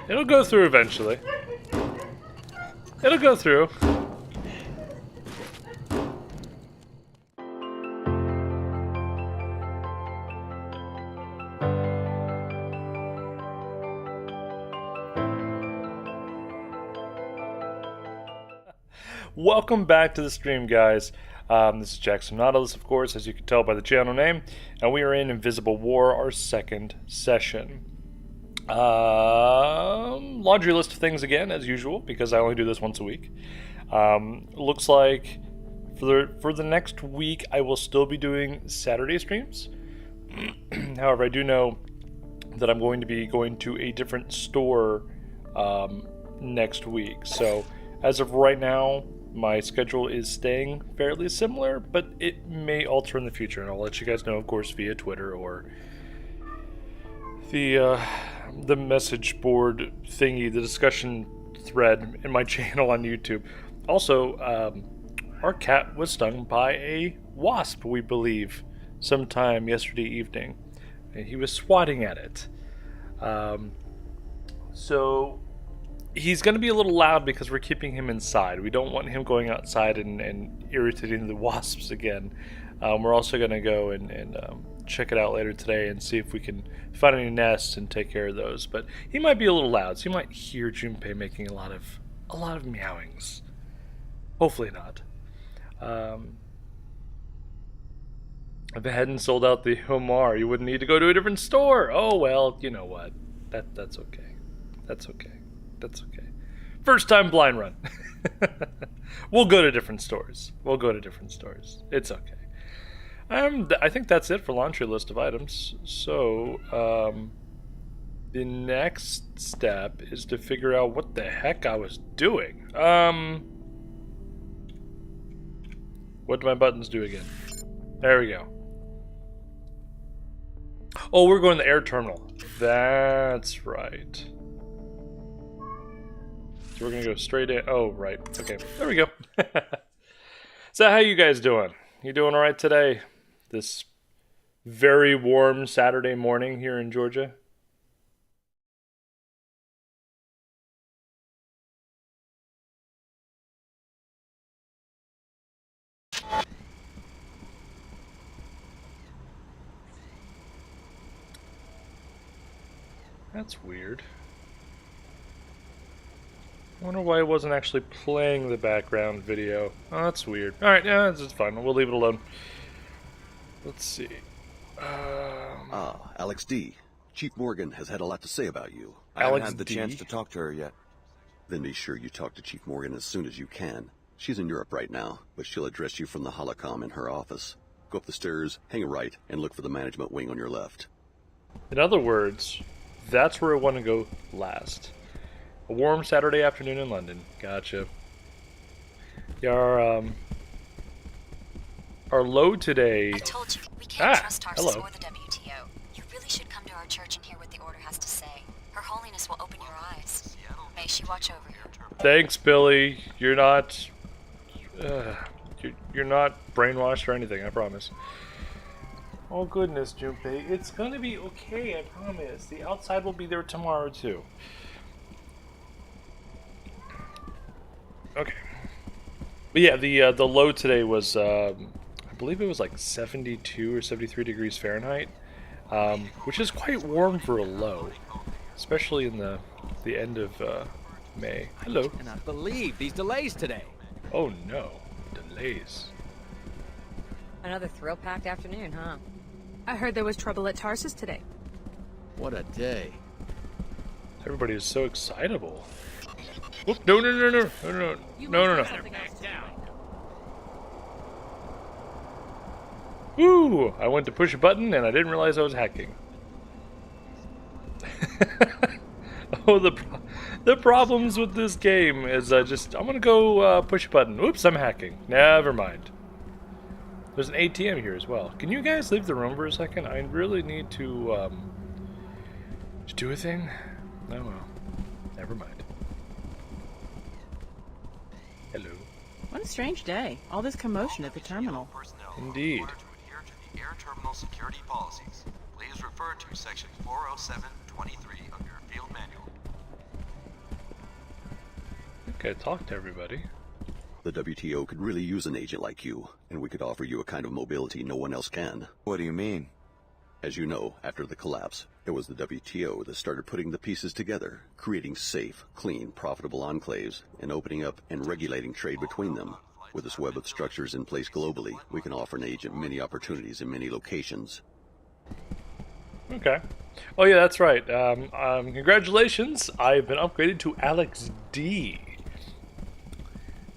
It'll go through eventually. It'll go through. Welcome back to the stream, guys. This is Jackson Nautilus, of course, as you can tell by the channel name, and we are in Invisible War, our second session. Laundry list of things again, as usual, because I only do this once a week. Looks like for the next week, I will still be doing Saturday streams. However, I do know that I'm going to be going to a different store next week. So, as of right now, my schedule is staying fairly similar, but it may alter in the future, and I'll let you guys know, of course, via Twitter or the message board thingy, the discussion thread in my channel on YouTube. Also, our cat was stung by a wasp, we believe, sometime yesterday evening. And he was swatting at it. So he's going to be a little loud because we're keeping him inside. We don't want him going outside and irritating the wasps again. We're also going to go and check it out later today and see if we can find any nests and take care of those. But he might be a little loud, so you might hear Junpei making a lot of meowings. Hopefully not. If it hadn't sold out the Homar, you wouldn't need to go to a different store. Oh well, you know what? That's okay. That's okay. That's okay. First time blind run. We'll go to different stores. It's okay. I think that's it for laundry list of items. So, the next step is to figure out what the heck I was doing. What do my buttons do again? There we go. Oh, we're going to the air terminal. That's right. So we're gonna go straight in. Oh, right. Okay, there we go. So how you guys doing? You doing all right today? This very warm Saturday morning here in Georgia. That's weird. I wonder why it wasn't actually playing the background video. Oh, that's weird. Alright, yeah, it's fine. We'll leave it alone. Let's see. Alex D. Chief Morgan has had a lot to say about you. I Alex haven't had the D? chance to talk to her yet. Then be sure you talk to Chief Morgan as soon as you can. She's in Europe right now, but she'll address you from the holocom in her office. Go up the stairs, hang a right, and look for the management wing on your left. In other words, that's where I want to go last. A warm Saturday afternoon in London. Gotcha. Yeah, our load today. I told you, we can't trust Tarsus hello. or the WTO. You really should come to our church and hear what the order has to say. Her holiness will open your eyes. May she watch over you. Thanks, Billy. You're not you're not brainwashed or anything, I promise. Oh goodness, Junpei. It's gonna be okay, I promise. The outside will be there tomorrow too. Okay. But yeah, the low today was I believe it was like 72 or 73 degrees Fahrenheit, which is quite warm for a low, especially in the end of May. Hello. I cannot believe these delays today. Oh no, delays. Another thrill-packed afternoon, huh? I heard there was trouble at Tarsus today. What a day. Everybody is so excitable. Whoop, no. Woo! I went to push a button and I didn't realize I was hacking. Oh, the problems with this game is I'm gonna go push a button. Oops, I'm hacking. Never mind. There's an ATM here as well. Can you guys leave the room for a second? I really need to do a thing. Oh well. Never mind. Hello. What a strange day. All this commotion at the terminal. Indeed. To adhere to the air terminal security policies, please refer to section 407.23 of your field manual. Okay, talk to everybody. The WTO could really use an agent like you, and we could offer you a kind of mobility no one else can. What do you mean? As you know, after the collapse, it was the WTO that started putting the pieces together, creating safe, clean, profitable enclaves, and opening up and regulating trade between them. With this web of structures in place globally, we can offer an agent many opportunities in many locations. Okay. Oh yeah, that's right. Congratulations! I've been upgraded to Alex D.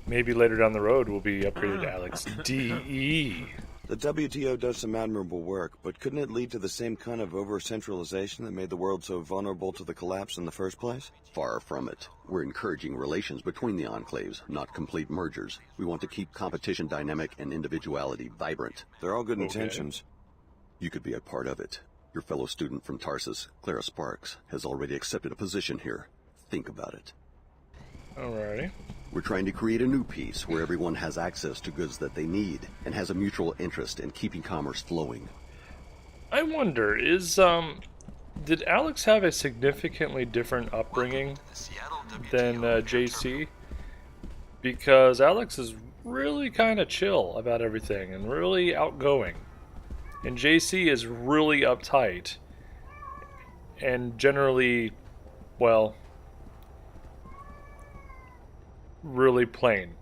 Maybe later down the road we'll be upgraded to Alex DE. The WTO does some admirable work, but couldn't it lead to the same kind of over-centralization that made the world so vulnerable to the collapse in the first place? Far from it. We're encouraging relations between the enclaves, not complete mergers. We want to keep competition dynamic and individuality vibrant. They're all good intentions. You could be a part of it. Your fellow student from Tarsus, Clara Sparks, has already accepted a position here. Think about it. Alrighty. We're trying to create a new peace where everyone has access to goods that they need and has a mutual interest in keeping commerce flowing. I wonder, did Alex have a significantly different upbringing than JC? Because Alex is really kind of chill about everything and really outgoing. And JC is really uptight and generally, well, really plain.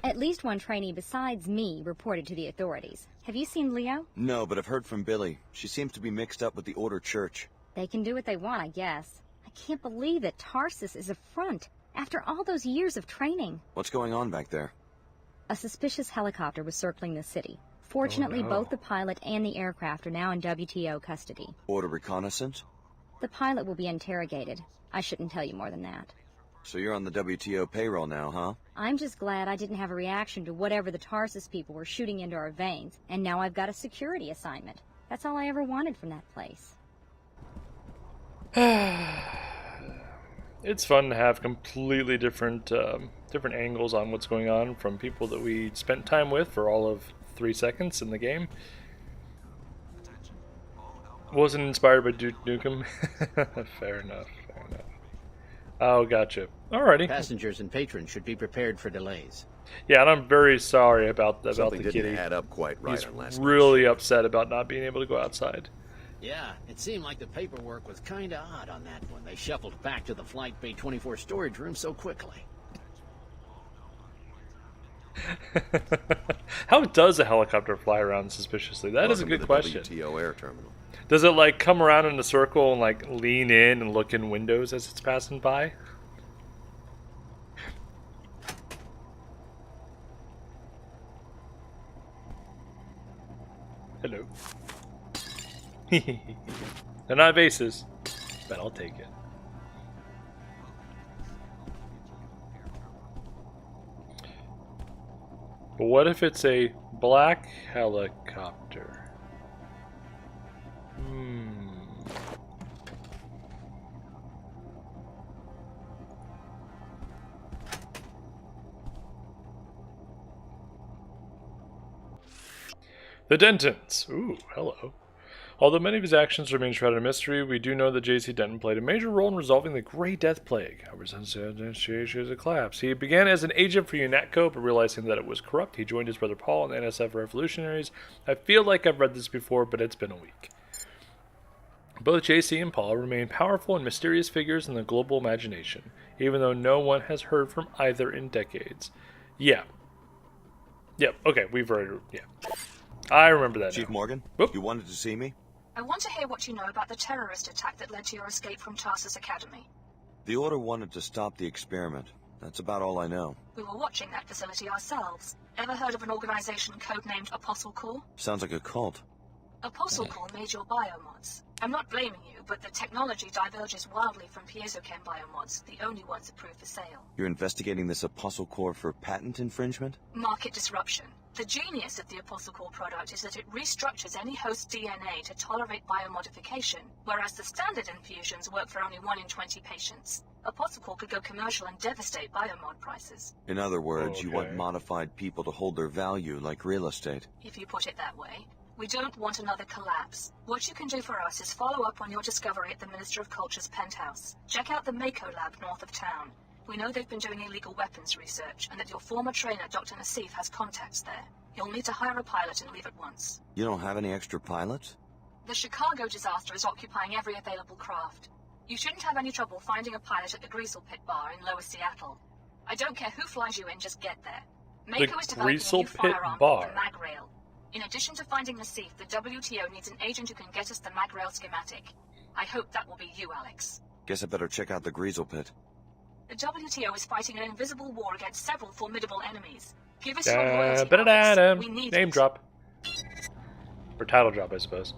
At least one trainee besides me reported to the authorities. Have you seen Leo? No, but I've heard from Billy. She seems to be mixed up with the Order Church. They can do what they want, I guess. I can't believe that Tarsus is a front after all those years of training. What's going on back there? A suspicious helicopter was circling the city. Fortunately, both the pilot and the aircraft are now in WTO custody. Order reconnaissance? The pilot will be interrogated. I shouldn't tell you more than that. So you're on the WTO payroll now, huh? I'm just glad I didn't have a reaction to whatever the Tarsus people were shooting into our veins, and now I've got a security assignment. That's all I ever wanted from that place. It's fun to have completely different angles on what's going on from people that we spent time with for all of 3 seconds in the game. Wasn't inspired by Duke Nukem. Fair enough. Oh, gotcha. Alrighty. Passengers and patrons should be prepared for delays. Yeah, and I'm very sorry about the Something kitty. didn't add up quite right He's on last really upset about not being able to go outside. Yeah, it seemed like the paperwork was kinda odd on that one. They shuffled back to the Flight Bay 24 storage room so quickly. How does a helicopter fly around suspiciously? That is a good question. WTO air terminal. Does it like come around in a circle and like lean in and look in windows as it's passing by? Hello. They're not vases, but I'll take it. But what if it's a black helicopter? The Dentons. Ooh, hello. Although many of his actions remain shrouded in mystery, we do know that J.C. Denton played a major role in resolving the Grey Death Plague. Ever since the collapse, he began as an agent for UNATCO, but realizing that it was corrupt, he joined his brother Paul in the NSF Revolutionaries. I feel like I've read this before, but it's been a week. Both J.C. and Paul remain powerful and mysterious figures in the global imagination, even though no one has heard from either in decades. Yeah. Yep, okay, we've already... Yeah. I remember that Chief now. Morgan, Whoop. you wanted to see me? I want to hear what you know about the terrorist attack that led to your escape from Tarsus Academy. The Order wanted to stop the experiment. That's about all I know. We were watching that facility ourselves. Ever heard of an organization codenamed Apostle Corps? Sounds like a cult. Apostle Corps made your biomods. I'm not blaming you, but the technology diverges wildly from piezochem biomods, the only ones approved for sale. You're investigating this Apostle Corps for patent infringement? Market disruption. The genius of the Apostle Corps product is that it restructures any host DNA to tolerate biomodification, whereas the standard infusions work for only 1 in 20 patients. Apostle Corps could go commercial and devastate biomod prices. In other words, you want Okay. modified people to hold their value like real estate. If you put it that way. We don't want another collapse. What you can do for us is follow up on your discovery at the Minister of Culture's penthouse. Check out the Mako lab north of town. We know they've been doing illegal weapons research, and that your former trainer, Dr. Nassif, has contacts there. You'll need to hire a pilot and leave at once. You don't have any extra pilots? The Chicago disaster is occupying every available craft. You shouldn't have any trouble finding a pilot at the Greasel Pit Bar in Lower Seattle. I don't care who flies you in, just get there. Mako is developing a new firearm called the mag rail. In addition to finding Nassif, the WTO needs an agent who can get us the mag rail schematic. I hope that will be you, Alex. Guess I better check out the Greasel Pit. The WTO is fighting an invisible war against several formidable enemies. Give us your loyalty, Alex. We need Name it. drop. Or title drop, I suppose.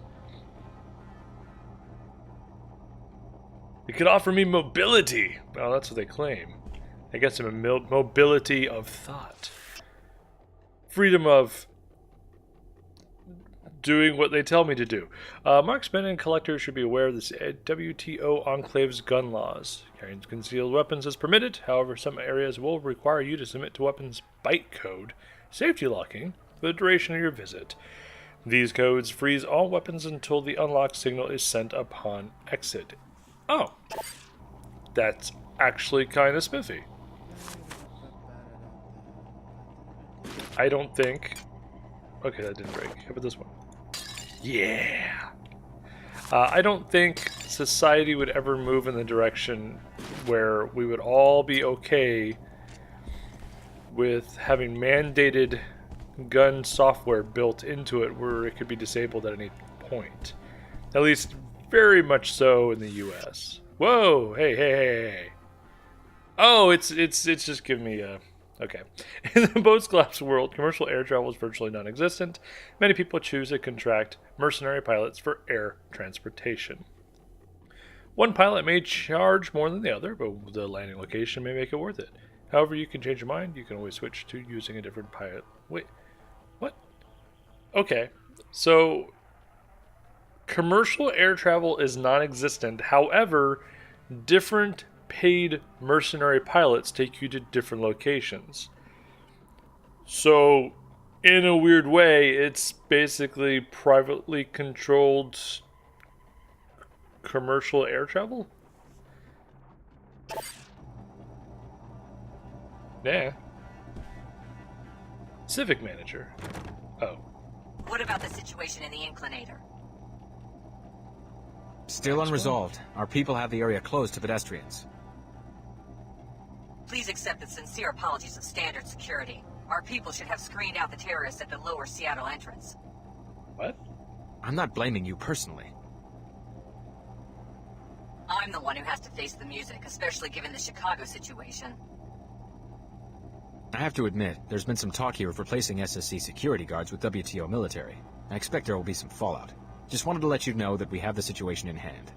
You could offer me mobility. Well, that's what they claim. I guess I'm a mobility of thought. Freedom of doing what they tell me to do. Marksmen and collectors should be aware of the WTO Enclave's gun laws. Carrying concealed weapons is permitted. However, some areas will require you to submit to weapons bytecode safety locking for the duration of your visit. These codes freeze all weapons until the unlock signal is sent upon exit. Oh, that's actually kind of spiffy. I don't think... Okay, that didn't break. How about this one? Yeah! I don't think society would ever move in the direction where we would all be okay with having mandated gun software built into it where it could be disabled at any point. At least very much so in the US. Whoa! Hey, hey, hey, hey. Oh, it's just giving me a... Okay. In the post-collapse world, commercial air travel is virtually non-existent. Many people choose to contract mercenary pilots for air transportation. One pilot may charge more than the other, but the landing location may make it worth it. However, you can change your mind. You can always switch to using a different pilot. Wait, what? Okay, so commercial air travel is non-existent. However, different paid mercenary pilots take you to different locations. So, in a weird way, it's basically privately controlled commercial air travel? Yeah. Civic manager. Oh. What about the situation in the Inclinator? Still unresolved. Our people have the area closed to pedestrians. Please accept the sincere apologies of standard security. Our people should have screened out the terrorists at the lower Seattle entrance. What? I'm not blaming you personally. I'm the one who has to face the music, especially given the Chicago situation. I have to admit, there's been some talk here of replacing SSC security guards with WTO military. I expect there will be some fallout. Just wanted to let you know that we have the situation in hand.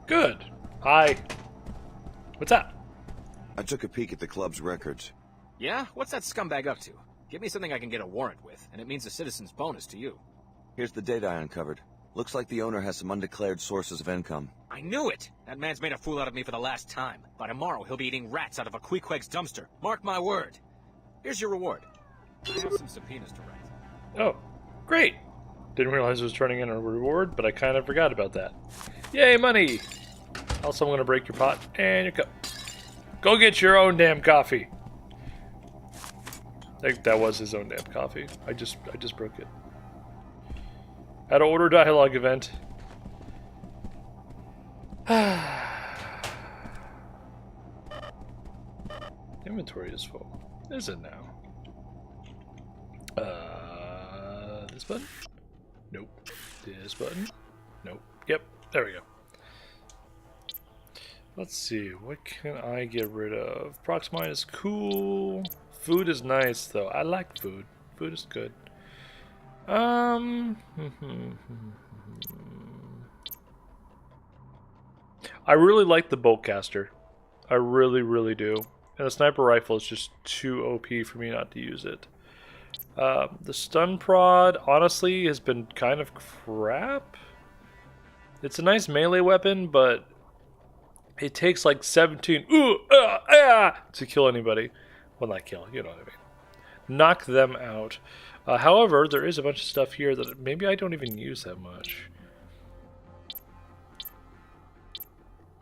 Good. Hi. What's up? I took a peek at the club's records. Yeah? What's that scumbag up to? Give me something I can get a warrant with, and it means a citizen's bonus to you. Here's the data I uncovered. Looks like the owner has some undeclared sources of income. I knew it! That man's made a fool out of me for the last time. By tomorrow, he'll be eating rats out of a Queequeg's dumpster. Mark my word. Here's your reward. I have some subpoenas to write. Oh, great. Didn't realize I was turning in a reward, but I kind of forgot about that. Yay, money! Also, I'm going to break your pot and your cup. Go get your own damn coffee. I think that was his own damn coffee. I just broke it. How to order dialogue event. Inventory is full. Is it now? This button? Nope. This button? Nope. Yep. There we go. Let's see. What can I get rid of? Proxmine is cool. Food is nice, though. I like food. Food is good. I really like the boltcaster. I really, really do. And the sniper rifle is just too OP for me not to use it. The stun prod, honestly, has been kind of crap. It's a nice melee weapon, but it takes like 17 to kill anybody. Well, not kill, you know what I mean. Knock them out. However, there is a bunch of stuff here that maybe I don't even use that much.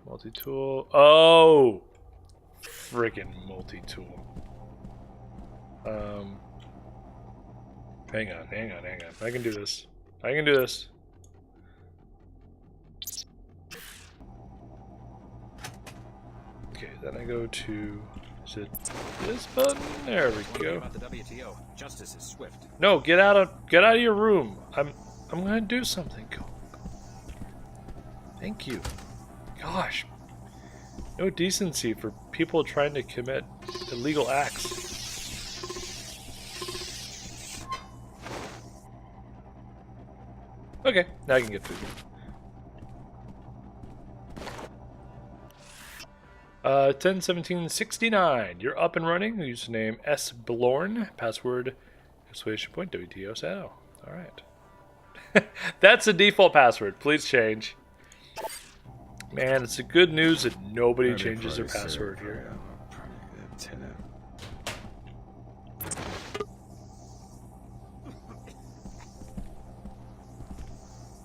Multi-tool. Oh! Freaking multi-tool. Hang on. I can do this. Okay, then I go to... Is it this button? There we go. About the WTO. Justice is swift. No, get out of your room. I'm gonna do something. Go. Thank you. Gosh. No decency for people trying to commit illegal acts. Okay, now I can get food. 101769. You're up and running. Username S Blorn. Password exclamation point WTO Sao. Alright. That's the default password. Please change. Man, it's a good news that nobody changes their password here.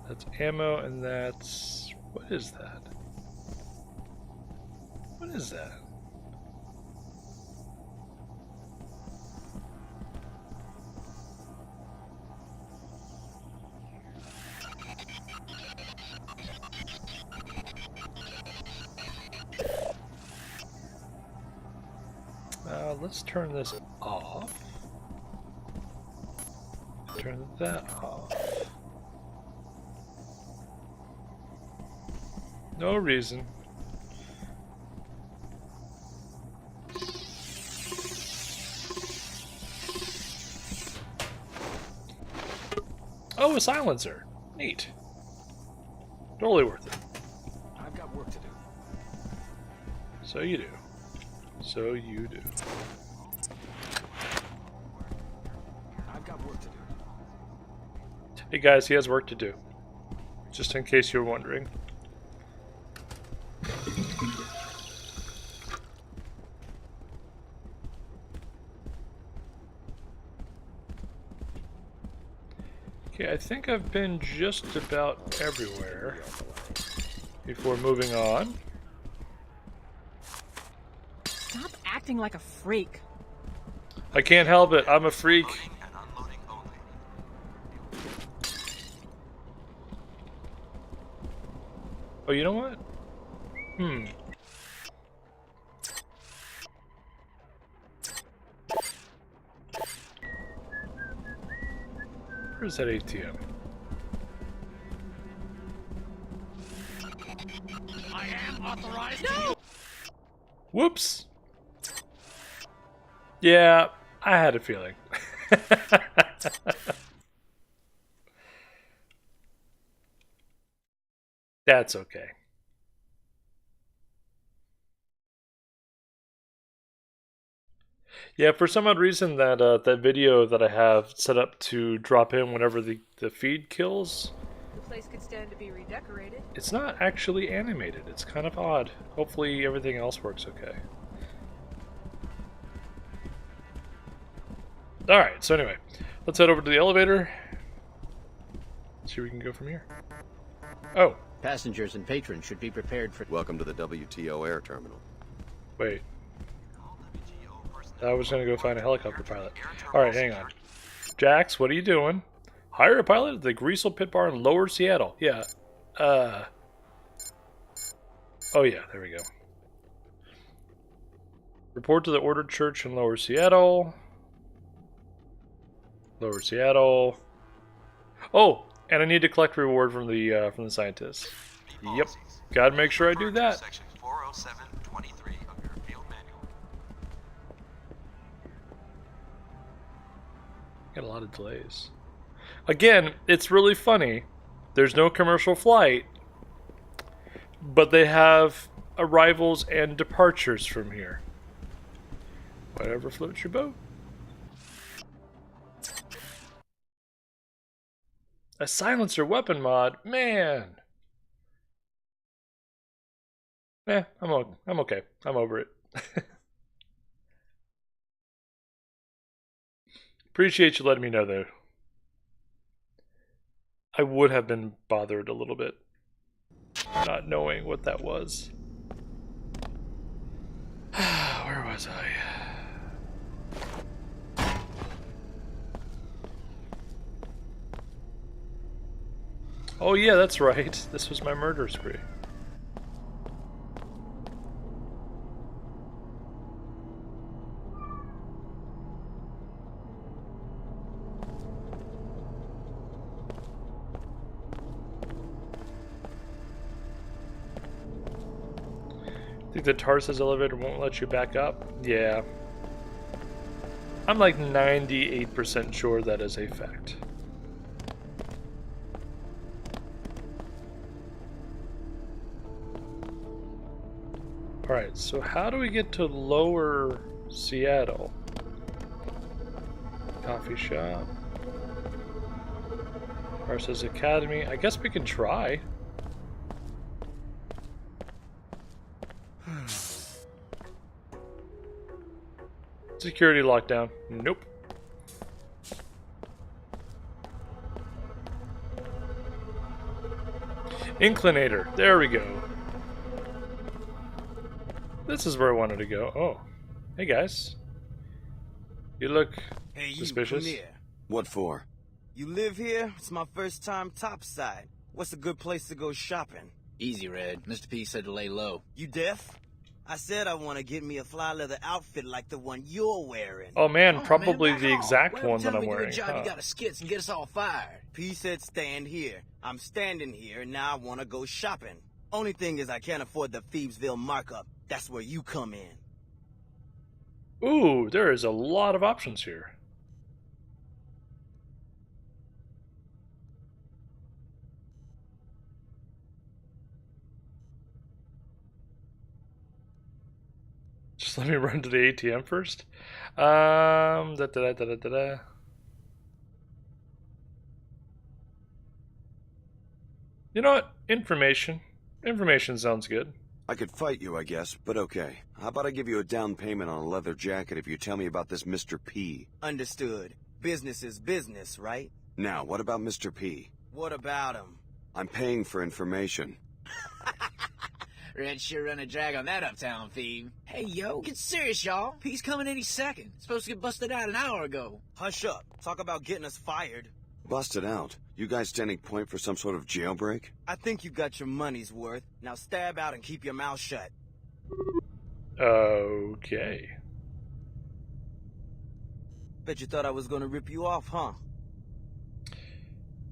That's ammo, and that's... What is that? What is that? Let's turn this off. Turn that off. No reason. Oh, a silencer. Neat. Totally worth it. I've got work to do. So you do. So you do. I've got work to do. Hey guys, he has work to do. Just in case you're wondering. Okay, I think I've been just about everywhere before moving on. Stop acting like a freak. I can't help it. I'm a freak. Oh, you know what? Where's that ATM? I am authorized. No! Whoops. Yeah, I had a feeling. That's okay. Yeah, for some odd reason that that video that I have set up to drop in whenever the feed kills, The place could stand to be redecorated. it's not actually animated. It's kind of odd. Hopefully everything else works okay. Alright, so anyway, let's head over to the elevator. See where we can go from here. Oh. Passengers and patrons should be prepared for... Welcome to the WTO air terminal. Wait. I was gonna go find a helicopter pilot. Alright, hang on. Jax, what are you doing? Hire a pilot at the Greasel Pit Bar in Lower Seattle. Yeah. Oh yeah, there we go. Report to the Ordered Church in Lower Seattle. Lower Seattle. Oh, and I need to collect reward from the scientists. Yep. Gotta make sure I do that. Section 40723 of your field manual. Got a lot of delays. Again, it's really funny. There's no commercial flight, but they have arrivals and departures from here. Whatever floats your boat. A silencer weapon mod, man. I'm okay. I'm over it. Appreciate you letting me know, though. I would have been bothered a little bit, not knowing what that was. was I? Oh yeah, that's right. This was my murder spree. Think the Tarsus elevator won't let you back up? Yeah. I'm like 98% sure that is a fact. Alright, so how do we get to lower Seattle? Coffee shop. Tarsus Academy. I guess we can try. Security lockdown. Nope. Inclinator. There we go. This is where I wanted to go. Oh. Hey guys. You look suspicious. Come here. What for? You live here? It's my first time topside. What's a good place to go shopping? Easy, Red. Mr. P said to lay low. You deaf? I said I want to get me a fly leather outfit like the one you're wearing. Oh man, probably the exact one that I'm wearing. You got a skits and get us all fired. P said stand here. I'm standing here, and now I want to go shopping. Only thing is I can't afford the Phoebesville markup. That's where you come in. Ooh, there is a lot of options here. Just let me run to the ATM first. You know what? Information. Information sounds good. I could fight you, I guess, but okay. How about I give you a down payment on a leather jacket if you tell me about this Mr. P? Understood. Business is business, right? Now, what about Mr. P? What about him? I'm paying for information. Red sure run a drag on that uptown Phoebe. Hey, yo, get serious, y'all. P's coming any second. Supposed to get busted out an hour ago. Hush up. Talk about getting us fired. Busted out? You guys standing point for some sort of jailbreak? I think you got your money's worth. Now stab out and keep your mouth shut. Okay. Bet you thought I was gonna rip you off, huh?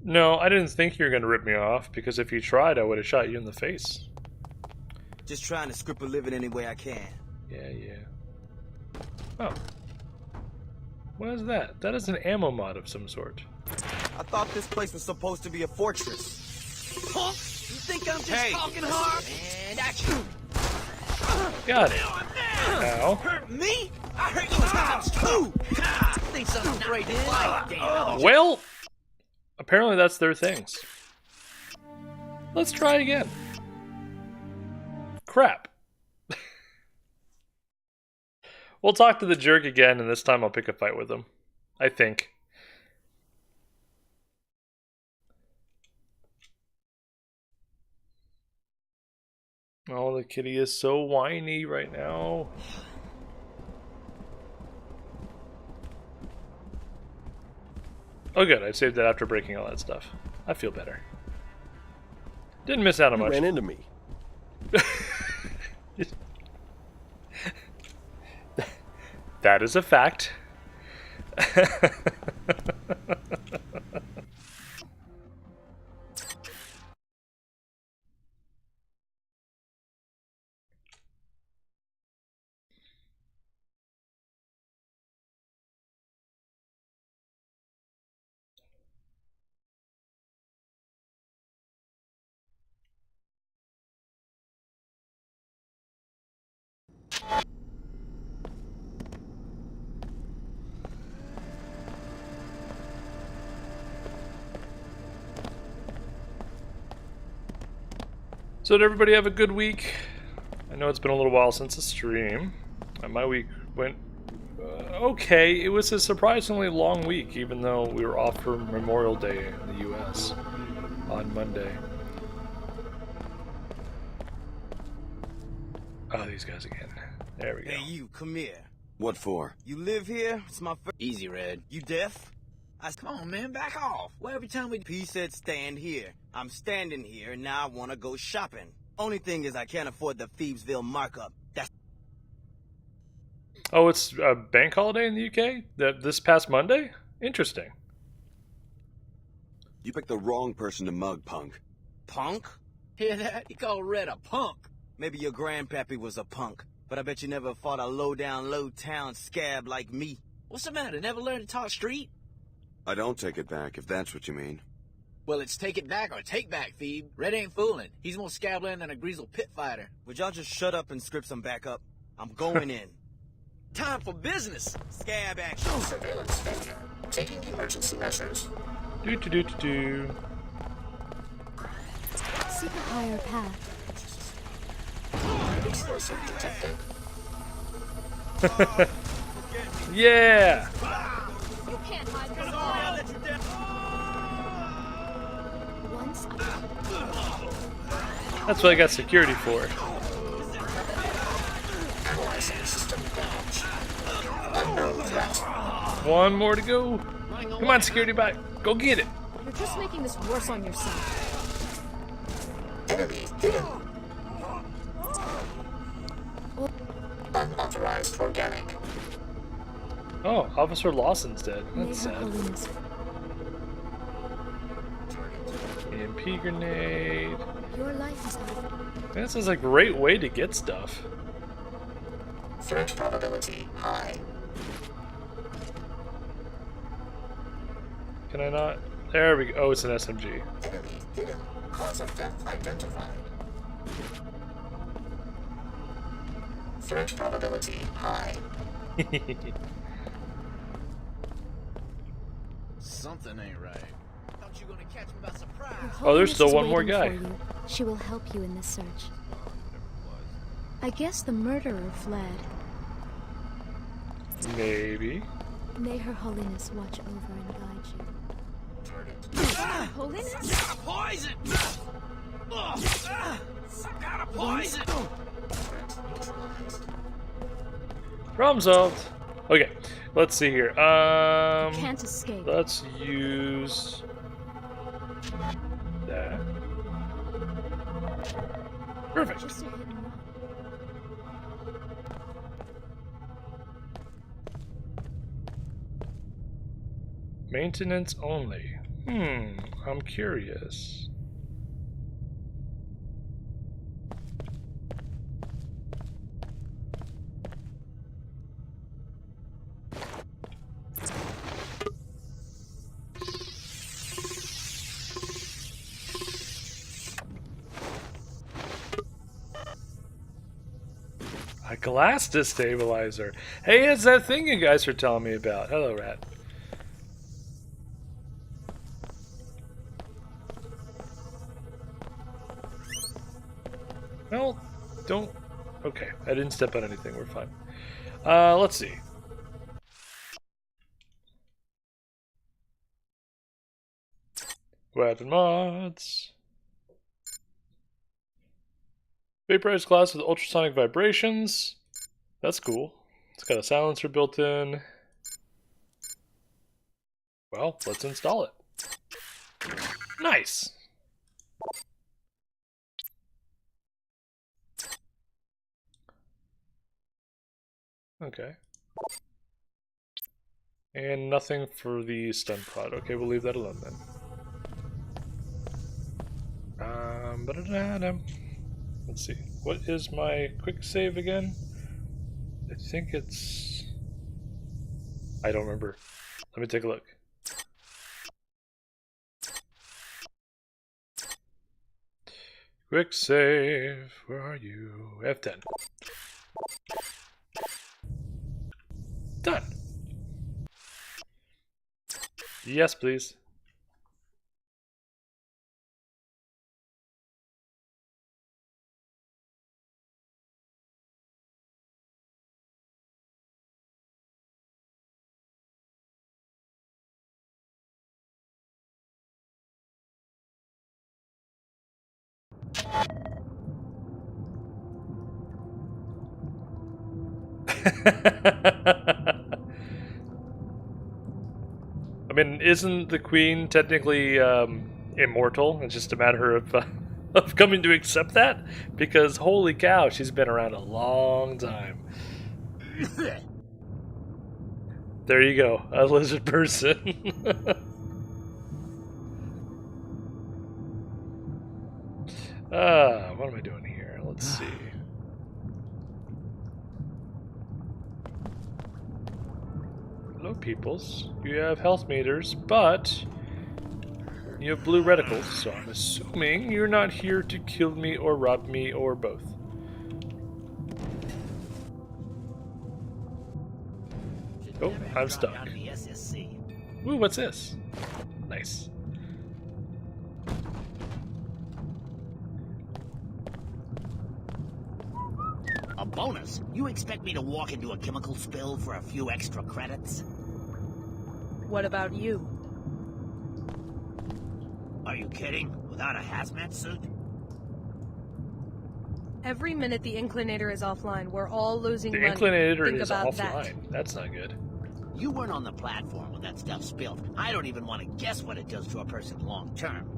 No, I didn't think you were gonna rip me off, because if you tried, I would have shot you in the face. Just trying to script a living any way I can. Yeah. Oh. What is that? That is an ammo mod of some sort. I thought this place was supposed to be a fortress. Huh? You think I'm just talking hard? And action. Got it. Ow. Hurt me? I hurt you times two. I think something's right in life, damn. Well, apparently that's their things. Let's try again. Crap. We'll talk to the jerk again, and this time I'll pick a fight with him. I think. Oh, the kitty is so whiny right now. Oh good, I saved it after breaking all that stuff. I feel better. Didn't miss out on much. Ran into me. That is a fact. So did everybody have a good week? I know it's been a little while since the stream. My week went okay. It was a surprisingly long week, even though we were off for Memorial Day in the US on Monday. Oh, these guys again. There we go. Hey, you, come here. What for? You live here? It's my first. Easy, Red. You deaf? Come on, man, back off. Well, every time we... P said stand here. I'm standing here, and now I want to go shopping. Only thing is I can't afford the Phoebesville markup. That's... Oh, it's a bank holiday in the UK? This past Monday? Interesting. You picked the wrong person to mug, punk. Punk? Hear that? He called Red a punk. Maybe your grandpappy was a punk, but I bet you never fought a low-down, low-town scab like me. What's the matter? Never learned to talk street? I don't take it back, if that's what you mean. Well, it's take it back or take back, Phoebe. Red ain't fooling. He's more scabland than a greasel pit fighter. Would y'all just shut up and script some backup? I'm going in. Time for business. Scab action. Surveillance failure. Taking emergency measures. Do. Seek a higher path. Explosive detected. Yeah! You can't hide from Once That's what I got security for. Analyzing system damage. Unknown threat. One more to go. Come on, security bot. Go get it. You're just making this worse on yourself. Enemy hidden. Unauthorized organic. Oh, Officer Lawson's dead. That's sad. EMP grenade. Your life is This is a great way to get stuff. Threat probability high. Can I not? There we go. Oh, it's an SMG. Enemy hidden. Cause of death identified. Threat probability high. Something ain't right. Thought you were gonna catch me by surprise. Oh, there's still one more guy. She will help you in this search. I guess the murderer fled. Maybe. May Her Holiness watch over and guide you. Holiness? Poison! Some kind of poison! Problem solved. Okay, let's see here. Can't escape. Let's use that. Perfect. Just a hit and run. Maintenance only. I'm curious. A glass destabilizer. Hey, it's that thing you guys are telling me about. Hello, Rat. Well, don't... Okay, I didn't step on anything. We're fine. Let's see. Weapon mods. Vaporized glass with ultrasonic vibrations. That's cool. It's got a silencer built in. Well, let's install it. Nice! Okay. And nothing for the stun prod. Okay, we'll leave that alone then. Ba-da-da-da. Let's see. What is my quick save again? I think it's... I don't remember. Let me take a look. Quick save. Where are you? F10. Done. Yes, please. I mean, isn't the queen technically immortal? It's just a matter of of coming to accept that, because holy cow, she's been around a long time. There you go, a lizard person. What am I doing here? Let's see. Hello, peoples. You have health meters, but you have blue reticles, so I'm assuming you're not here to kill me or rob me or both. Oh, I'm stuck. Ooh, what's this? Nice. A bonus? You expect me to walk into a chemical spill for a few extra credits? What about you? Are you kidding? Without a hazmat suit? Every minute the Inclinator is offline, we're all losing The money. Inclinator Think is about offline. That's not good. You weren't on the platform when that stuff spilled. I don't even want to guess what it does to a person long term.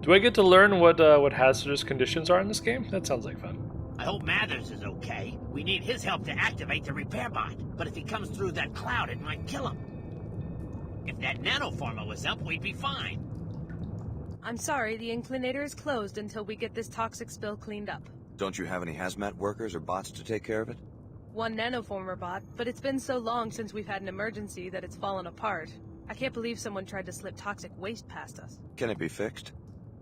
Do I get to learn what hazardous conditions are in this game? That sounds like fun. I hope Mathers is okay. We need his help to activate the repair bot. But if he comes through that cloud, it might kill him. If that nanoformer was up, we'd be fine. I'm sorry, the Inclinator is closed until we get this toxic spill cleaned up. Don't you have any hazmat workers or bots to take care of it? One nanoformer bot, but it's been so long since we've had an emergency that it's fallen apart. I can't believe someone tried to slip toxic waste past us. Can it be fixed?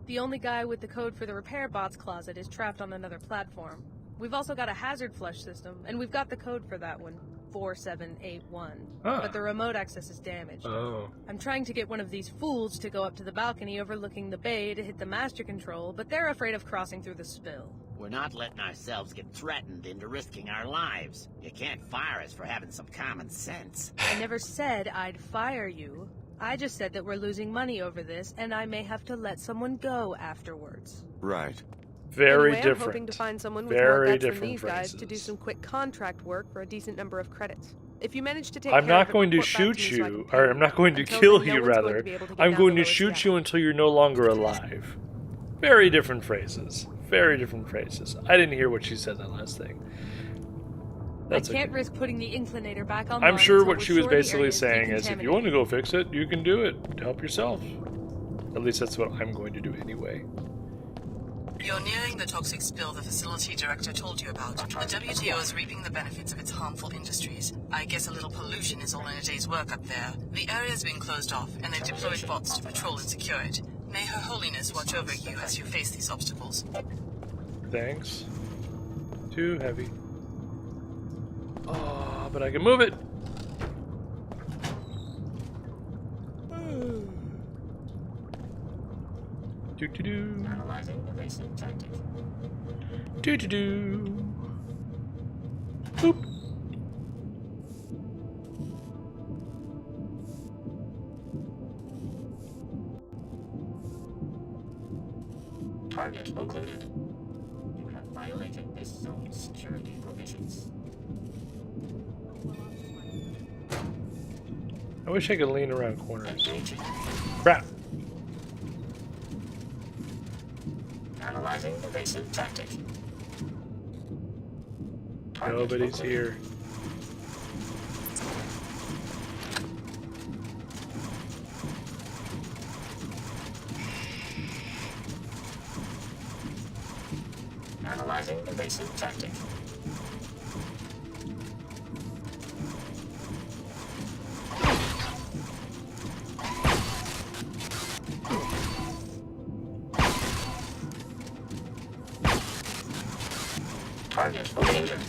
The only guy with the code for the repair bot's closet is trapped on another platform. We've also got a hazard flush system, and we've got the code for that one, 4781. But the remote access is damaged. Oh. I'm trying to get one of these fools to go up to the balcony overlooking the bay to hit the master control, but they're afraid of crossing through the spill. We're not letting ourselves get threatened into risking our lives. You can't fire us for having some common sense. I never said I'd fire you. I just said that we're losing money over this, and I may have to let someone go afterwards. Right. Very anyway, different. I'm hoping to find someone with Very more guts than different these phrases. guys to do some quick contract work for a decent number of credits. If you manage to take I'm care not of it, going to report back shoot me so I you, can pay or I'm not going to Until kill then, no you, one's going rather. to be able to get I'm down going to to Lower shoot Seattle. you until you're no longer alive. Very different phrases. Very different phrases. I didn't hear what she said that last thing. That's I can't okay. risk putting the Inclinator back on. I'm sure what she was basically saying is, if you want to go fix it, you can do it. Help yourself. At least that's what I'm going to do anyway. You're nearing the toxic spill the facility director told you about. The WTO is reaping the benefits of its harmful industries. I guess a little pollution is all in a day's work up there. The area's been closed off, and they've deployed bots to patrol and secure it. May Her Holiness watch over you as you face these obstacles. Thanks. Too heavy. Oh, but I can move it. Do do do. Do do do. Boop. Target located. You have violated this zone's security provisions. I wish I could lean around corners. Crap. Analyzing evasive tactic. Nobody's here. Analyzing evasive tactic. Target located.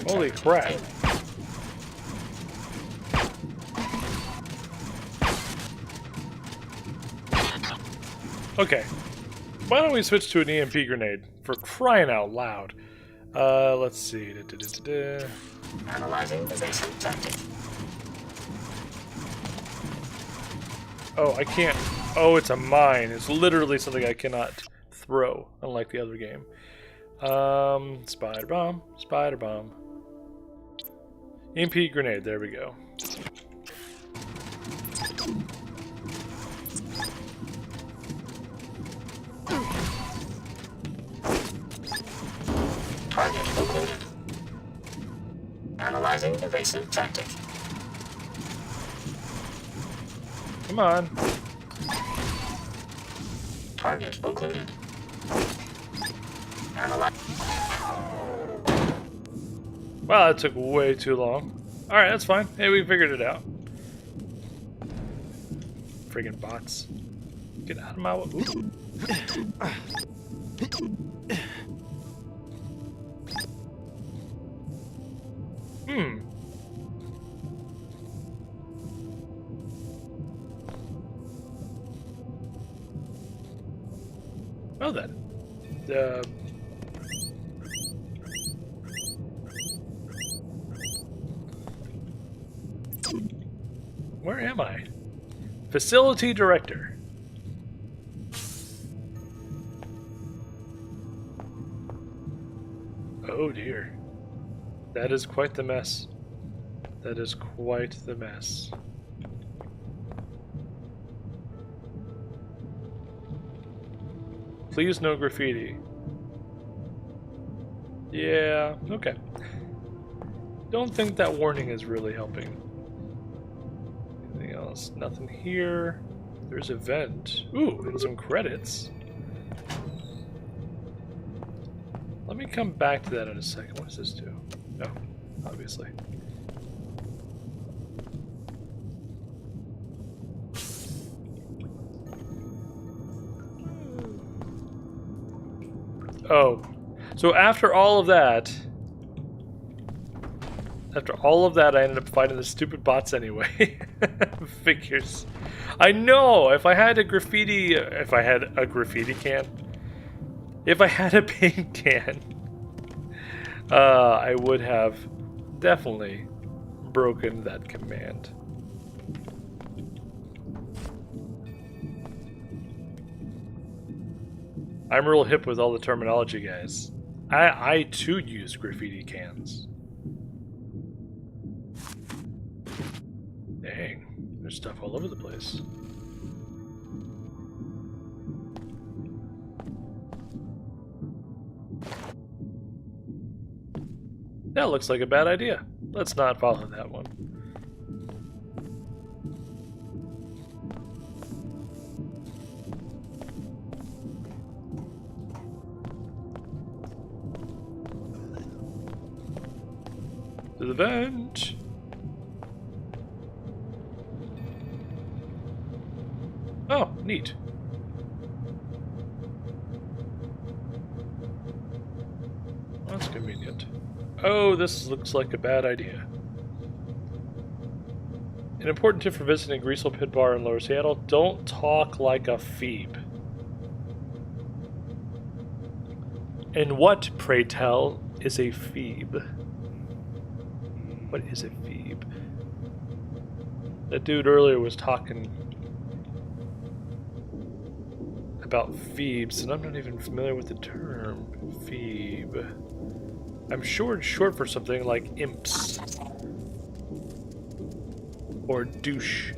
Holy crap. Okay. Why don't we switch to an EMP grenade? For crying out loud. Let's see. Analyzing evasive tactic. Oh, I can't. Oh, it's a mine. It's literally something I cannot throw, unlike the other game. Spider bomb. Spider bomb. EMP grenade, there we go. Target located. Analyzing evasive tactic. Come on. Target occluded. Analyze. Wow, that took way too long. Alright, that's fine. Hey, we figured it out. Friggin' bots. Get out of my way. Ooh. Well then. Where am I? Facility director. Oh dear. That is quite the mess. That is quite the mess. Please no graffiti. Yeah, okay. Don't think that warning is really helping. Anything else? Nothing here. There's a vent. Ooh, and some credits. Let me come back to that in a second. What does this do? Oh, obviously. Oh, so after all of that, I ended up fighting the stupid bots anyway. Figures. I know, if I had a graffiti can, if I had a paint can, I would have definitely broken that command. I'm real hip with all the terminology, guys. I too use graffiti cans. Dang, there's stuff all over the place. That looks like a bad idea. Let's not follow that one. To the vent. Oh, neat. That's convenient. Oh, this looks like a bad idea. An important tip for visiting Greasel Pit Bar in Lower Seattle: don't talk like a phoebe. And what, pray tell, is a phoebe? What is a phoebe? That dude earlier was talking about phoebes, and I'm not even familiar with the term phoebe. I'm sure it's short for something like imps or douche.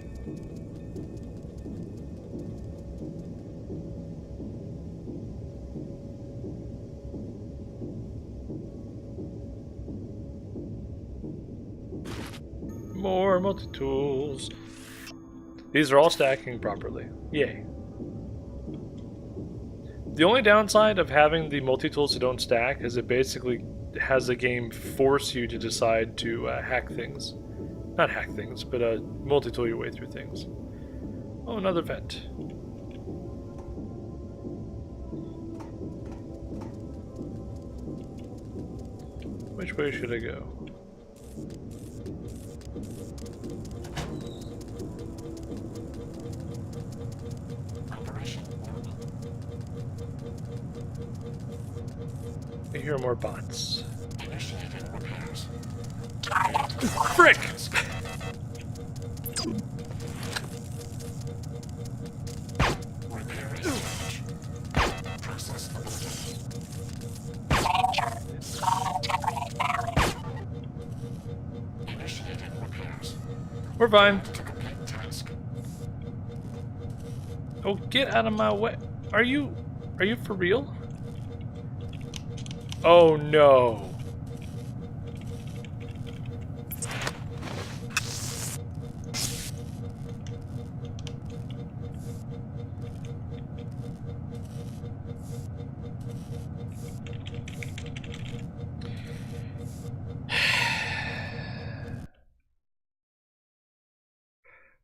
More multi-tools. These are all stacking properly. Yay. The only downside of having the multi-tools that don't stack is it basically has the game force you to decide to hack things. Not hack things, but multi-tool your way through things. Oh, another vent. Which way should I go? I hear more bots. Frick! We're fine. Oh, get out of my way. Are you for real? Oh no.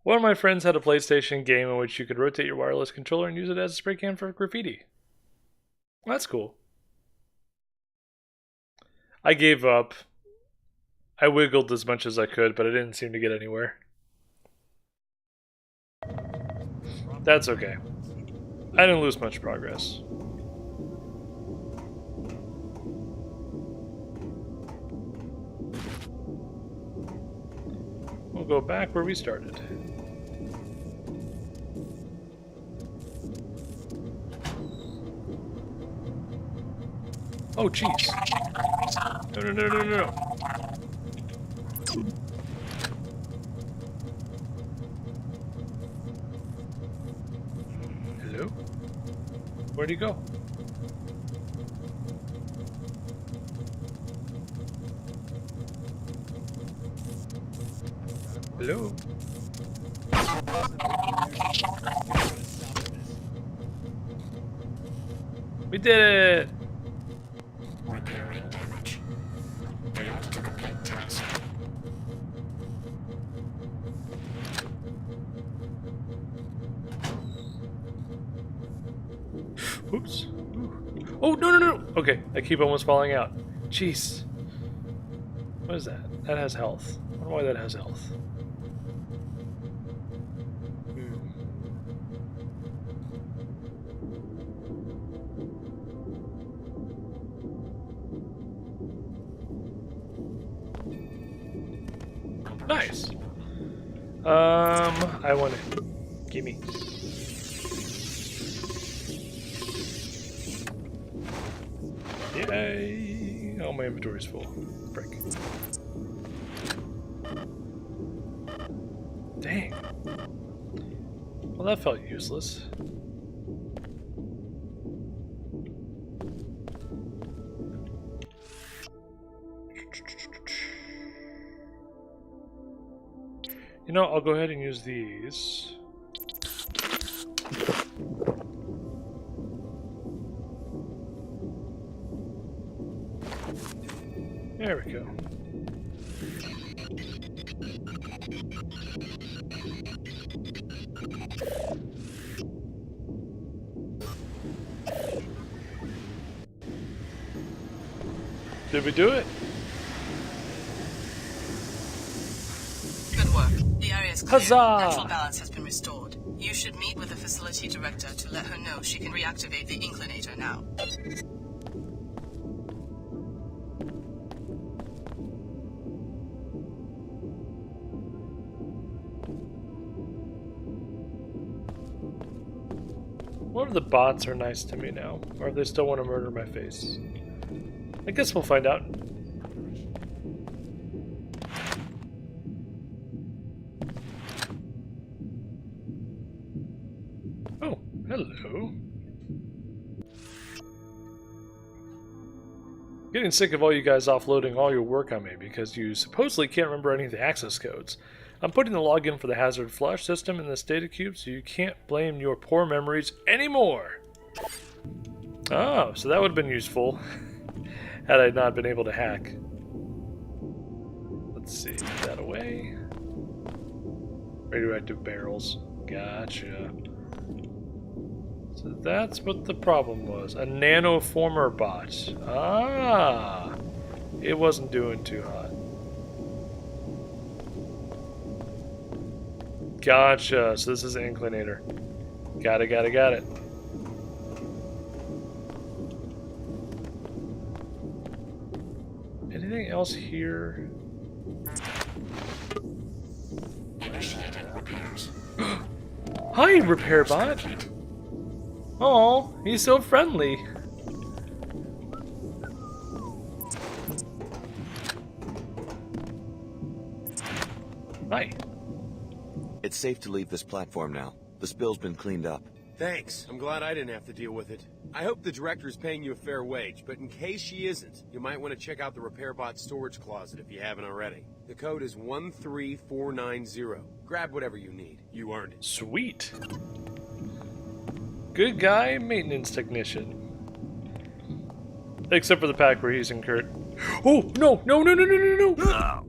One of my friends had a PlayStation game in which you could rotate your wireless controller and use it as a spray can for graffiti. That's cool. I gave up. I wiggled as much as I could, but I didn't seem to get anywhere. That's okay. I didn't lose much progress. We'll go back where we started. Oh, jeez. No. Hello? Where'd he go? Hello? We did it! Repairing damage. Back to complete task. Oops. Ooh. Oh, no. Okay, I keep almost falling out. Jeez. What is that? That has health. I don't know why that has health. Nice. I want it. Gimme. Yay! Oh, my inventory's full. Frick. Dang. Well, that felt useless. You know, I'll go ahead and use these. There we go. Did we do it? Good work. The area is clear. Huzzah! Natural balance has been restored. You should meet with the facility director to let her know she can reactivate the inclinator now. What if the bots are nice to me now? Or if they still want to murder my face? I guess we'll find out. Oh, hello. Getting sick of all you guys offloading all your work on me because you supposedly can't remember any of the access codes. I'm putting the login for the hazard flush system in this data cube so you can't blame your poor memories anymore. Oh, so that would have been useful had I not been able to hack. Let's see, put that away. Radioactive barrels. Gotcha. So that's what the problem was. A nanoformer bot. Ah! It wasn't doing too hot. Gotcha. So this is an inclinator. Got it. Anything else here? Initiating repairs. Hi, repair bot. Oh, he's so friendly. Hi. It's safe to leave this platform now. The spill's been cleaned up. Thanks. I'm glad I didn't have to deal with it. I hope the director's paying you a fair wage, but in case she isn't, you might want to check out the RepairBot storage closet if you haven't already. The code is 13490. Grab whatever you need. You earned it. Sweet. Good guy, maintenance technician. Except for the pack where he's incurred. Oh, no, no, no, no, no, no, no!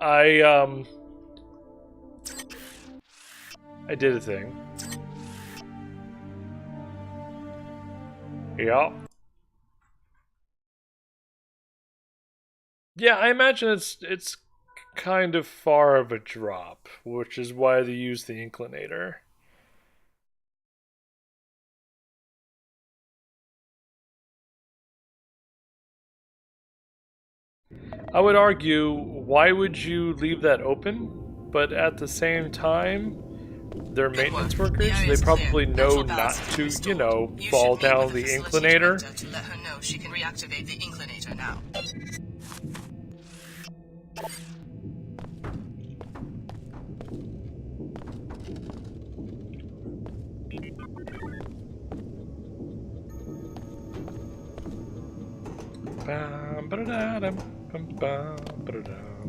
I did a thing. Yeah. Yeah, I imagine it's kind of far of a drop, which is why they use the inclinator. I would argue, why would you leave that open? But at the same time, they're maintenance workers. They probably know not to, you know, fall down the inclinator. To let her know she can reactivate the inclinator now.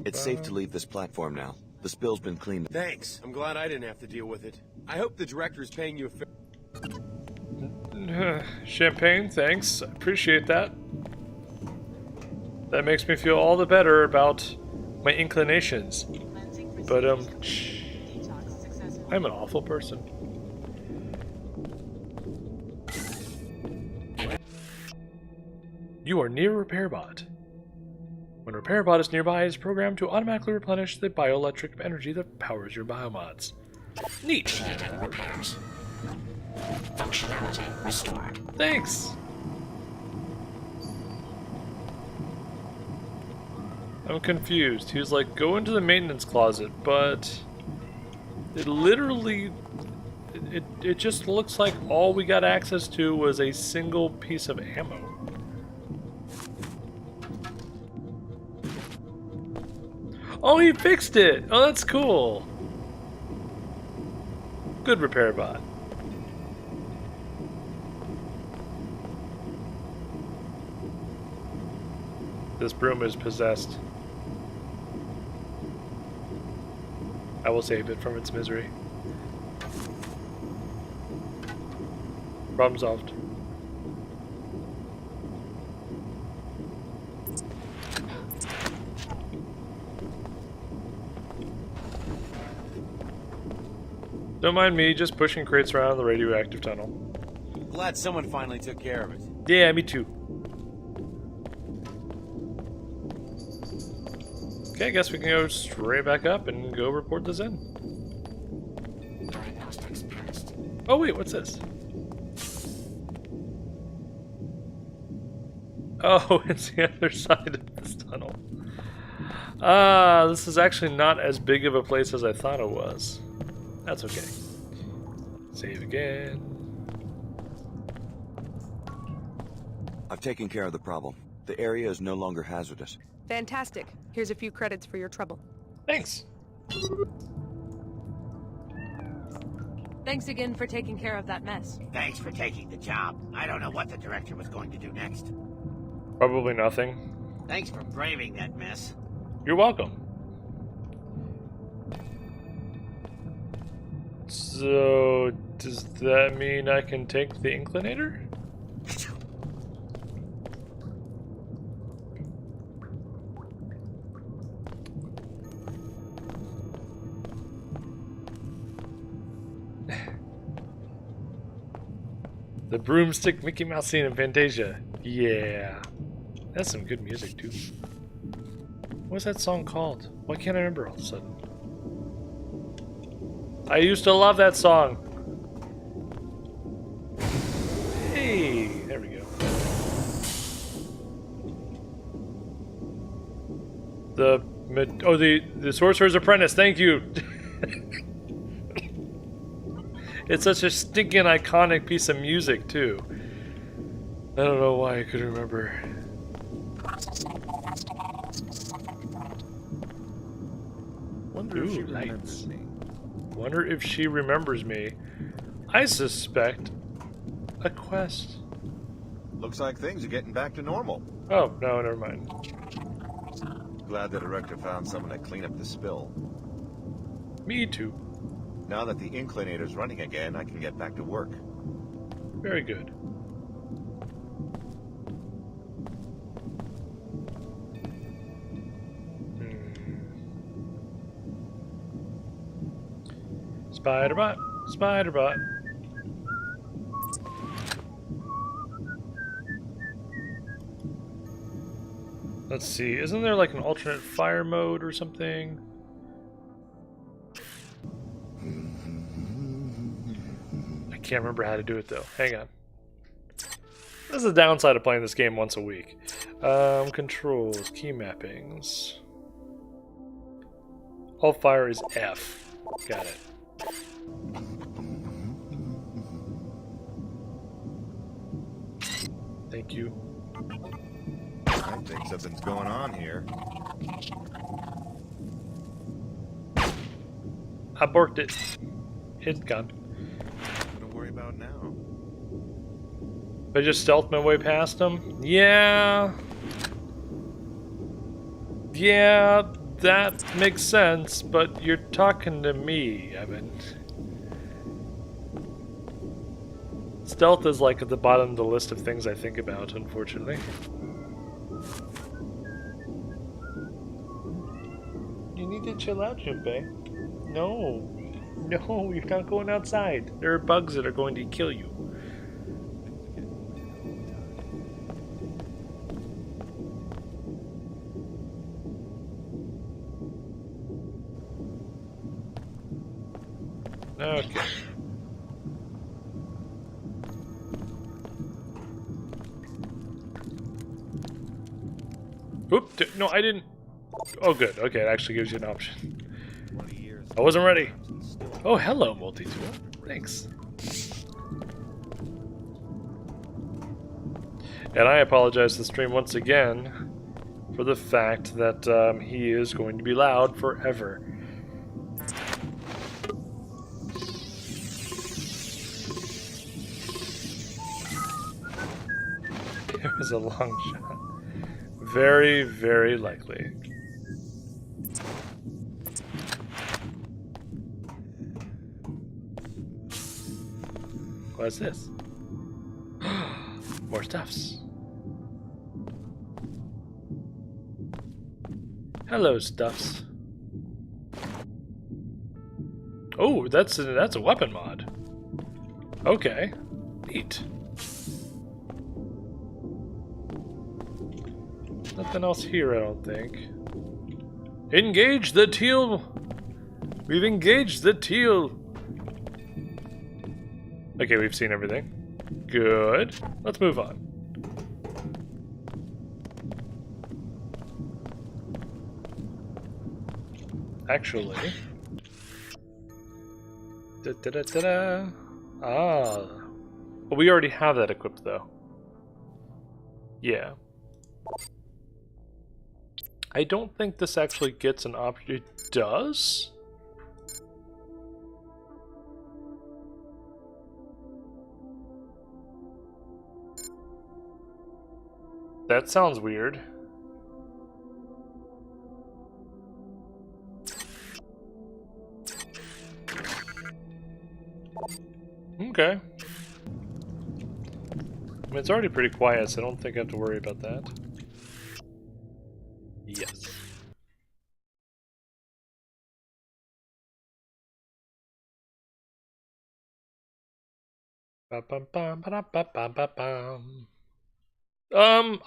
It's safe to leave this platform now. The spill's been cleaned. Thanks. I'm glad I didn't have to deal with it. I hope the director's paying you a fair... Champagne, thanks. I appreciate that. That makes me feel all the better about my inclinations. But, I'm an awful person. You are near RepairBot. When RepairBot is nearby, it is programmed to automatically replenish the bioelectric energy that powers your biomods. Neat! Repairs. Functionality restored. Thanks! I'm confused. He was like, go into the maintenance closet, but it literally... It just looks like all we got access to was a single piece of ammo. Oh, he fixed it! Oh, that's cool! Good RepairBot. This broom is possessed. I will save it from its misery. Problem solved. Don't mind me, just pushing crates around the radioactive tunnel. Glad someone finally took care of it. Yeah, me too. Okay, I guess we can go straight back up and go report the Zen. Oh wait, what's this? Oh, it's the other side of this tunnel. Ah, this is actually not as big of a place as I thought it was. That's okay. Save again. I've taken care of the problem. The area is no longer hazardous. Fantastic. Here's a few credits for your trouble. Thanks. Thanks again for taking care of that mess. Thanks for taking the job. I don't know what the director was going to do next. Probably nothing. Thanks for braving that mess. You're welcome. So, does that mean I can take the inclinator? The broomstick Mickey Mouse scene in Fantasia. Yeah. That's some good music too. What's that song called? Why can't I remember all of a sudden? I used to love that song. Hey, there we go. The Sorcerer's Apprentice. Thank you. It's such a stinking iconic piece of music too. I don't know why I couldn't remember. Ooh, if she lights. remembers me. Wonder if she remembers me. I suspect a quest. Looks like things are getting back to normal. Oh, no, never mind. Glad the director found someone to clean up the spill. Me too. Now that the inclinator's running again, I can get back to work. Very good. Spider-Bot, Spider-Bot. Let's see, isn't there like an alternate fire mode or something? I can't remember how to do it though. Hang on. This is the downside of playing this game once a week. Controls, key mappings. All fire is F. Got it. Thank you. I think something's going on here. I borked it. It's gone. What to worry about now? I just stealthed my way past him? Yeah. Yeah, that makes sense, but you're talking to me, Evan. Stealth is like at the bottom of the list of things I think about, unfortunately. You need to chill out, Junpei. No. No, you're not going outside. There are bugs that are going to kill you. Okay. Oop, no, I didn't. Oh, good. Okay, it actually gives you an option. I wasn't ready. Oh, hello, multi-tool. Thanks. And I apologize to the stream once again for the fact that he is going to be loud forever. It was a long shot. Very, very likely. What's this? More stuffs. Hello, stuffs. Oh, that's a weapon mod. Okay, neat. Nothing else here, I don't think. Engage the teal. We've engaged the teal. Okay, we've seen everything. Good. Let's move on. Actually. Da-da-da-da-da. Ah. Well, we already have that equipped, though. Yeah. I don't think this actually gets an option. It does? That sounds weird. Okay. I mean, it's already pretty quiet, so I don't think I have to worry about that. Yes. I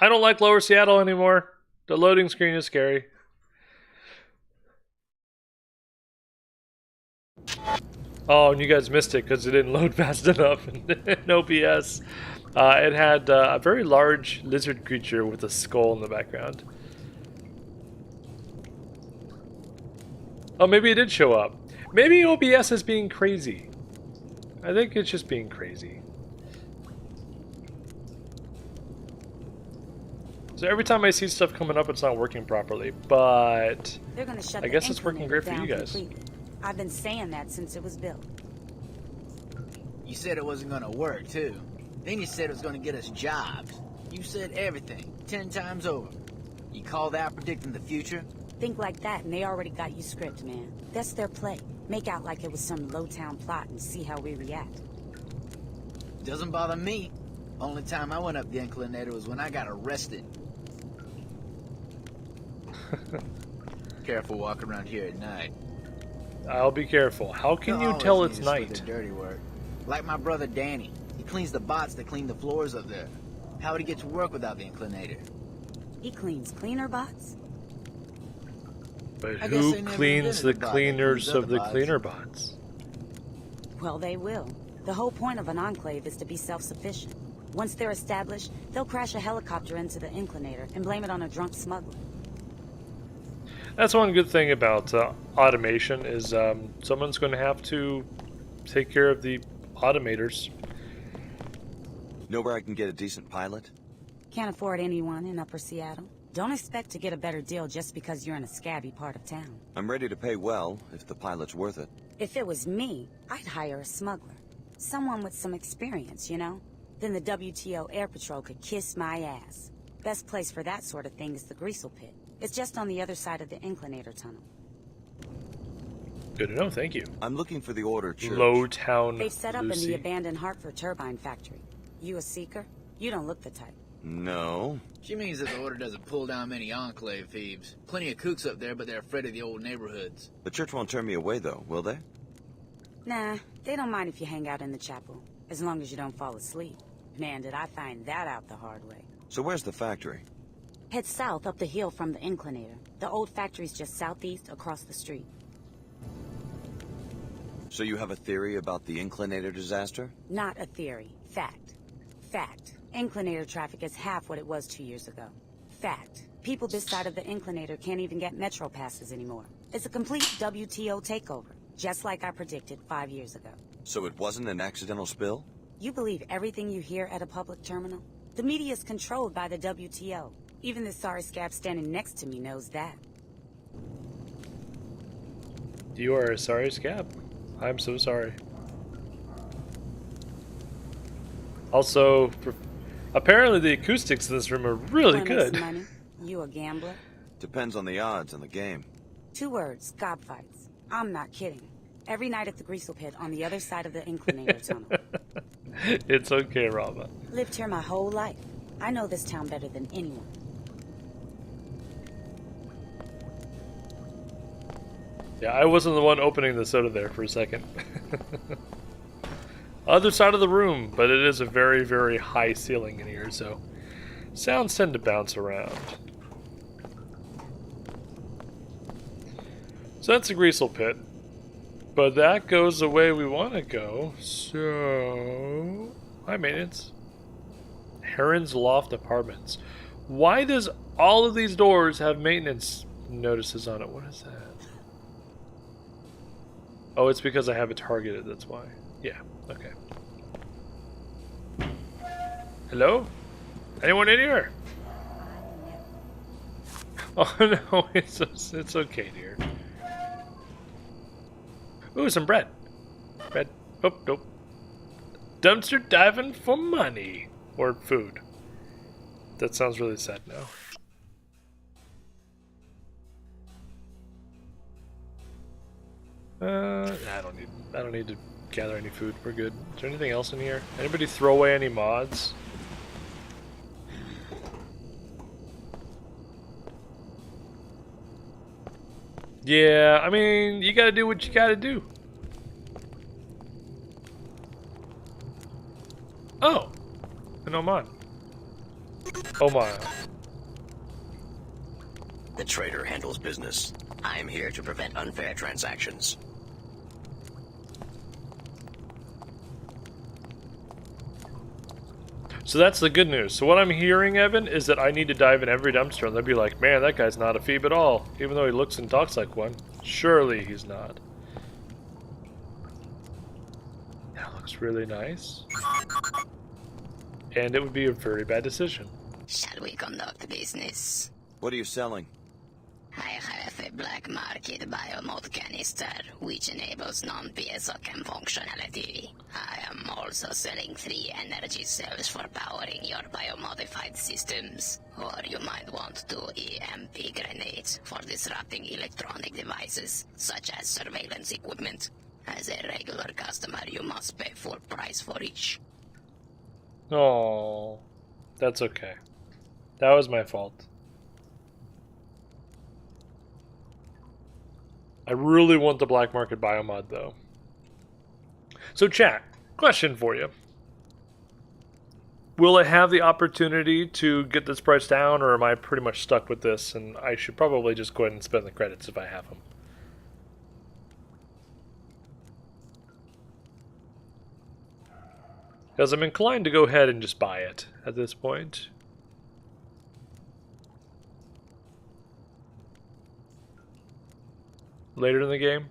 don't like Lower Seattle anymore. The loading screen is scary. Oh, and you guys missed it because it didn't load fast enough in OBS. It had a very large lizard creature with a skull in the background. Oh, maybe it did show up. Maybe OBS is being crazy. I think it's just being crazy. So every time I see stuff coming up, it's not working properly, but They're gonna shut I guess it's working great for you guys. Completely. I've been saying that since it was built. You said it wasn't gonna work, too. Then you said it was gonna get us jobs. You said everything, 10 times over. You call that predicting the future? Think like that and they already got you script, man. That's their play. Make out like it was some low-town plot and see how we react. Doesn't bother me. Only time I went up the Inclinator was when I got arrested. Careful walking around here at night. I'll be careful. How can you tell it's night? Dirty work. Like my brother Danny. He cleans the bots that clean the floors up there. How would he get to work without the Inclinator? He cleans cleaner bots? But who cleans the cleaners of the cleaner bots? Well, they will. The whole point of an enclave is to be self-sufficient. Once they're established, they'll crash a helicopter into the Inclinator and blame it on a drunk smuggler. That's one good thing about automation is someone's going to have to take care of the automators. Know where I can get a decent pilot? Can't afford anyone in Upper Seattle. Don't expect to get a better deal just because you're in a scabby part of town. I'm ready to pay well, if the pilot's worth it. If it was me, I'd hire a smuggler. Someone with some experience, you know? Then the WTO Air Patrol could kiss my ass. Best place for that sort of thing is the Greasel Pit. It's just on the other side of the Inclinator tunnel. Good to know, thank you. I'm looking for the Order Church. Lowtown They've set up Lucy. in the abandoned Hartford turbine factory. You a seeker? You don't look the type. No. She means that the Order doesn't pull down many Enclave thieves. Plenty of kooks up there, but they're afraid of the old neighborhoods. The church won't turn me away, though, will they? Nah, they don't mind if you hang out in the chapel, as long as you don't fall asleep. Man, did I find that out the hard way. So where's the factory? Head south up the hill from the Inclinator. The old factory's just southeast across the street. So you have a theory about the Inclinator disaster? Not a theory. Fact. Fact. Inclinator traffic is half what it was 2 years ago. Fact. People this side of the Inclinator can't even get metro passes anymore. It's a complete WTO takeover, just like I predicted 5 years ago. So it wasn't an accidental spill? You believe everything you hear at a public terminal? The media is controlled by the WTO. Even the sorry scab standing next to me knows that. You are a sorry scab. I'm so sorry. Also, apparently the acoustics in this room are really good. Some money? You a gambler? Depends on the odds and the game. 2 words, gob fights. I'm not kidding. Every night at the Greasel Pit on the other side of the Inclinator tunnel. It's okay, Rama. Lived here my whole life. I know this town better than anyone. Yeah, I wasn't the one opening the soda there for a second. Other side of the room, but it is a very, very high ceiling in here, so sounds tend to bounce around. So that's the Greasel Pit. But that goes the way we want to go, so... Hi, maintenance. Heron's Loft Apartments. Why does all of these doors have maintenance notices on it? What is that? Oh, it's because I have it targeted, that's why. Yeah, okay. Hello? Anyone in here? Oh no, it's okay, dear. Ooh, some bread. Bread. Oh, nope. Dumpster diving for money. Or food. That sounds really sad now. I don't need to gather any food. We're good. Is there anything else in here? Anybody throw away any mods? Yeah, I mean, you gotta do what you gotta do. Oh! No mod. Oh my. The trader handles business. I'm here to prevent unfair transactions. So that's the good news. So what I'm hearing, Evan, is that I need to dive in every dumpster and they'll be like, man, that guy's not a phoebe at all. Even though he looks and talks like one. Surely he's not. That looks really nice. And it would be a very bad decision. Shall we conduct business? What are you selling? I have a black market biomod canister, which enables non-piezo chem functionality. I am also selling 3 energy cells for powering your biomodified systems. Or you might want 2 EMP grenades for disrupting electronic devices, such as surveillance equipment. As a regular customer, you must pay full price for each. Oh, that's okay. That was my fault. I really want the black market biomod though. So chat, question for you. Will I have the opportunity to get this price down, or am I pretty much stuck with this and I should probably just go ahead and spend the credits if I have them? Because I'm inclined to go ahead and just buy it at this point. Later in the game.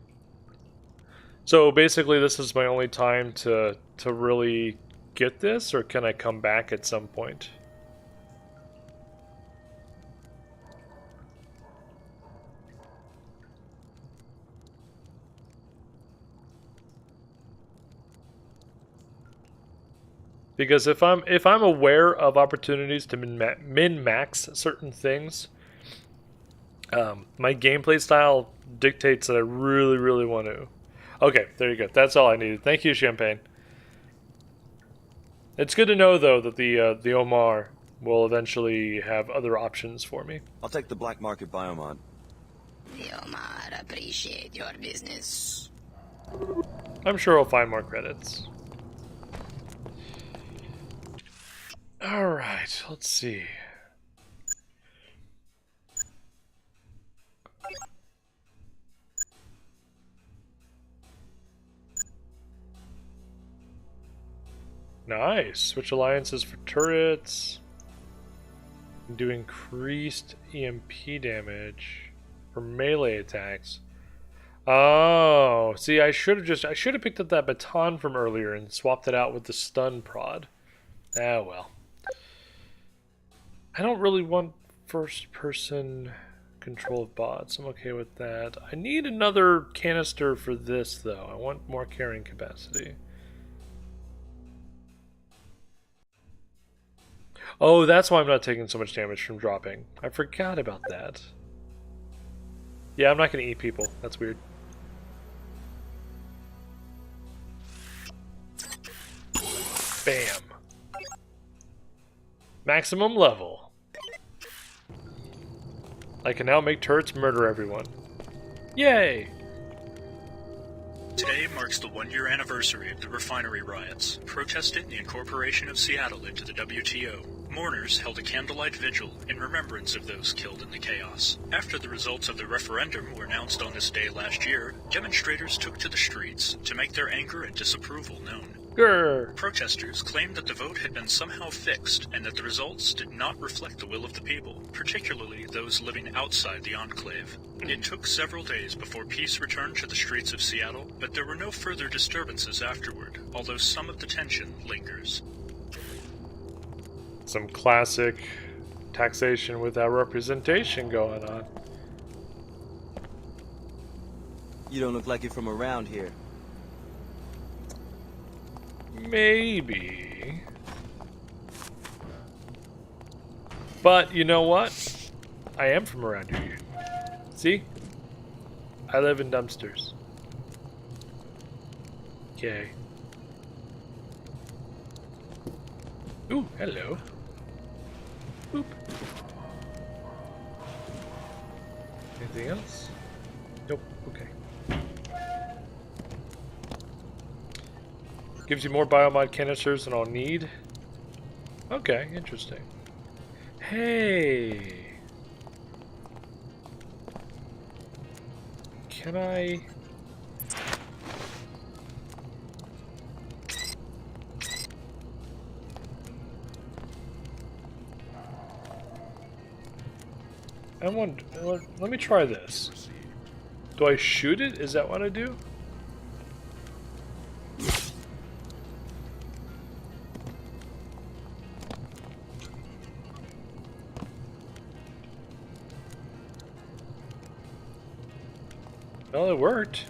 So basically this is my only time to really get this, or can I come back at some point? Because if I'm aware of opportunities to min-max certain things, my gameplay style dictates that I really want to. Okay, there you go. That's all I needed. Thank you, Champagne. It's good to know though that the Omar will eventually have other options for me. I'll take the black market biomod. The Omar appreciate your business. I'm sure I'll find more credits. Alright, let's see. Nice. Switch alliances for turrets. Do increased EMP damage for melee attacks. Oh, see, I should have picked up that baton from earlier and swapped it out with the stun prod. Ah, well. I don't really want first-person control of bots. I'm okay with that. I need another canister for this, though. I want more carrying capacity. Oh, that's why I'm not taking so much damage from dropping. I forgot about that. Yeah, I'm not going to eat people. That's weird. Bam. Maximum level. I can now make turrets murder everyone. Yay! Today marks the 1-year anniversary of the refinery riots, protesting the incorporation of Seattle into the WTO. Mourners held a candlelight vigil in remembrance of those killed in the chaos. After the results of the referendum were announced on this day last year, demonstrators took to the streets to make their anger and disapproval known. Grr. Protesters claimed that the vote had been somehow fixed and that the results did not reflect the will of the people, particularly those living outside the enclave. It took several days before peace returned to the streets of Seattle, but there were no further disturbances afterward, although some of the tension lingers. Some classic taxation without representation going on. You don't look like you're from around here. Maybe. But you know what? I am from around here. See? I live in dumpsters. Okay. Ooh, hello. Boop. Anything else? Nope. Okay. Gives you more biomod canisters than I'll need. Okay, interesting. Hey. Can I... let me try this. Do I shoot it? Is that what I do? Well, it worked.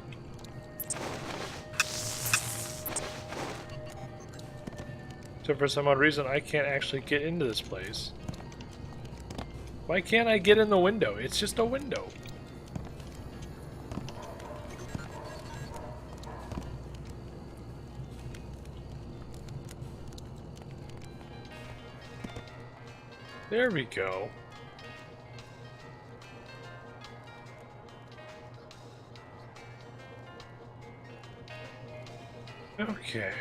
So for some odd reason, I can't actually get into this place. Why can't I get in the window? It's just a window. There we go. Okay.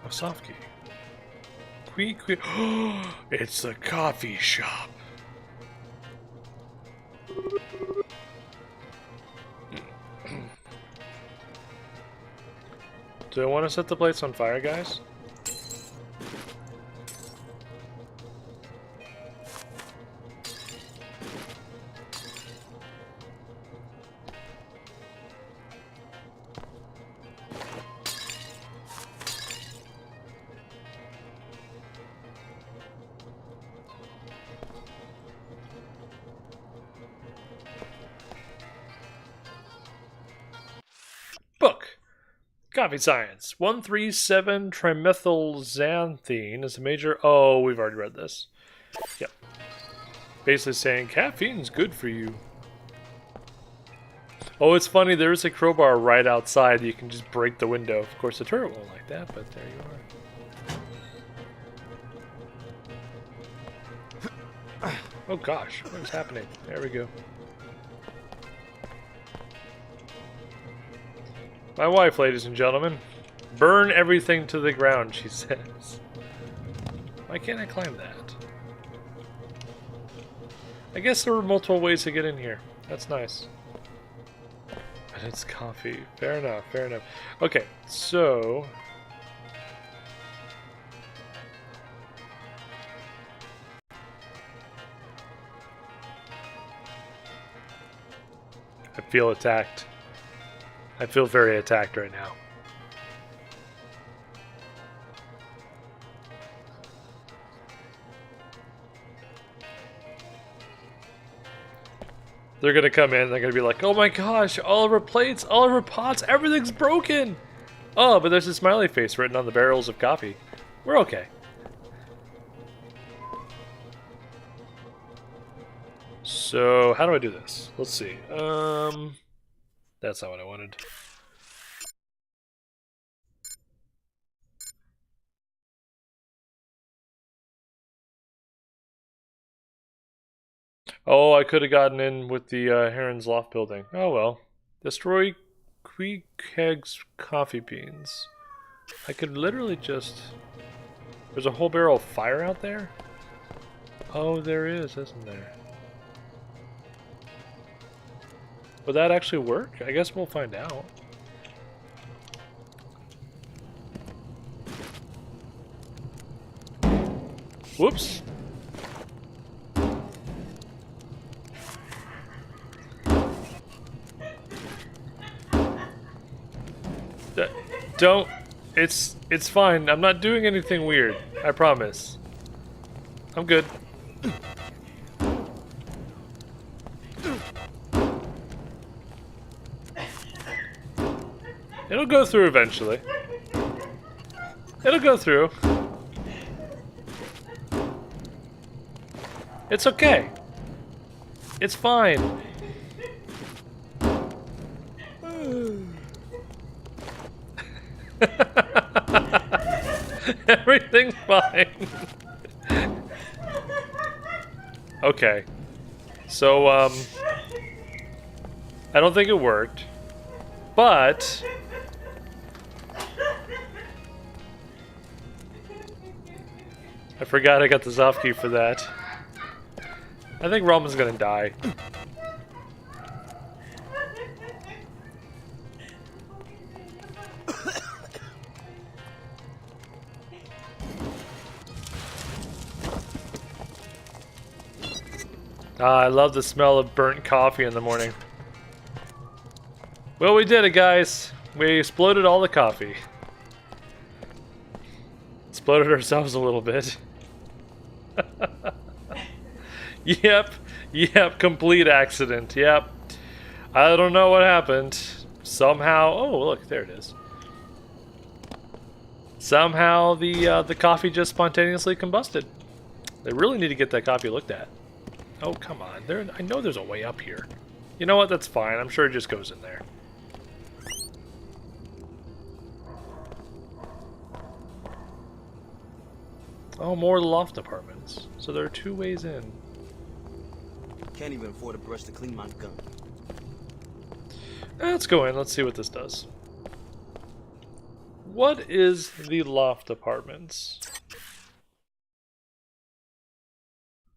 A soft key. It's the coffee shop. Do I want to set the place on fire, guys? Book. Coffee science. 137-trimethylxanthine is a major... Oh, we've already read this. Yep. Basically saying caffeine's good for you. Oh, it's funny. There's a crowbar right outside. You can just break the window. Of course, the turret won't like that, but there you are. Oh gosh, what is happening? There we go. My wife, ladies and gentlemen. Burn everything to the ground, she says. Why can't I climb that? I guess there were multiple ways to get in here. That's nice. But it's coffee. Fair enough, fair enough. Okay, so... I feel attacked. I feel very attacked right now. They're gonna come in, they're gonna be like, oh my gosh, all of our plates, all of our pots, everything's broken! Oh, but there's a smiley face written on the barrels of coffee. We're okay. So, how do I do this? Let's see. That's not what I wanted. Oh, I could have gotten in with the Heron's Loft building. Oh well. Destroy Queequeg's coffee beans. I could literally just... There's a whole barrel of fire out there? Oh, there is, isn't there? Would that actually work? I guess we'll find out. Whoops. Don't. It's fine. I'm not doing anything weird. I promise. I'm good. It'll go through eventually. It'll go through. It's okay. It's fine. Everything's fine. Okay. So, I don't think it worked. But... I forgot I got the Zoff key for that. I think Roman's gonna die. I love the smell of burnt coffee in the morning. Well, we did it, guys. We exploded all the coffee. Exploded ourselves a little bit. Yep. Yep, complete accident. Yep. I don't know what happened. Somehow, oh look, there it is. Somehow the coffee just spontaneously combusted. They really need to get that coffee looked at. Oh come on, I know there's a way up here. You know what? That's fine. I'm sure it just goes in there. Oh, more of the loft apartments. So there are 2 ways in. Can't even afford a brush to clean my gun. Let's go in. Let's see what this does. What is the loft apartments?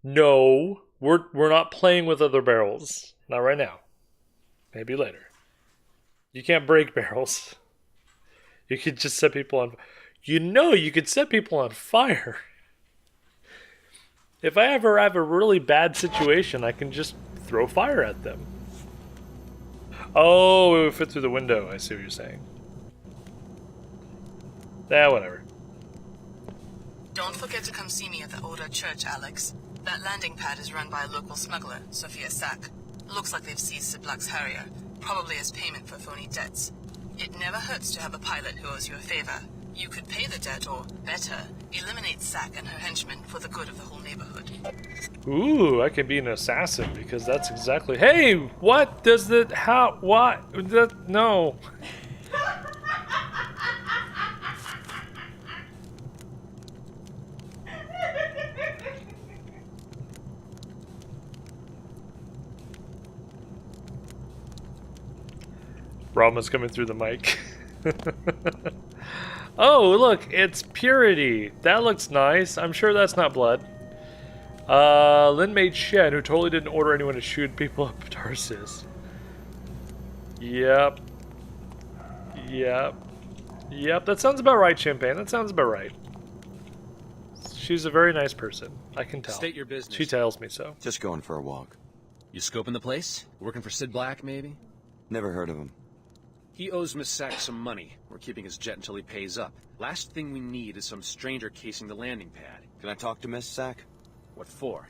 No, we're not playing with other barrels. Not right now. Maybe later. You can't break barrels. You could just set people on. You know, you could set people on fire. If I ever have a really bad situation, I can just throw fire at them. Oh, it would fit through the window. I see what you're saying. Yeah, whatever. Don't forget to come see me at the Order Church, Alex. That landing pad is run by a local smuggler, Sophia Sack. Looks like they've seized Siblak's Harrier, probably as payment for phony debts. It never hurts to have a pilot who owes you a favor. You could pay the debt, or, better, eliminate Sack and her henchmen for the good of the whole neighborhood. Ooh, I can be an assassin because that's exactly. Hey, what does that? How? What? That? No. Brahma's coming through the mic. Oh, look, it's purity. That looks nice. I'm sure that's not blood. Lin made Shen, who totally didn't order anyone to shoot people up Tarsus. Yep. Yep. Yep, that sounds about right, Champagne. That sounds about right. She's a very nice person. I can tell. State your business. She tells me so. Just going for a walk. You scoping the place? Working for Sid Black, maybe? Never heard of him. He owes Miss Sack some money. We're keeping his jet until he pays up. Last thing we need is some stranger casing the landing pad. Can I talk to Miss Sack? What for?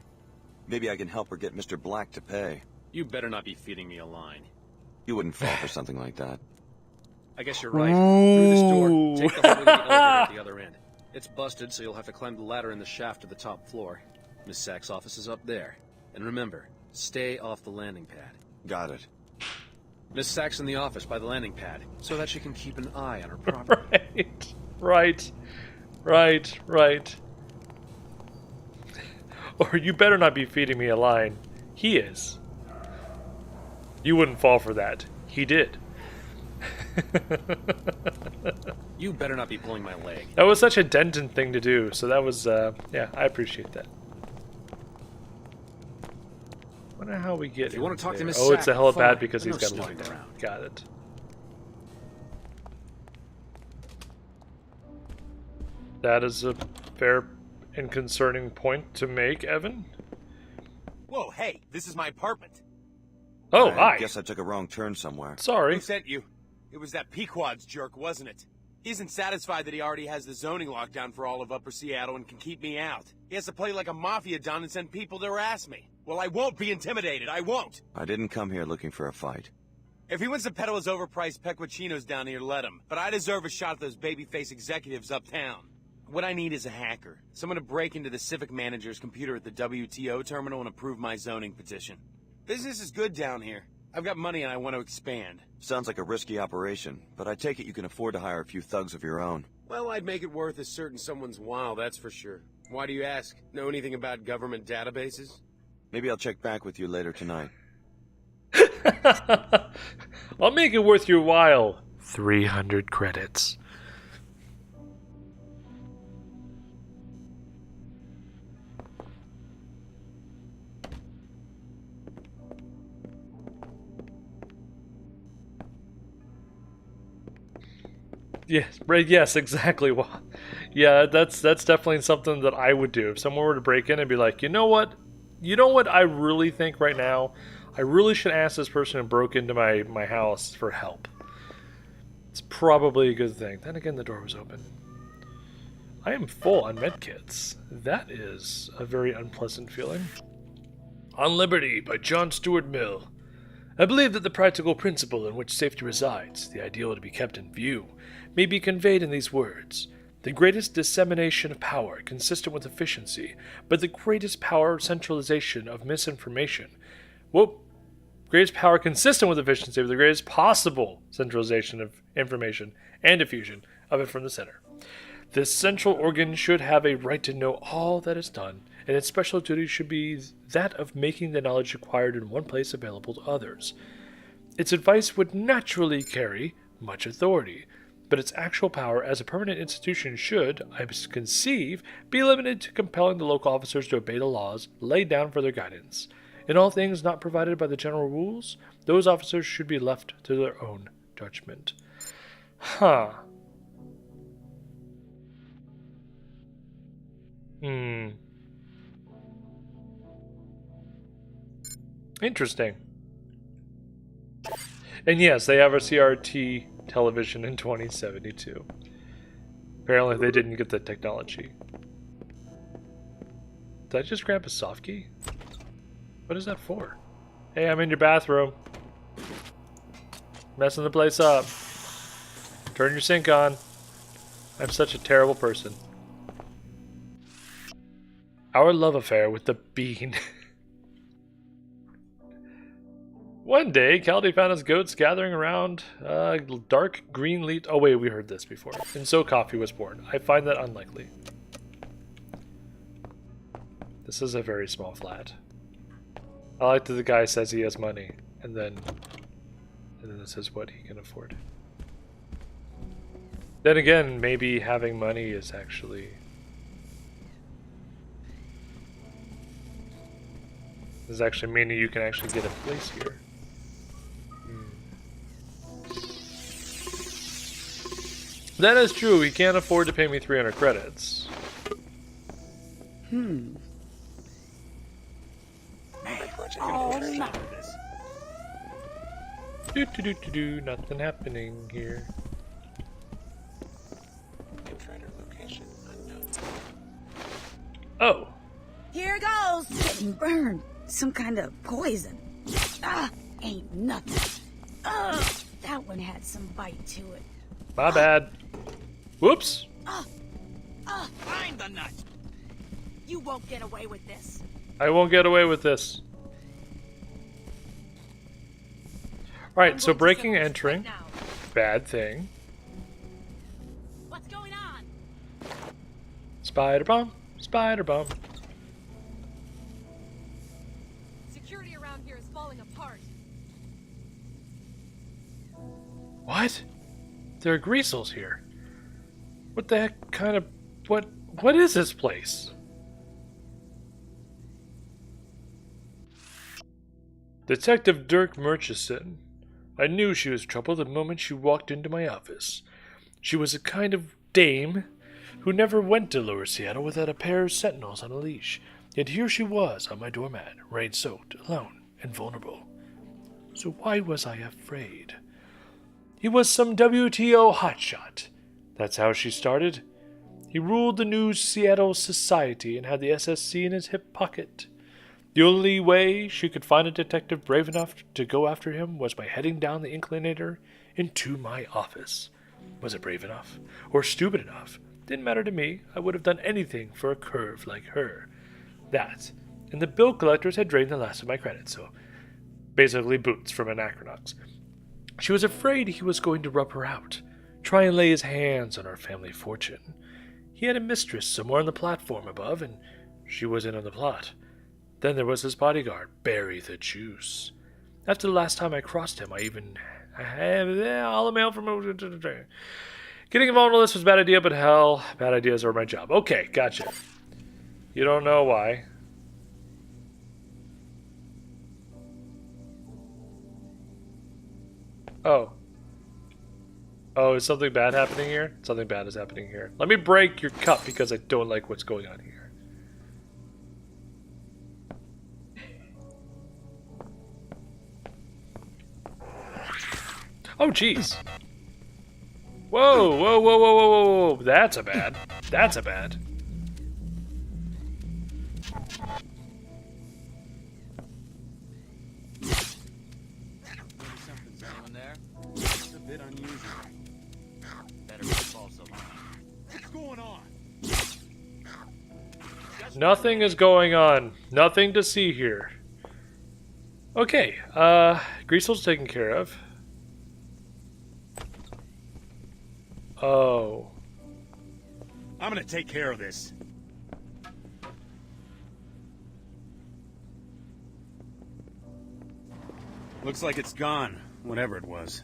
Maybe I can help her get Mr. Black to pay. You better not be feeding me a line. You wouldn't fall for something like that. I guess you're right. Through this door, take the hallway to the elevator at the other end. It's busted, so you'll have to climb the ladder in the shaft to the top floor. Miss Sack's office is up there. And remember, stay off the landing pad. Got it. Miss Sack's in the office by the landing pad, so that she can keep an eye on her property. Right. Or you better not be feeding me a line. He is. You wouldn't fall for that. He did. You better not be pulling my leg. That was such a Denton thing to do, so that was, yeah, I appreciate that. Wonder how we get. If you want to talk to Miss Oh, it's a hella Sack, bad because he's no got snooping locked around. Got it. That is a fair and concerning point to make, Evan. Whoa, hey, this is my apartment. Oh, I hi. guess I took a wrong turn somewhere. Sorry. Who sent you? It was that Pequod's jerk, wasn't it? He isn't satisfied that he already has the zoning lockdown for all of Upper Seattle and can keep me out. He has to play like a mafia don and send people to harass me. Well, I won't be intimidated. I won't. I didn't come here looking for a fight. If he wants to peddle his overpriced peculinos down here, let him. But I deserve a shot at those babyface executives uptown. What I need is a hacker. Someone to break into the civic manager's computer at the WTO terminal and approve my zoning petition. Business is good down here. I've got money and I want to expand. Sounds like a risky operation, but I take it you can afford to hire a few thugs of your own. Well, I'd make it worth a certain someone's while, that's for sure. Why do you ask? Know anything about government databases? Maybe I'll check back with you later tonight. I'll make it worth your while. 300 credits. Yes, right. Yes, exactly. Well, yeah, that's definitely something that I would do if someone were to break in and be like, you know what, I really think right now, I really should ask this person who broke into my house for help. It's probably a good thing. Then again, the door was open. I am full on medkits. That is a very unpleasant feeling. On Liberty by John Stuart Mill. I believe that the practical principle in which safety resides, the ideal to be kept in view, may be conveyed in these words. The greatest dissemination of power consistent with efficiency, but the greatest power centralization of misinformation. Greatest power consistent with efficiency, but the greatest possible centralization of information and diffusion of it from the center. This central organ should have a right to know all that is done, and its special duty should be that of making the knowledge acquired in one place available to others. Its advice would naturally carry much authority, but its actual power as a permanent institution should, I conceive, be limited to compelling the local officers to obey the laws laid down for their guidance. In all things not provided by the general rules, those officers should be left to their own judgment. Interesting. And yes, they have a CRT television in 2072. Apparently they didn't get the technology. Did I just grab a soft key? What is that for? Hey, I'm in your bathroom. Messing the place up. Turn your sink on. I'm such a terrible person. Our love affair with the bean. One day, Caldy found his goats gathering around dark green leaf. Oh wait, we heard this before. And so coffee was born. I find that unlikely. This is a very small flat. I like that the guy says he has money, and then this is what he can afford. Then again, maybe having money is actually... Does actually mean that you can actually get a place here. That is true, he can't afford to pay me 300 credits. Nothing happening here. Oh. Here goes! Getting burned. Some kind of poison. Ain't nothing. That one had some bite to it. My bad. Whoops. Find the nut. You won't get away with this. I won't get away with this. Alright, so breaking and entering. Bad thing. What's going on? Spider bomb. Spider bomb. Security around here is falling apart. What? There are greasels here. What the heck kind of... What is this place? Detective Dirk Murchison. I knew she was trouble the moment she walked into my office. She was a kind of dame who never went to Lower Seattle without a pair of sentinels on a leash. Yet here she was on my doormat, rain-soaked, alone, and vulnerable. So why was I afraid? He was some WTO hotshot. That's how she started. He ruled the New Seattle Society and had the SSC in his hip pocket. The only way she could find a detective brave enough to go after him was by heading down the inclinator into my office. Was it brave enough? Or stupid enough? Didn't matter to me. I would have done anything for a curve like her. That, and the bill collectors had drained the last of my credit, so basically boots from Anachronox. She was afraid he was going to rub her out, try and lay his hands on our family fortune. He had a mistress somewhere on the platform above, and she was in on the plot. Then there was his bodyguard, Barry the Juice. After the last time I crossed him, I have all the mail from... Getting involved in this was a bad idea, but hell, bad ideas are my job. Okay, gotcha. You don't know why. Oh. Oh, is something bad happening here? Something bad is happening here. Let me break your cup because I don't like what's going on here. Oh, jeez. Whoa, whoa, whoa, whoa, whoa, whoa, whoa. That's a bad. That's a bad. bit unusual. Better not fall so long. What's going on? Nothing is going on. Nothing to see here. Okay, Greasel's taken care of. Oh. I'm gonna take care of this. Looks like it's gone, whatever it was.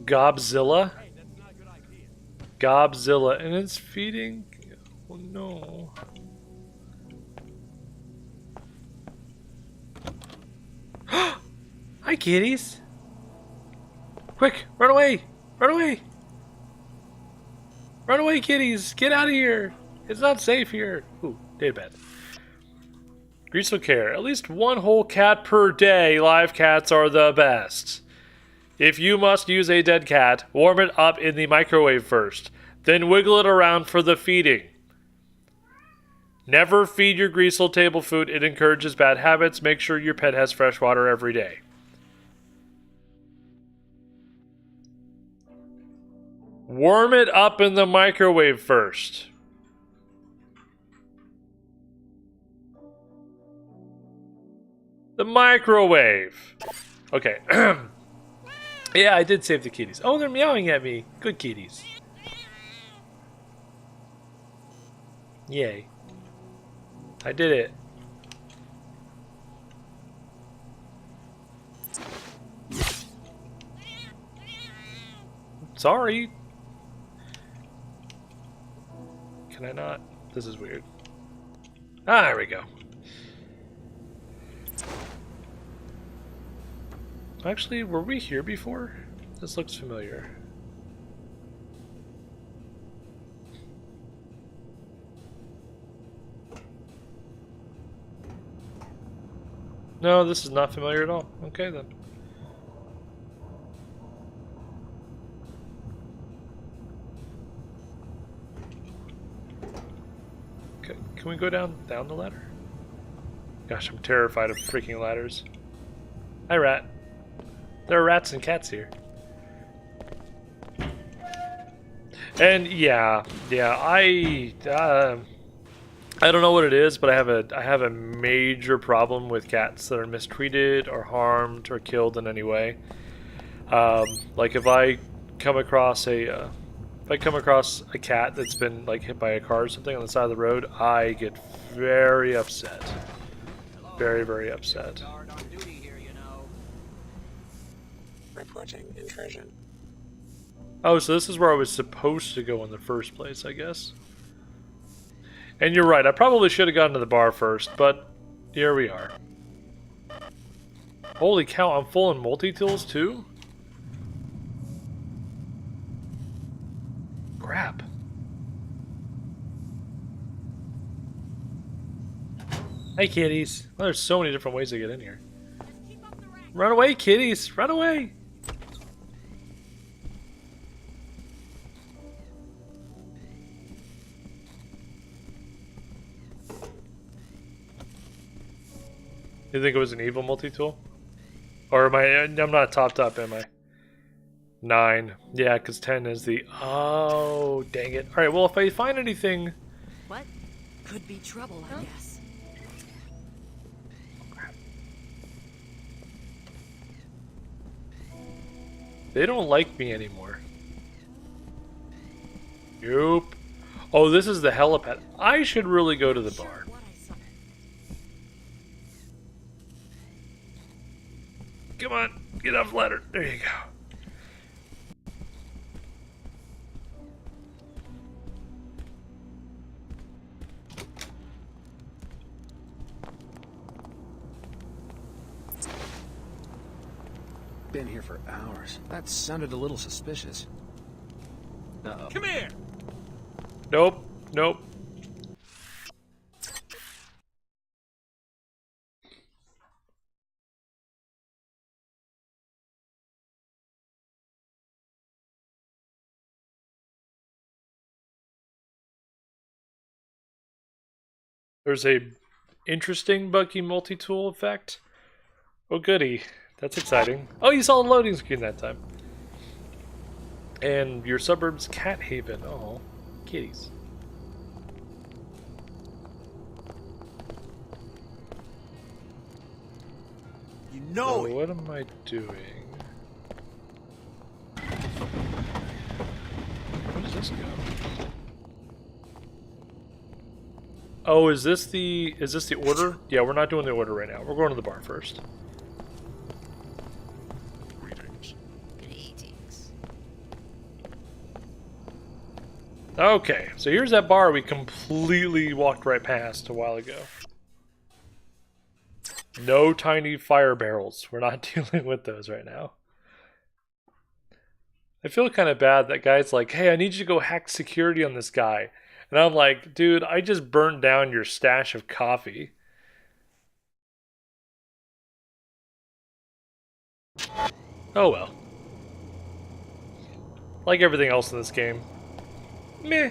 Gobzilla? Gobzilla, and it's feeding. Oh no. Hi, kitties. Quick, run away! Run away! Run away, kitties! Get out of here! It's not safe here. Ooh, daybed. Greasel care. At least one whole cat per day. Live cats are the best. If you must use a dead cat, warm it up in the microwave first. Then wiggle it around for the feeding. Never feed your Greasel table food. It encourages bad habits. Make sure your pet has fresh water every day. Warm it up in the microwave first. The microwave. Okay. Yeah, I did save the kitties. Oh, they're meowing at me. Good kitties. Yay. I did it. Sorry. Can I not? This is weird. Ah, there we go. Actually, were we here before? This looks familiar. No, this is not familiar at all. Okay, then. Okay, can we go down the ladder? Gosh, I'm terrified of freaking ladders. Hi, rat. There are rats and cats here. And yeah, I don't know what it is, but I have a major problem with cats that are mistreated or harmed or killed in any way. Like if I come across a cat that's been like hit by a car or something on the side of the road, I get very upset. Very, very upset. Reporting intrusion. Oh, so this is where I was supposed to go in the first place, I guess. And you're right, I probably should have gone to the bar first, but here we are. Holy cow, I'm full in multi-tools too? Crap. Hey kitties. Well, there's so many different ways to get in here. Run away, kitties! Run away! You think it was an evil multi-tool? Or am I'm not topped up, am I? 9. Yeah, because 10 is the... Oh, dang it. Alright, well, if I find anything... What? Could be trouble, I guess. They don't like me anymore. Nope. Oh, this is the helipad. I should really go to the bar. Come on, get off the ladder. There you go. Been here for hours. That sounded a little suspicious. Uh-oh. Come here! Nope, nope. There's a interesting buggy multi-tool effect. Oh goody. That's exciting. Oh, you saw the loading screen that time. And your suburb's cat haven. Oh, kitties. You know so it. What am I doing? Where does this go? Oh, is this the order? Yeah, we're not doing the order right now. We're going to the bar first. Greetings. Okay, so here's that bar we completely walked right past a while ago. No tiny fire barrels. We're not dealing with those right now. I feel kind of bad that guy's like, hey, I need you to go hack security on this guy. And I'm like, dude, I just burnt down your stash of coffee. Oh well. Like everything else in this game. Meh.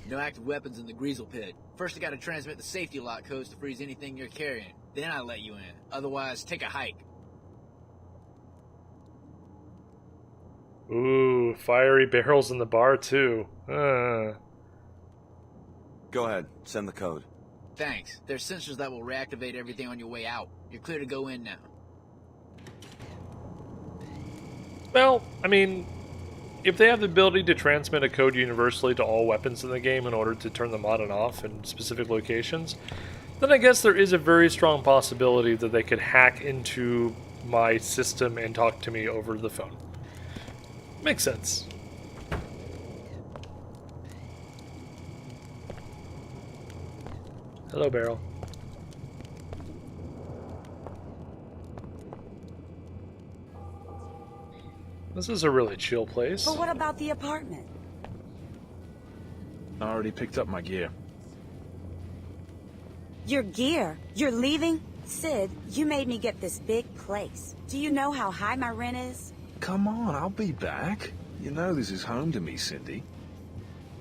No active weapons in the Greasel Pit. First, I gotta transmit the safety lock codes to freeze anything you're carrying. Then I let you in. Otherwise, take a hike. Ooh, fiery barrels in the bar too. Go ahead, send the code. Thanks. There's sensors that will reactivate everything on your way out. You're clear to go in now. Well, I mean, if they have the ability to transmit a code universally to all weapons in the game in order to turn them on and off in specific locations, then I guess there is a very strong possibility that they could hack into my system and talk to me over the phone. Makes sense. Hello, Barrel. This is a really chill place. But what about the apartment? I already picked up my gear. Your gear? You're leaving? Sid, you made me get this big place. Do you know how high my rent is? Come on, I'll be back. You know this is home to me, Cindy.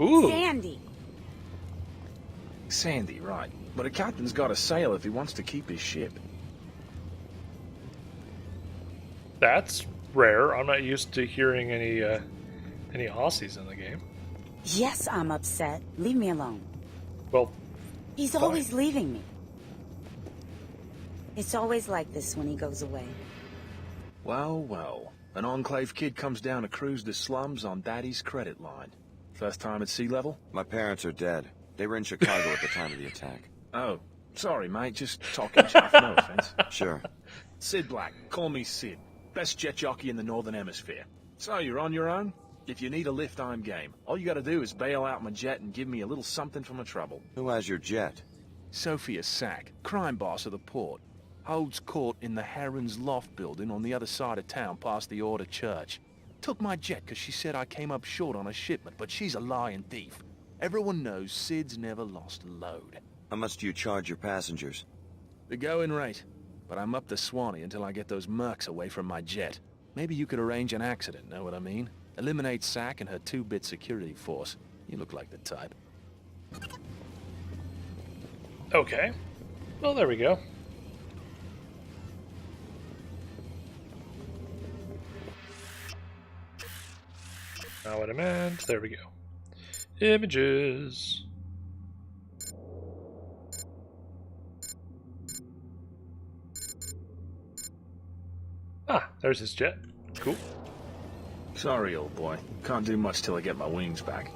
Ooh. Sandy. Sandy, right. But a captain's got to sail if he wants to keep his ship. That's rare. I'm not used to hearing any Aussies in the game. Yes, I'm upset. Leave me alone. Well, he's fine. always leaving me. It's always like this when he goes away. Well, well. An Enclave kid comes down to cruise the slums on Daddy's credit line. First time at sea level? My parents are dead. They were in Chicago at the time of the attack. Oh, sorry, mate. Just talking chaff, no offense. Sure. Sid Black. Call me Sid. Best jet jockey in the Northern Hemisphere. So, you're on your own? If you need a lift, I'm game. All you gotta do is bail out my jet and give me a little something for my trouble. Who has your jet? Sophia Sack, crime boss of the port. Holds court in the Heron's Loft building on the other side of town past the Order Church. Took my jet because she said I came up short on a shipment, but she's a lying thief. Everyone knows Sid's never lost a load. How much do you charge your passengers? The going rate. But I'm up to Swanee until I get those mercs away from my jet. Maybe you could arrange an accident, know what I mean? Eliminate Sack and her 2-bit security force. You look like the type. Okay. Well, there we go. Now what I meant. There we go. Images. Ah, there's his jet. Cool. Sorry, old boy. Can't do much till I get my wings back.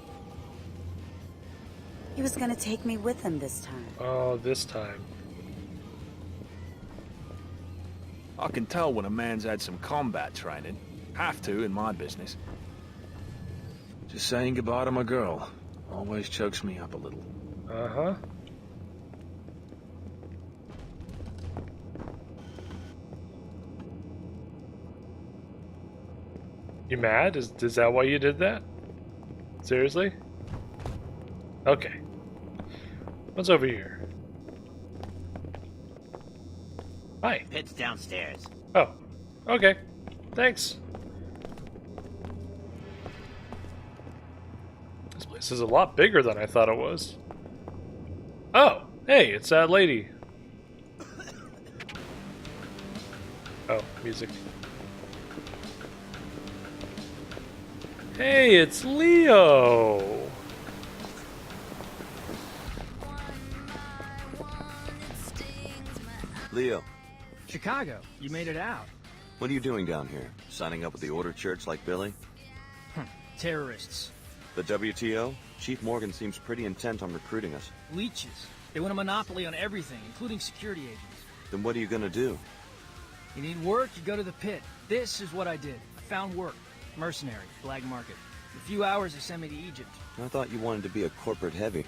He was gonna take me with him this time. Oh, this time. I can tell when a man's had some combat training. Have to in my business. Just saying goodbye to my girl. Always chokes me up a little. Uh-huh. You mad? Is that why you did that? Seriously? Okay. What's over here? Hi. Pit's downstairs. Oh. Okay. Thanks. This place is a lot bigger than I thought it was. Oh, hey, it's that lady. Oh, music. Hey, it's Leo! Leo, Chicago, you made it out. what are you doing down here? Signing up with the Order Church like Billy? Terrorists. The WTO? Chief Morgan seems pretty intent on recruiting us. Leeches. They want a monopoly on everything, including security agents. Then what are you gonna do? You need work, you go to the pit. This is what I did. I found work. Mercenary, black market. In a few hours, they sent me to Egypt. I thought you wanted to be a corporate heavy.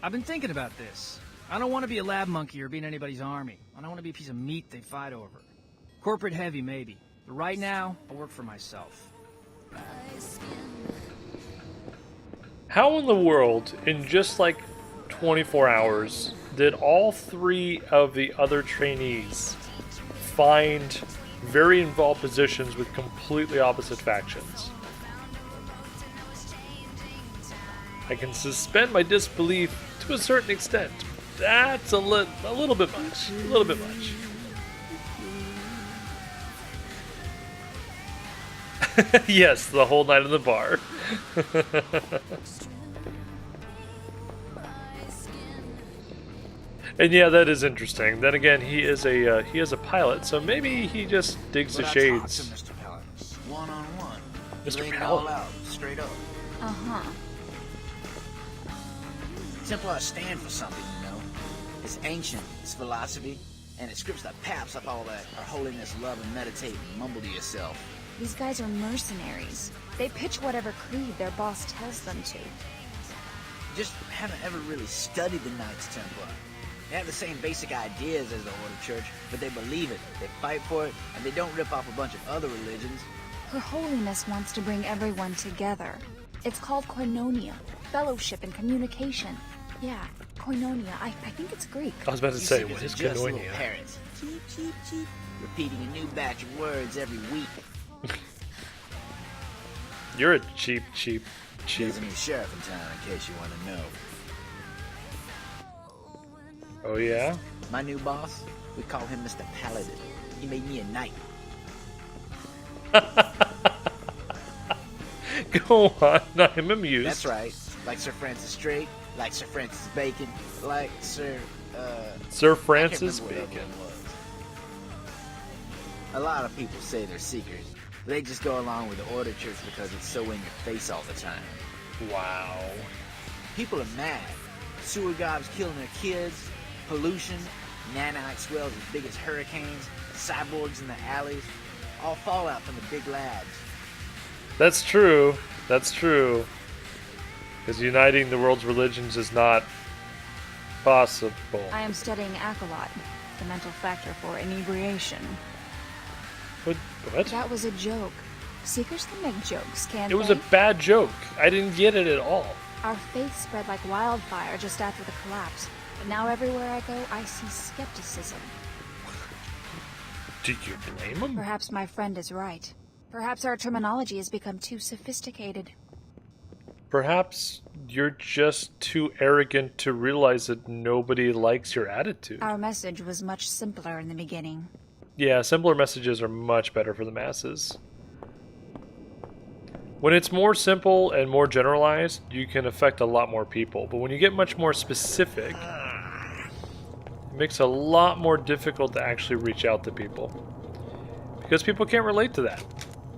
I've been thinking about this. I don't want to be a lab monkey or be in anybody's army. I don't want to be a piece of meat they fight over. Corporate heavy, maybe. But right now, I work for myself. How in the world, in just like 24 hours, did all 3 of the other trainees find very involved positions with completely opposite factions? I can suspend my disbelief to a certain extent. That's a little bit much. A little bit much. Yes, the whole night in the bar. And yeah, that is interesting. Then again, he is a pilot, so maybe he just digs the shades. Mr. Pellet. One-on-one. Mr. Laying it Pellet. all out, straight up. Uh-huh. Simple as stand for something, you know. It's ancient, it's philosophy, and it scripts the paps up all that. Our holiness, love, and meditate, and mumble to yourself. These guys are mercenaries. They pitch whatever creed their boss tells them to. Just haven't ever really studied the Knights Templar. They have the same basic ideas as the Order Church, but they believe it, they fight for it, and they don't rip off a bunch of other religions. Her Holiness wants to bring everyone together. It's called koinonia, fellowship and communication. Yeah, koinonia. I think it's Greek. I was about to say, what Seekers is are just little koinonia? parrots. Cheep, cheep, cheep. Repeating a new batch of words every week. You're a cheap. There's a new sheriff in town, in case you want to know. Oh yeah? My new boss, we call him Mr. Paladin. He made me a knight. Go on, I'm amused. That's right. Like Sir Francis Drake, like Sir Francis Bacon, like Sir Francis I can't remember what other Bacon. one was. A lot of people say they're seekers. They just go along with the Order Church because it's so in your face all the time. Wow. People are mad. Sewer gobs killing their kids, pollution, nanite swells as big as hurricanes, cyborgs in the alleys, all fallout from the big labs. That's true. That's true. Because uniting the world's religions is not possible. I am studying Acolyte, the mental factor for inebriation. What? That was a joke. Seekers can make jokes, can't It was they? a bad joke. I didn't get it at all. Our faith spread like wildfire just after the collapse. But now everywhere I go, I see skepticism. Do you blame him? Perhaps my friend is right. Perhaps our terminology has become too sophisticated. Perhaps you're just too arrogant to realize that nobody likes your attitude. Our message was much simpler in the beginning. Yeah, simpler messages are much better for the masses. When it's more simple and more generalized, you can affect a lot more people. But when you get much more specific, it makes it a lot more difficult to actually reach out to people. Because people can't relate to that.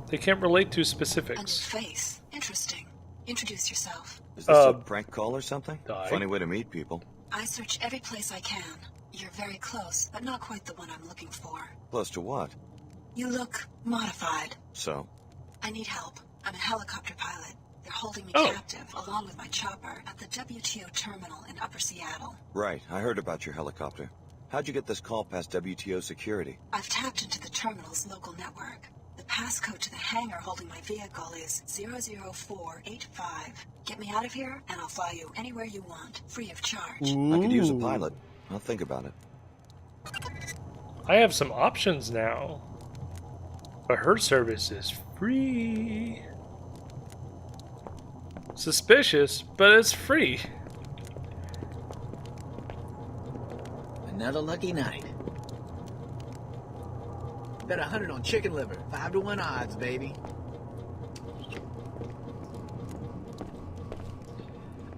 They can't relate to specifics. Face. Interesting. Introduce yourself. Is this a prank call or something? Funny way to meet people. I search every place I can. You're very close, but not quite the one I'm looking for. Close to what? You look modified. So? I need help. I'm a helicopter pilot. They're holding me captive, along with my chopper, at the WTO terminal in Upper Seattle. Right, I heard about your helicopter. How'd you get this call past WTO security? I've tapped into the terminal's local network. The passcode to the hangar holding my vehicle is 00485. Get me out of here, and I'll fly you anywhere you want, free of charge. I could use a pilot. I'll think about it. I have some options now. But her service is free. Suspicious, but it's free. Another lucky night. Bet 100 on chicken liver. 5-to-1 odds, baby.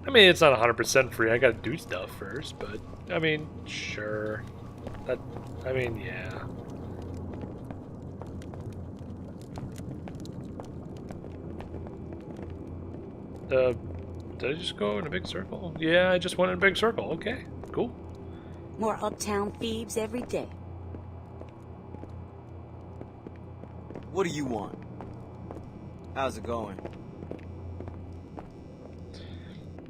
I mean, it's not 100% free. I gotta do stuff first, but I mean, sure. I mean, yeah. Did I just go in a big circle? Yeah, I just went in a big circle. Okay, cool. More uptown thieves every day. What do you want? How's it going?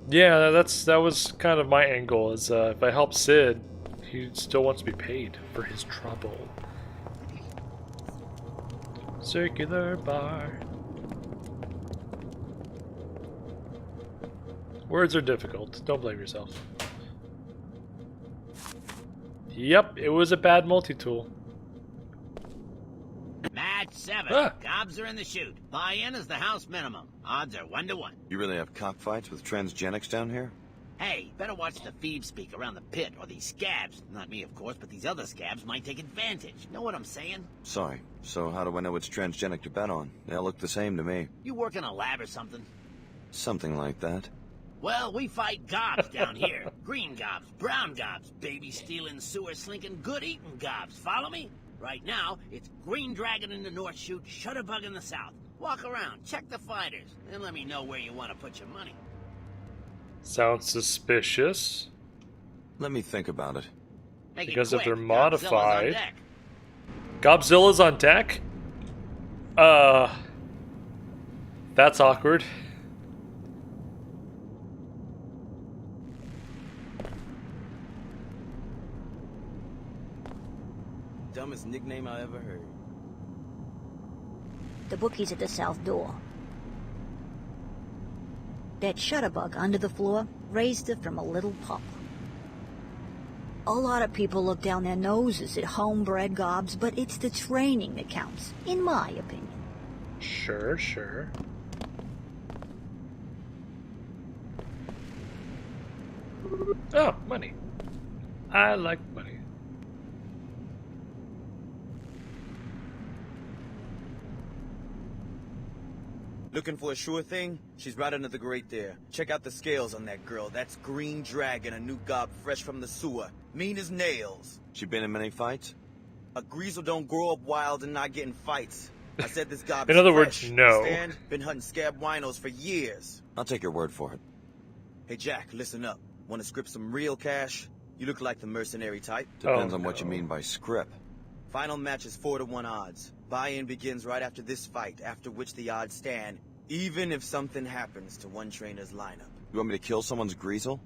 Yeah, that was kind of my angle. Is if I help Sid, he still wants to be paid for his trouble. Circular bar. Words are difficult. Don't blame yourself. Yep, it was a bad multi-tool. Match 7. Ah. Gobs are in the chute. Buy-in is the house minimum. Odds are 1-to-1. You really have cockfights with transgenics down here? Hey, better watch the thieves speak around the pit, or these scabs, not me of course, but these other scabs might take advantage. Know what I'm saying? Sorry. So how do I know which transgenic to bet on? They all look the same to me. You work in a lab or something? Something like that. Well, we fight gobs down here. Green gobs, brown gobs, baby-stealing, sewer-slinking, good-eating gobs. Follow me? Right now, it's Green Dragon in the north chute, Shutterbug in the south. Walk around, check the fighters, and let me know where you want to put your money. Sounds suspicious. Let me think about it. Make it Because if quick. they're Godzilla's on modified... deck. Godzilla's on deck? That's awkward. Dumbest nickname I ever heard. The bookie's at the south door. That shutterbug under the floor raised it from a little pup. A lot of people look down their noses at homebred gobs, but it's the training that counts, in my opinion. Sure, sure. Oh, money. I like money. Looking for a sure thing? She's right under the grate there. Check out the scales on that girl. That's Green Dragon, a new gob fresh from the sewer. Mean as nails. She been in many fights? A greasel don't grow up wild and not get in fights. I said this gob In is other fresh, words, no. understand? Been hunting scab winos for years. I'll take your word for it. Hey Jack, listen up. Want to script some real cash? You look like the mercenary type. Depends on what you mean by script. Final match is 4-to-1 odds. Buy-in begins right after this fight, after which the odds stand, even if something happens to one trainer's lineup. You want me to kill someone's greasel?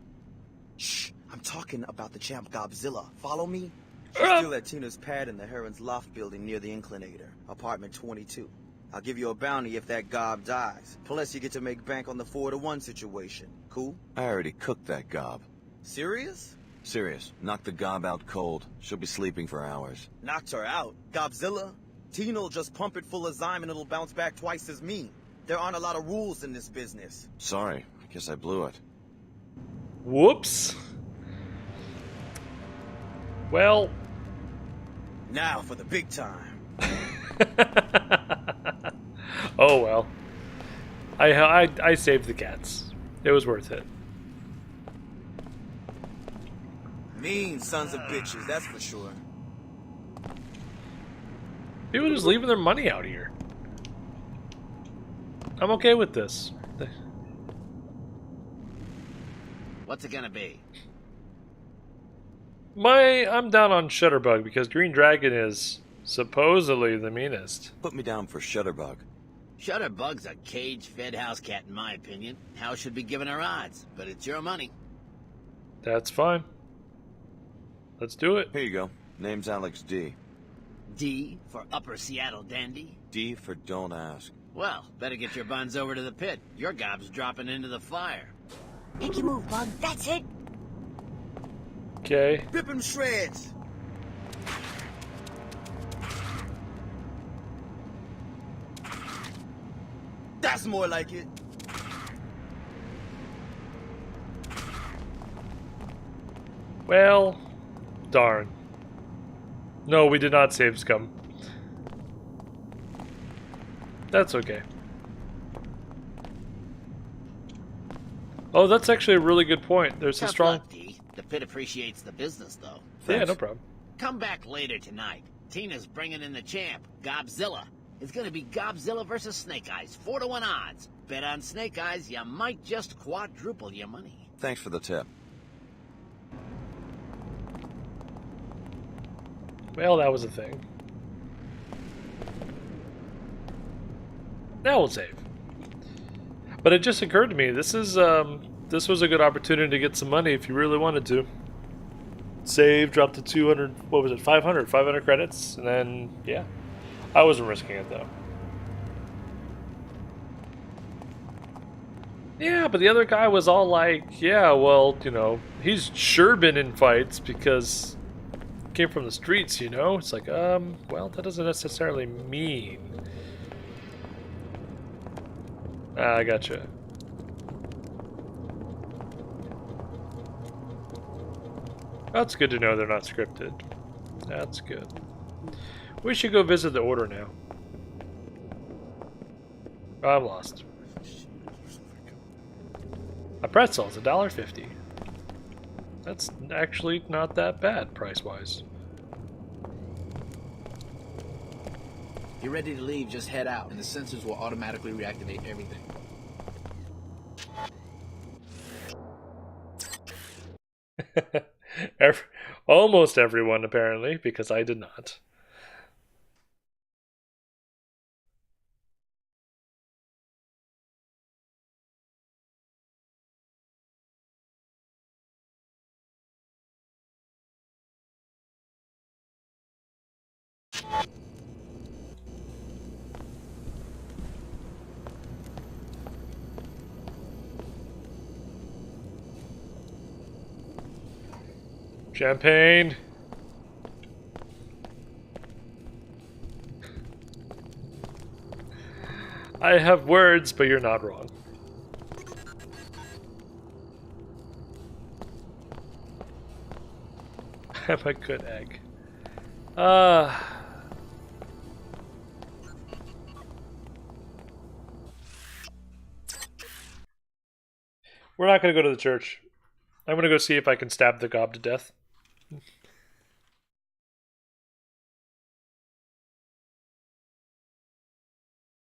Shh! I'm talking about the champ Godzilla. Follow me? She's still at Tina's pad in the Heron's loft building near the Inclinator, apartment 22. I'll give you a bounty if that gob dies. Plus you get to make bank on the 4-to-1 situation. Cool? I already cooked that gob. Serious? Serious. Knocked the gob out cold. She'll be sleeping for hours. Knocked her out? Godzilla? Tina'll just pump it full of zyme and it'll bounce back twice as mean. There aren't a lot of rules in this business. Sorry. I guess I blew it. Whoops. Well. Now for the big time. Oh well. I saved the cats. It was worth it. Mean sons of bitches, that's for sure. People just leaving their money out here. I'm okay with this. What's it gonna be? I'm down on Shutterbug because Green Dragon is supposedly the meanest. Put me down for Shutterbug. Shutterbug's a cage-fed house cat, in my opinion. House should be giving her odds, but it's your money. That's fine. Let's do it. Here you go. Name's Alex D. D for Upper Seattle Dandy. D for don't ask. Well, better get your buns over to the pit. Your gob's dropping into the fire. Make your move, Bug. That's it. Okay. Rip him shreds. That's more like it. Well, darn. No, we did not save Scum. That's okay. Oh, that's actually a really good point. There's a Tough strong... luck, D. The pit appreciates the business, though. Yeah, no problem. Come back later tonight. Tina's bringing in the champ, Godzilla. It's gonna be Godzilla versus Snake Eyes, 4-to-1 odds. Bet on Snake Eyes, you might just quadruple your money. Thanks for the tip. Well, that was a thing. Now we'll save. But it just occurred to me, this was a good opportunity to get some money if you really wanted to. Save, drop to 200, what was it, 500 credits, and then, yeah. I wasn't risking it, though. Yeah, but the other guy was all like, yeah, well, you know, he's sure been in fights because he came from the streets, you know? It's like, well, that doesn't necessarily mean... I gotcha. That's good to know they're not scripted. That's good. We should go visit the order now. Oh, I'm lost. A pretzel's $1.50. That's actually not that bad, price-wise. If you're ready to leave, just head out, and the sensors will automatically reactivate everything. Almost everyone, apparently, because I did not. Champagne. I have words, but you're not wrong. I'm a good egg. We're not going to go to the church. I'm going to go see if I can stab the gob to death.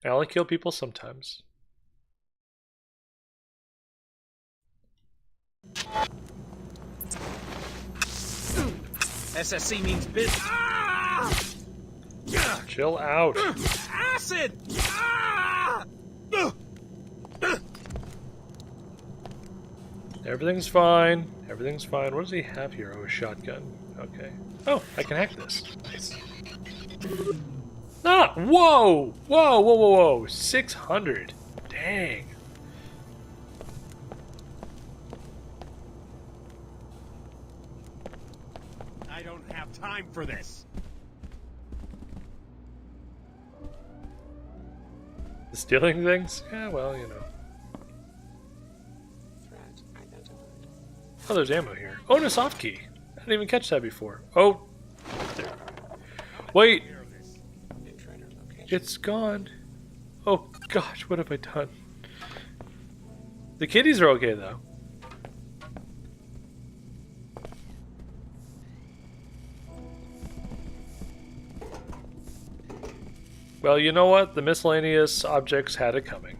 I only kill people sometimes. SSC means business. Ah! Chill out. Acid! Ah! Everything's fine. Everything's fine. What does he have here? Oh, a shotgun. Okay. Oh, I can hack this. Nice. Ah! Whoa! Whoa, whoa, whoa, whoa. 600. Dang. I don't have time for this. Stealing things? Yeah, well, you know. Oh, there's ammo here. Oh, and a soft key. I didn't even catch that before. Oh. There. Wait. It's gone. Oh, gosh, what have I done? The kitties are okay, though. Well, you know what? The miscellaneous objects had it coming.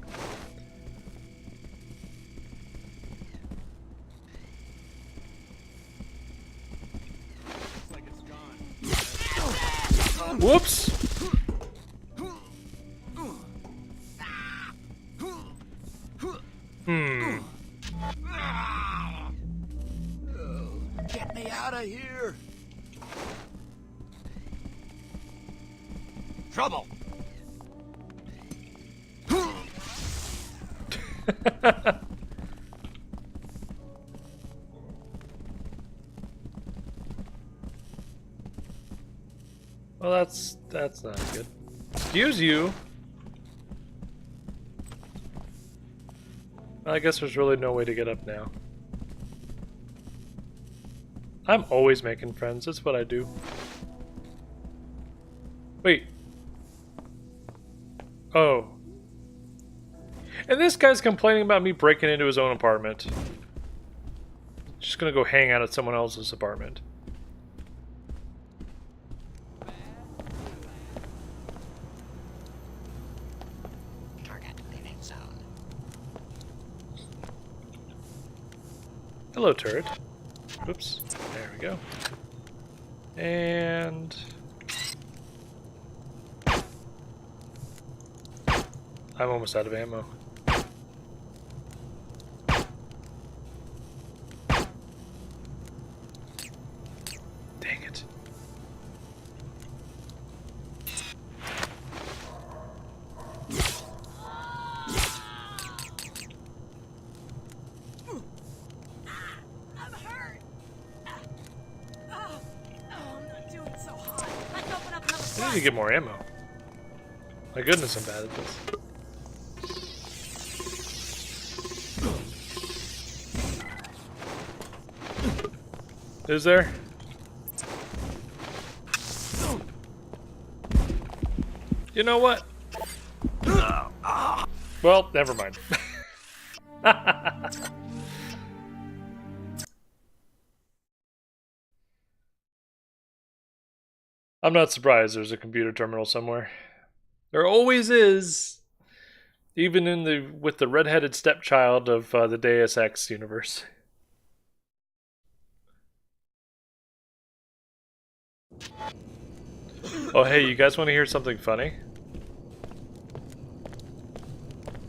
Whoops! Get me out of here! Trouble! Well, that's not good. Excuse you. I guess there's really no way to get up now. I'm always making friends. That's what I do. Wait. Oh. And this guy's complaining about me breaking into his own apartment. Just gonna go hang out at someone else's apartment. Hello, turret. Oops. There we go. And... I'm almost out of ammo. Dang it. I need to get more ammo. My goodness, I'm bad at this. Is there? You know what? Well, never mind. I'm not surprised there's a computer terminal somewhere. There always is. Even with the red-headed stepchild of the Deus Ex universe. Oh hey, you guys want to hear something funny?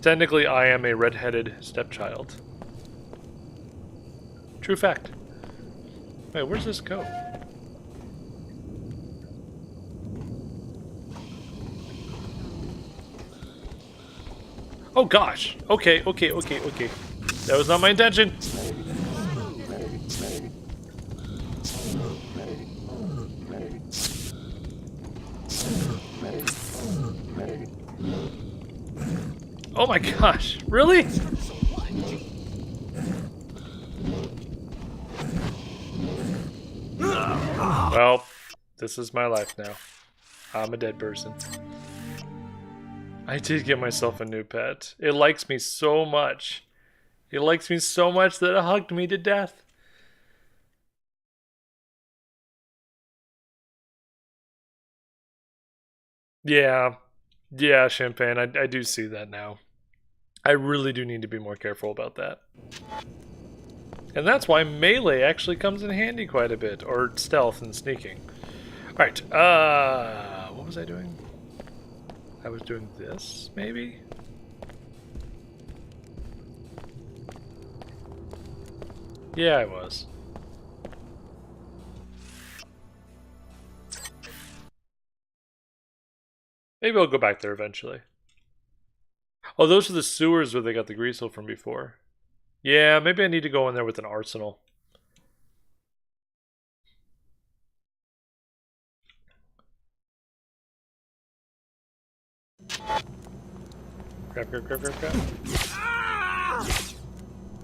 Technically, I am a red-headed stepchild. True fact. Wait, where's this go? Oh gosh! Okay. That was not my intention! Oh my gosh, really? Well, this is my life now. I'm a dead person. I did get myself a new pet. It likes me so much. It likes me so much that it hugged me to death. Yeah, Champagne, I do see that now. I really do need to be more careful about that. And that's why melee actually comes in handy quite a bit, or stealth and sneaking. Alright, what was I doing? I was doing this, maybe? Yeah, I was. Maybe I'll go back there eventually. Oh, those are the sewers where they got the greasel from before. Yeah, maybe I need to go in there with an arsenal. Grab.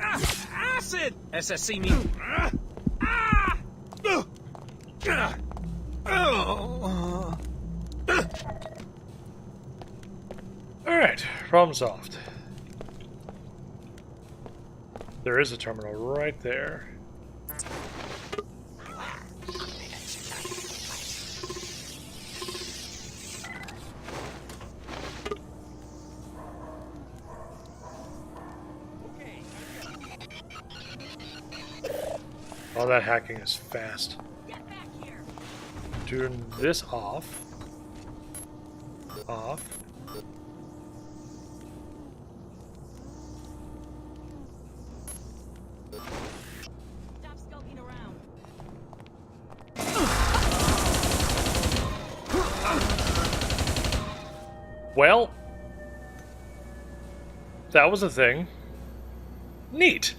Acid! SSC me. Alright, problem solved. There is a terminal right there. All that hacking is fast. Turn this off. Off. Stop skulking around. Well, that was a thing. Neat.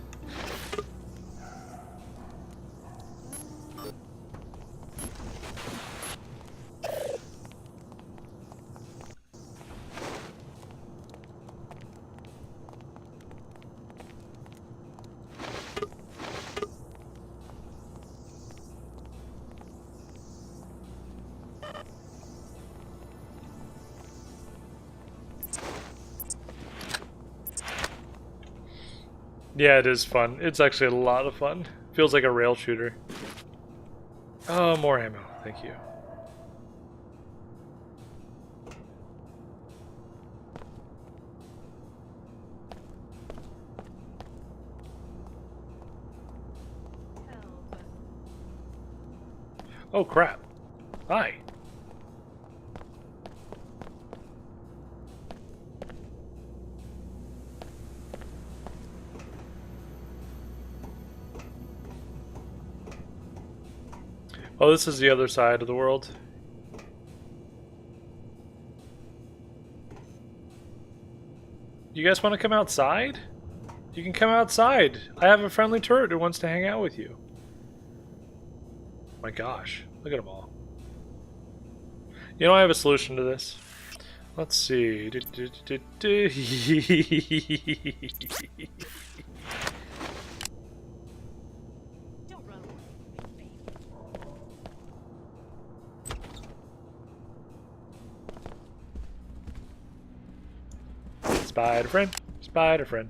Yeah, it is fun. It's actually a lot of fun. Feels like a rail shooter. Oh, more ammo. Thank you. Oh, crap. Hi. Oh, this is the other side of the world. You guys want to come outside? You can come outside. I have a friendly turret who wants to hang out with you. My gosh, look at them all. You know, I have a solution to this. Let's see. Spider friend. Spider friend.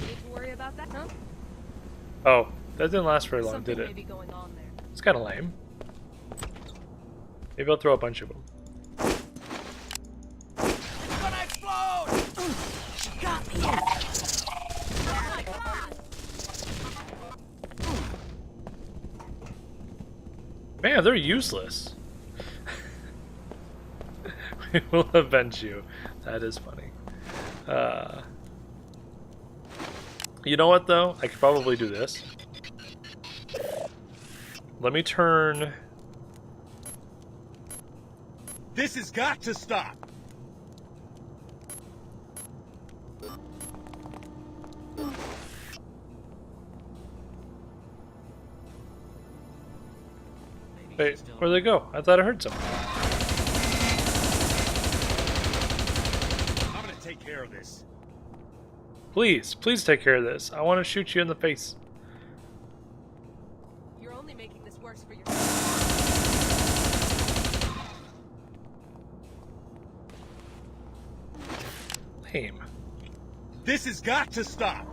Need to worry about that, huh? Oh, that didn't last very long, Something did may it? be going on there. It's kind of lame. Maybe I'll throw a bunch of them. Gonna explode! She got me. Man, they're useless. We will avenge you. That is funny. You know what, though? I could probably do this. Let me turn... This has got to stop! Wait, where'd they go? I thought I heard something. I'm gonna take care of this. Please, please take care of this. I want to shoot you in the face. You're only making this worse for Lame. This has got to stop!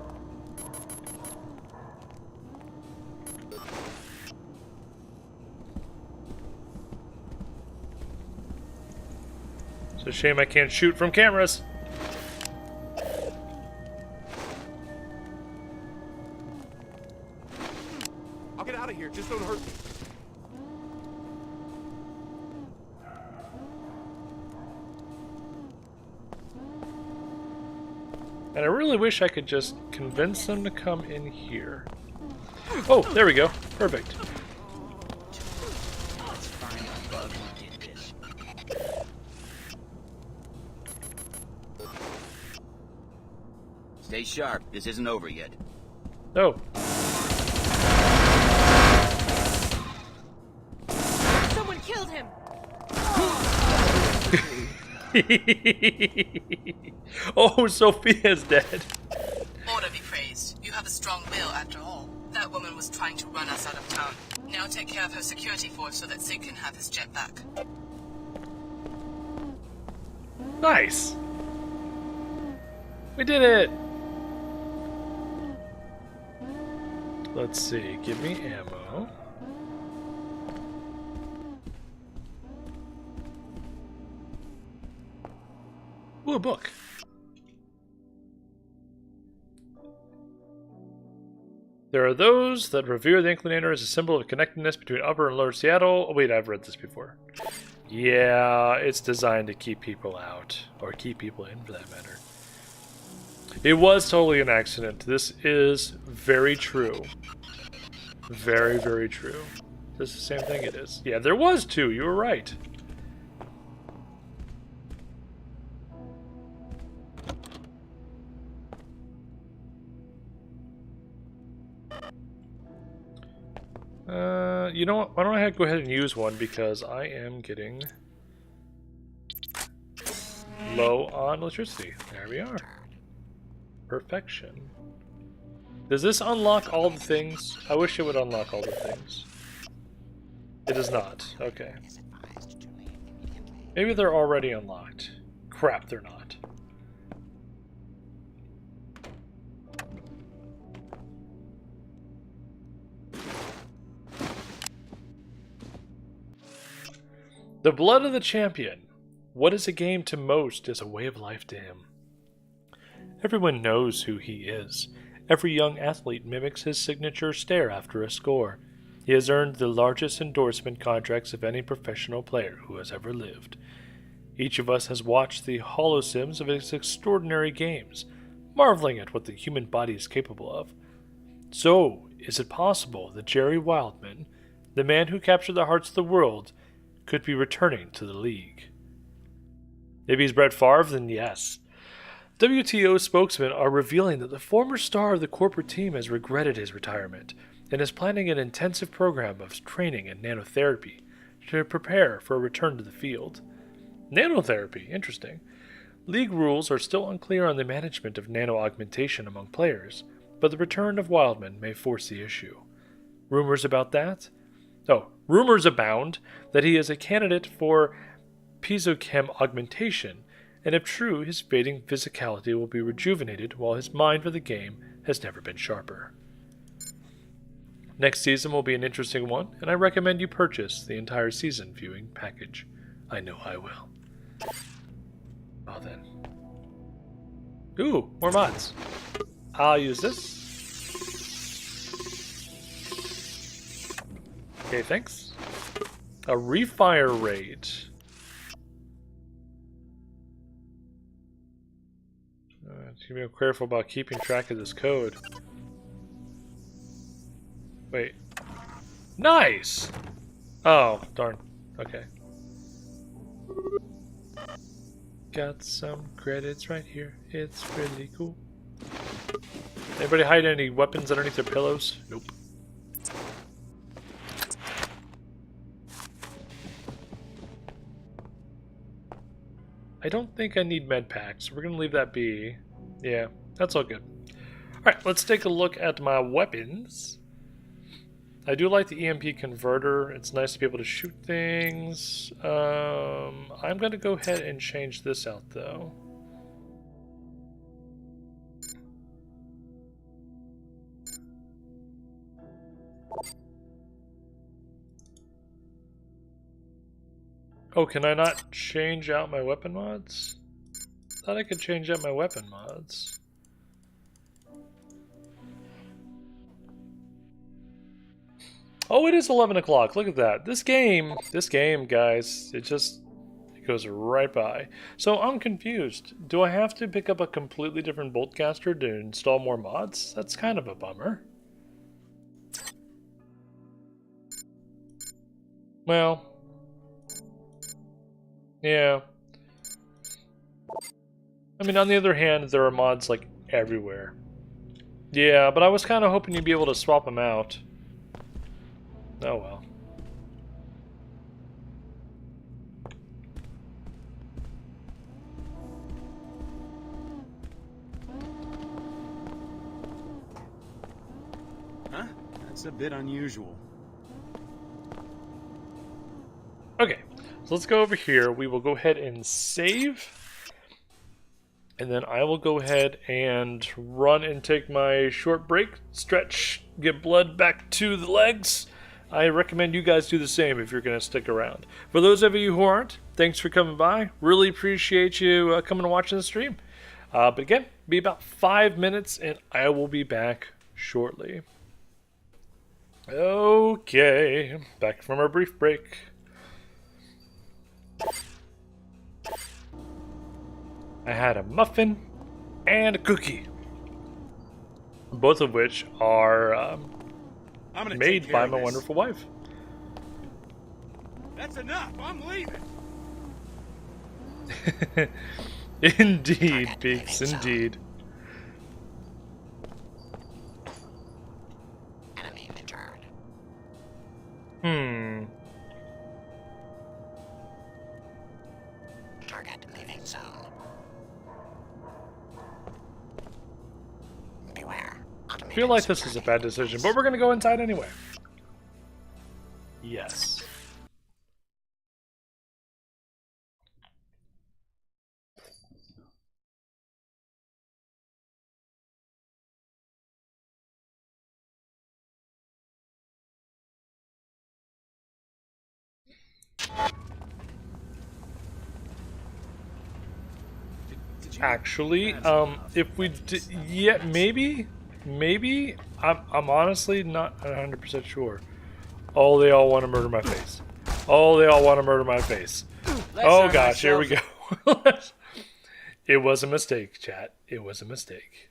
It's a shame I can't shoot from cameras. I'll get out of here, just don't hurt me. And I really wish I could just convince them to come in here. Oh, there we go. Perfect. Let's find a bug who did this. Stay sharp. This isn't over yet. Oh. Someone killed him! Oh, Sophia's dead. Order be praised. You have a strong will, after all. That woman was trying to run us out of town. Now take care of her security force so that Sig can have his jet back. Nice. We did it. Let's see. Give me ammo. Ooh, a book. There are those that revere the Inclinator as a symbol of connectedness between Upper and Lower Seattle. Oh, wait, I've read this before. Yeah, it's designed to keep people out. Or keep people in, for that matter. It was totally an accident. This is very true. Very, very true. This is the same thing it is. Yeah, there was two. You were right. You know what? Why don't I go ahead and use one because I am getting low on electricity. There we are. Perfection. Does this unlock all the things? I wish it would unlock all the things. It does not. Okay. Maybe they're already unlocked. Crap, they're not. The blood of the champion. What is a game to most is a way of life to him. Everyone knows who he is. Every young athlete mimics his signature stare after a score. He has earned the largest endorsement contracts of any professional player who has ever lived. Each of us has watched the holosims of his extraordinary games, marveling at what the human body is capable of. So, is it possible that Jerry Wildman, the man who captured the hearts of the world, could be returning to the league? Maybe he's Brett Favre? Then yes. WTO spokesmen are revealing that the former star of the corporate team has regretted his retirement and is planning an intensive program of training in nanotherapy to prepare for a return to the field. Nanotherapy, interesting. League rules are still unclear on the management of nano-augmentation among players, but the return of Wildman may force the issue. Rumors about that? Oh, rumors abound that he is a candidate for piezochem augmentation, and if true, his fading physicality will be rejuvenated while his mind for the game has never been sharper. Next season will be an interesting one, and I recommend you purchase the entire season viewing package. I know I will. Well then. Ooh, more mods. I'll use this. Okay, thanks. A refire raid. Just be careful about keeping track of this code. Wait. Nice! Oh, darn. Okay. Got some credits right here. It's really cool. Anybody hide any weapons underneath their pillows? Nope. I don't think I need med packs. We're gonna leave that be. Yeah, that's all good. Alright, let's take a look at my weapons. I do like the EMP converter. It's nice to be able to shoot things. I'm going to go ahead and change this out, though. Oh, can I not change out my weapon mods? Thought I could change out my weapon mods. Oh, it is 11 o'clock. Look at that. This game, guys, it goes right by. So I'm confused. Do I have to pick up a completely different boltcaster to install more mods? That's kind of a bummer. Well, yeah. I mean, on the other hand, there are mods like everywhere. Yeah, but I was kind of hoping you'd be able to swap them out. Oh well. Huh? That's a bit unusual. Okay, so let's go over here. We will go ahead and save. And then I will go ahead and run and take my short break, stretch, get blood back to the legs. I recommend you guys do the same if you're going to stick around. For those of you who aren't, thanks for coming by. Really appreciate you coming and watching the stream. But again, be about 5 minutes and I will be back shortly. Okay, back from our brief break. I had a muffin and a cookie, both of which are made by my wonderful wife. That's enough. I'm leaving. Indeed, Beaks, indeed. Enemy returned. Target leaving zone. Beware. I feel like this is a bad decision, but we're going to go inside anyway. Yes. Actually, if we yeah, maybe, I'm honestly not 100% sure. Oh, they all want to murder my face. Oh, they all want to murder my face. Oh gosh, here we go. It was a mistake, chat. It was a mistake.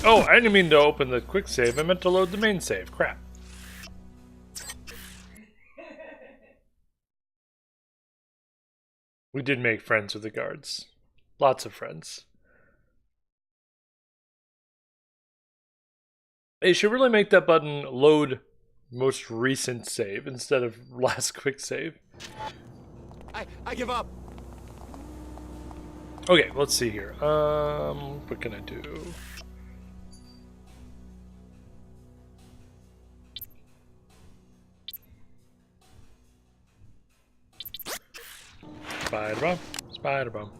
Oh, I didn't mean to open the quick save. I meant to load the main save. Crap. We did make friends with the guards. Lots of friends. They should really make that button load most recent save instead of last quick save. I give up. Okay, let's see here. What can I do? Spider bomb. Spider bomb.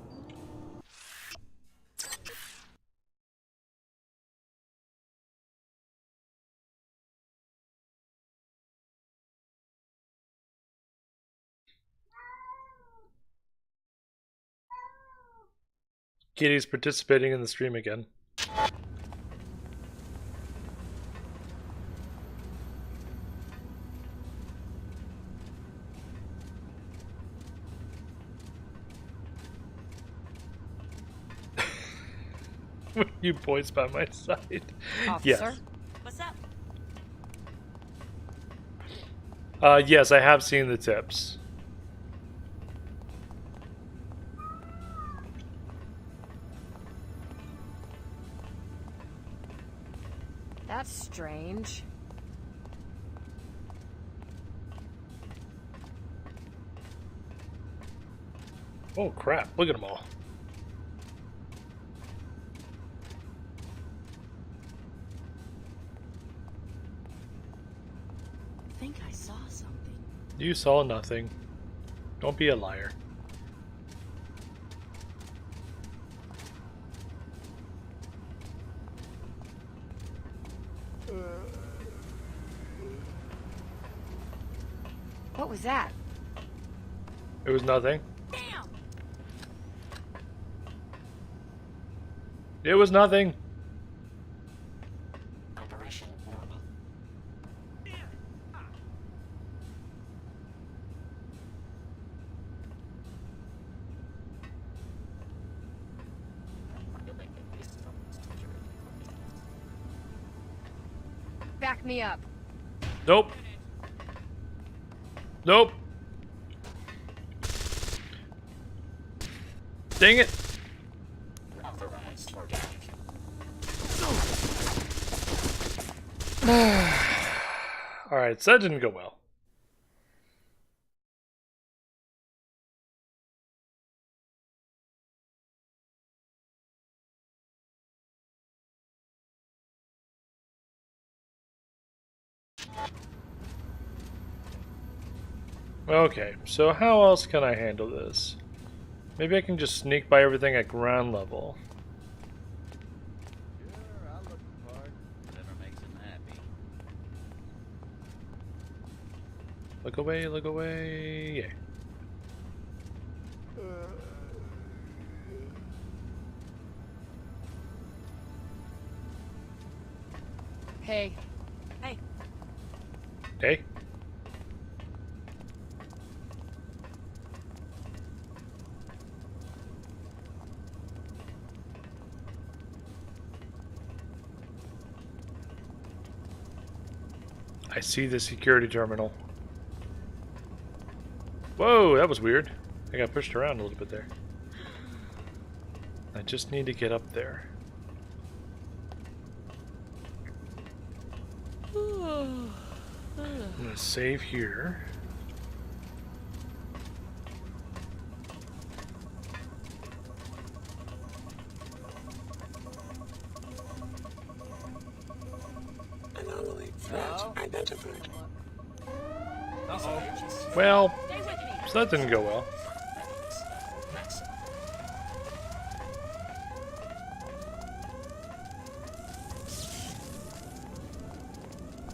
Kitty's participating in the stream again. You boys by my side. Officer? Yes. What's up? Yes, I have seen the tips. That's strange. Oh crap, look at them all. I think I saw something. You saw nothing. Don't be a liar. What was that? It was nothing. Damn! It was nothing. Operation normal. Back me up. Nope. Nope. Dang it. Authorized organic. Alright, so that didn't go well. Okay, so how else can I handle this? Maybe I can just sneak by everything at ground level. Sure, I'll look the part. Whatever makes him happy. Look away, yeah. Hey. Hey. Hey. I see the security terminal. Whoa, that was weird. I got pushed around a little bit there. I just need to get up there. I'm gonna save here. Anomaly threat identified. Well, so that didn't go well.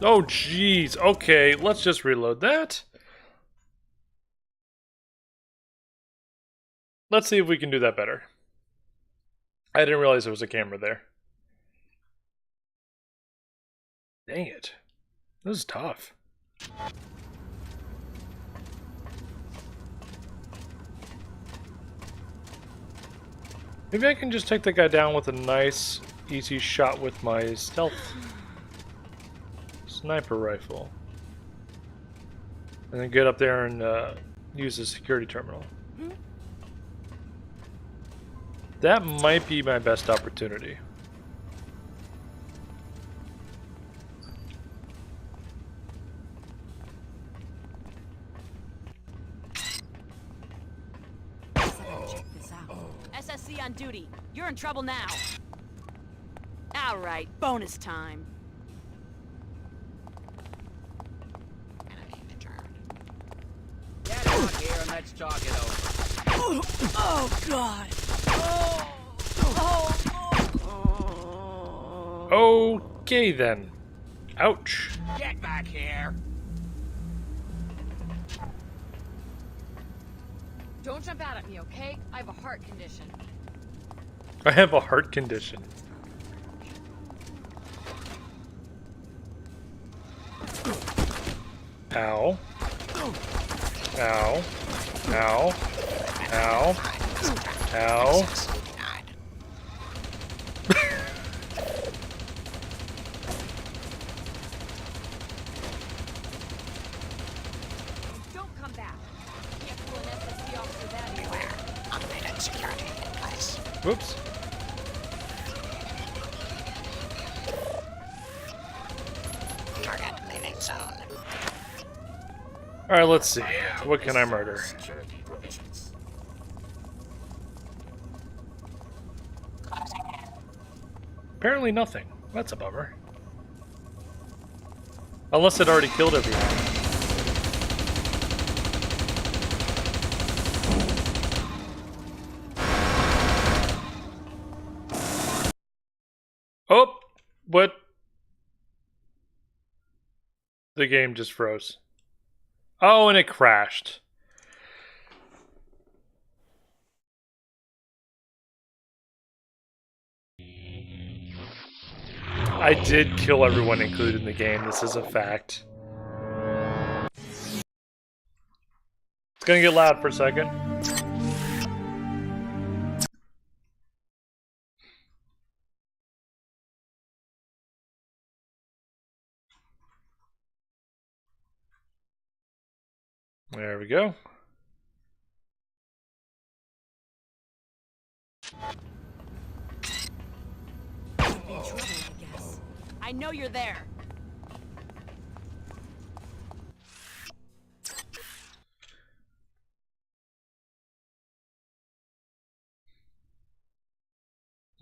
Oh, jeez. Okay, let's just reload that. Let's see if we can do that better. I didn't realize there was a camera there. Dang it. This is tough. Maybe I can just take the guy down with a nice, easy shot with my stealth sniper rifle. And then get up there and use the security terminal. That might be my best opportunity. SSC on duty. You're in trouble now. All right, bonus time. Get out here and let's talk it over. Oh God. Okay then. Ouch. Get back here. Don't jump out at me, okay? I have a heart condition. I have a heart condition. Ow. Ow. Ow. Ow. Ow. Don't come back. Can't fool an SSC officer that anywhere. Automated security in place. Whoops. Target leaving zone. Alright, let's see. What can I murder? Security provisions. Apparently nothing. That's a bummer. Unless it already killed everyone. Oh! What? The game just froze. Oh, and it crashed. I did kill everyone included in the game. This is a fact. It's gonna get loud for a second. There we go. In trouble, I guess. I know you're there.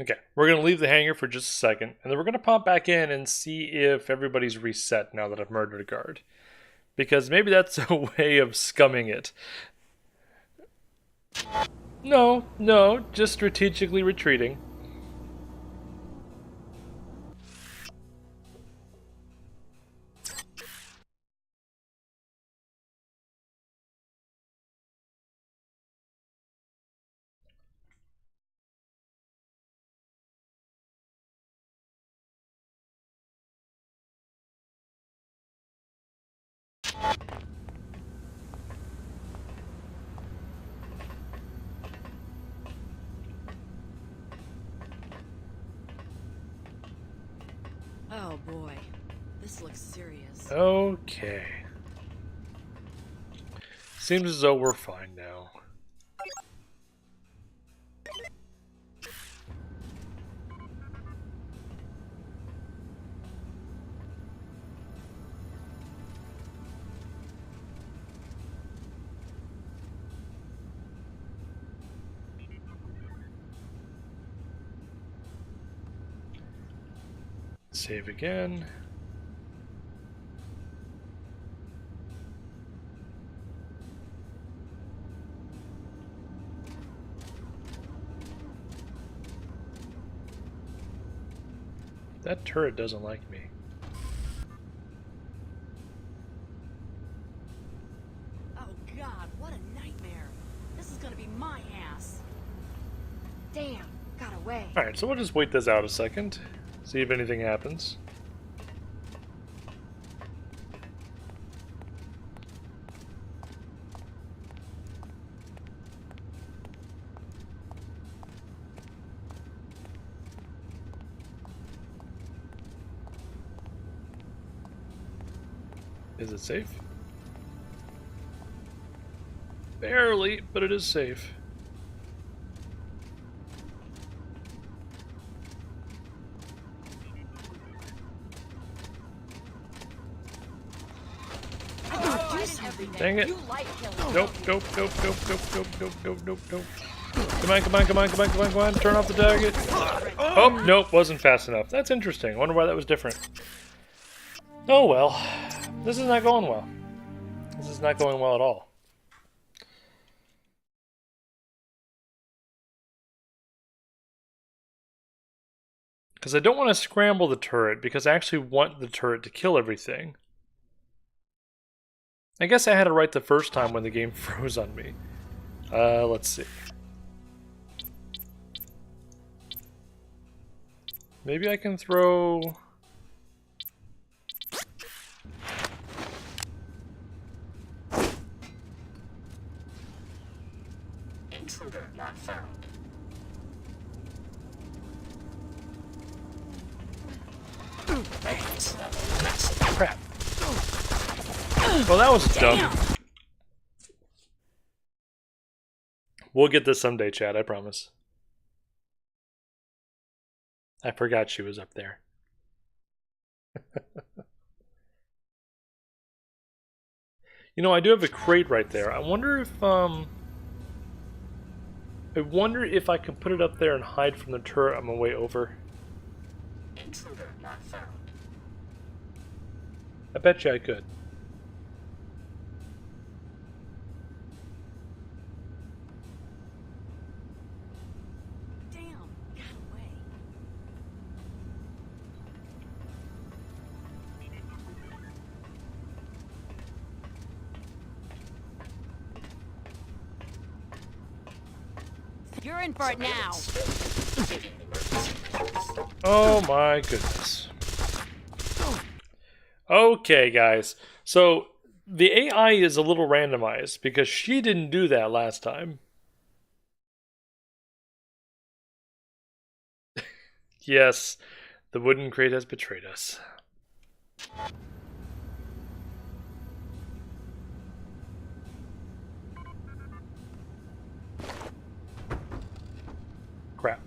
Okay, we're going to leave the hangar for just a second, and then we're going to pop back in and see if everybody's reset now that I've murdered a guard. Because maybe that's a way of scumming it. No, just strategically retreating. Oh boy, this looks serious. Okay. Seems as though we're fine now. Save again. That turret doesn't like me. Damn, got away. Alright, so we'll just wait this out a second. See if anything happens. Is it safe? Barely, but it is safe. Dang it. Nope, nope, nope, nope, nope, nope, nope, nope, nope, nope. Come on, come on, come on, come on, come on, come on. Turn off the target. Oh, nope, wasn't fast enough. That's interesting. I wonder why that was different. Oh well. This is not going well. This is not going well at all. Because I don't want to scramble the turret, because I actually want the turret to kill everything. I guess I had it right the first time when the game froze on me. Let's see. Maybe I can throw... Intruder not found. Crap. Well, that was dumb. We'll get this someday, Chad, I promise. I forgot she was up there. You know, I do have a crate right there. I wonder if I can put it up there and hide from the turret on my way over. Intruder not found. I bet you I could. Damn, got away. You're in for it now. Oh my goodness. Okay, guys. So the AI is a little randomized because she didn't do that last time. Yes, the wooden crate has betrayed us. Crap.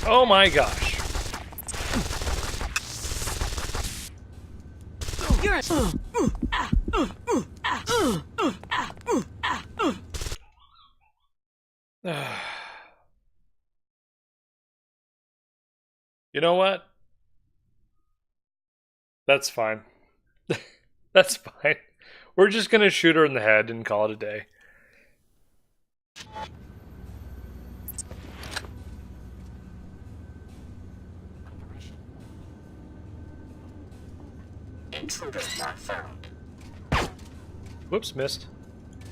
Oh my gosh. You're You know what? That's fine. That's fine. We're just gonna shoot her in the head and call it a day. Intruder not found. Whoops, missed.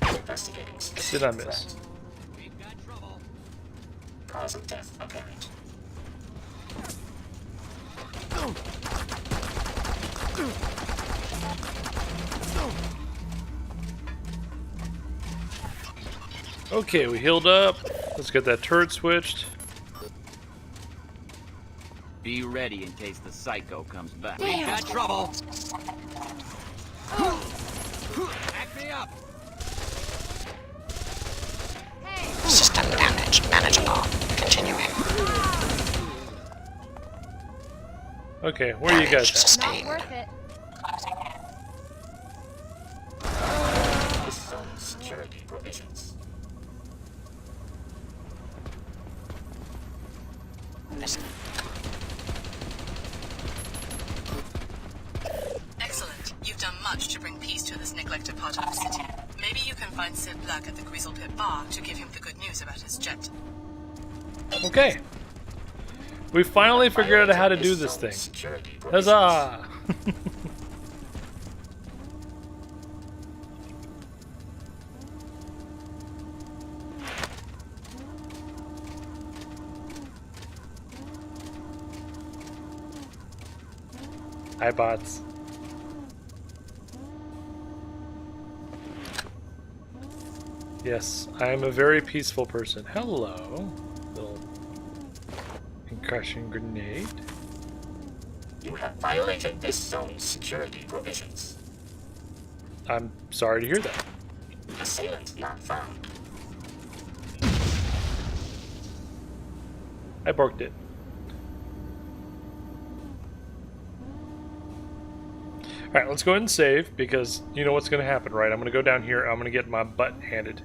Investigating. Did I miss? We've got trouble. Cause of death apparent. Okay, we healed up. Let's get that turret switched. Be ready in case the psycho comes back. Damn. We've got trouble. Back me up. System damage manageable. Continuing. Okay, where are you guys at? Sustained. Not worth it. Full security provisions. Excellent. You've done much to bring peace to this neglected part of the city. Maybe you can find find Sid Black at the Greasel Pit Bar to give him the good news about his jet. Okay. We finally figured out how to do this thing. Huzzah! Hi, bots. Yes, I am a very peaceful person. Hello, little concussion grenade. You have violated this zone's security provisions. I'm sorry to hear that. Assailant not found. I barked it. Alright, let's go ahead and save, because you know what's going to happen, right? I'm going to go down here, I'm going to get my butt handed.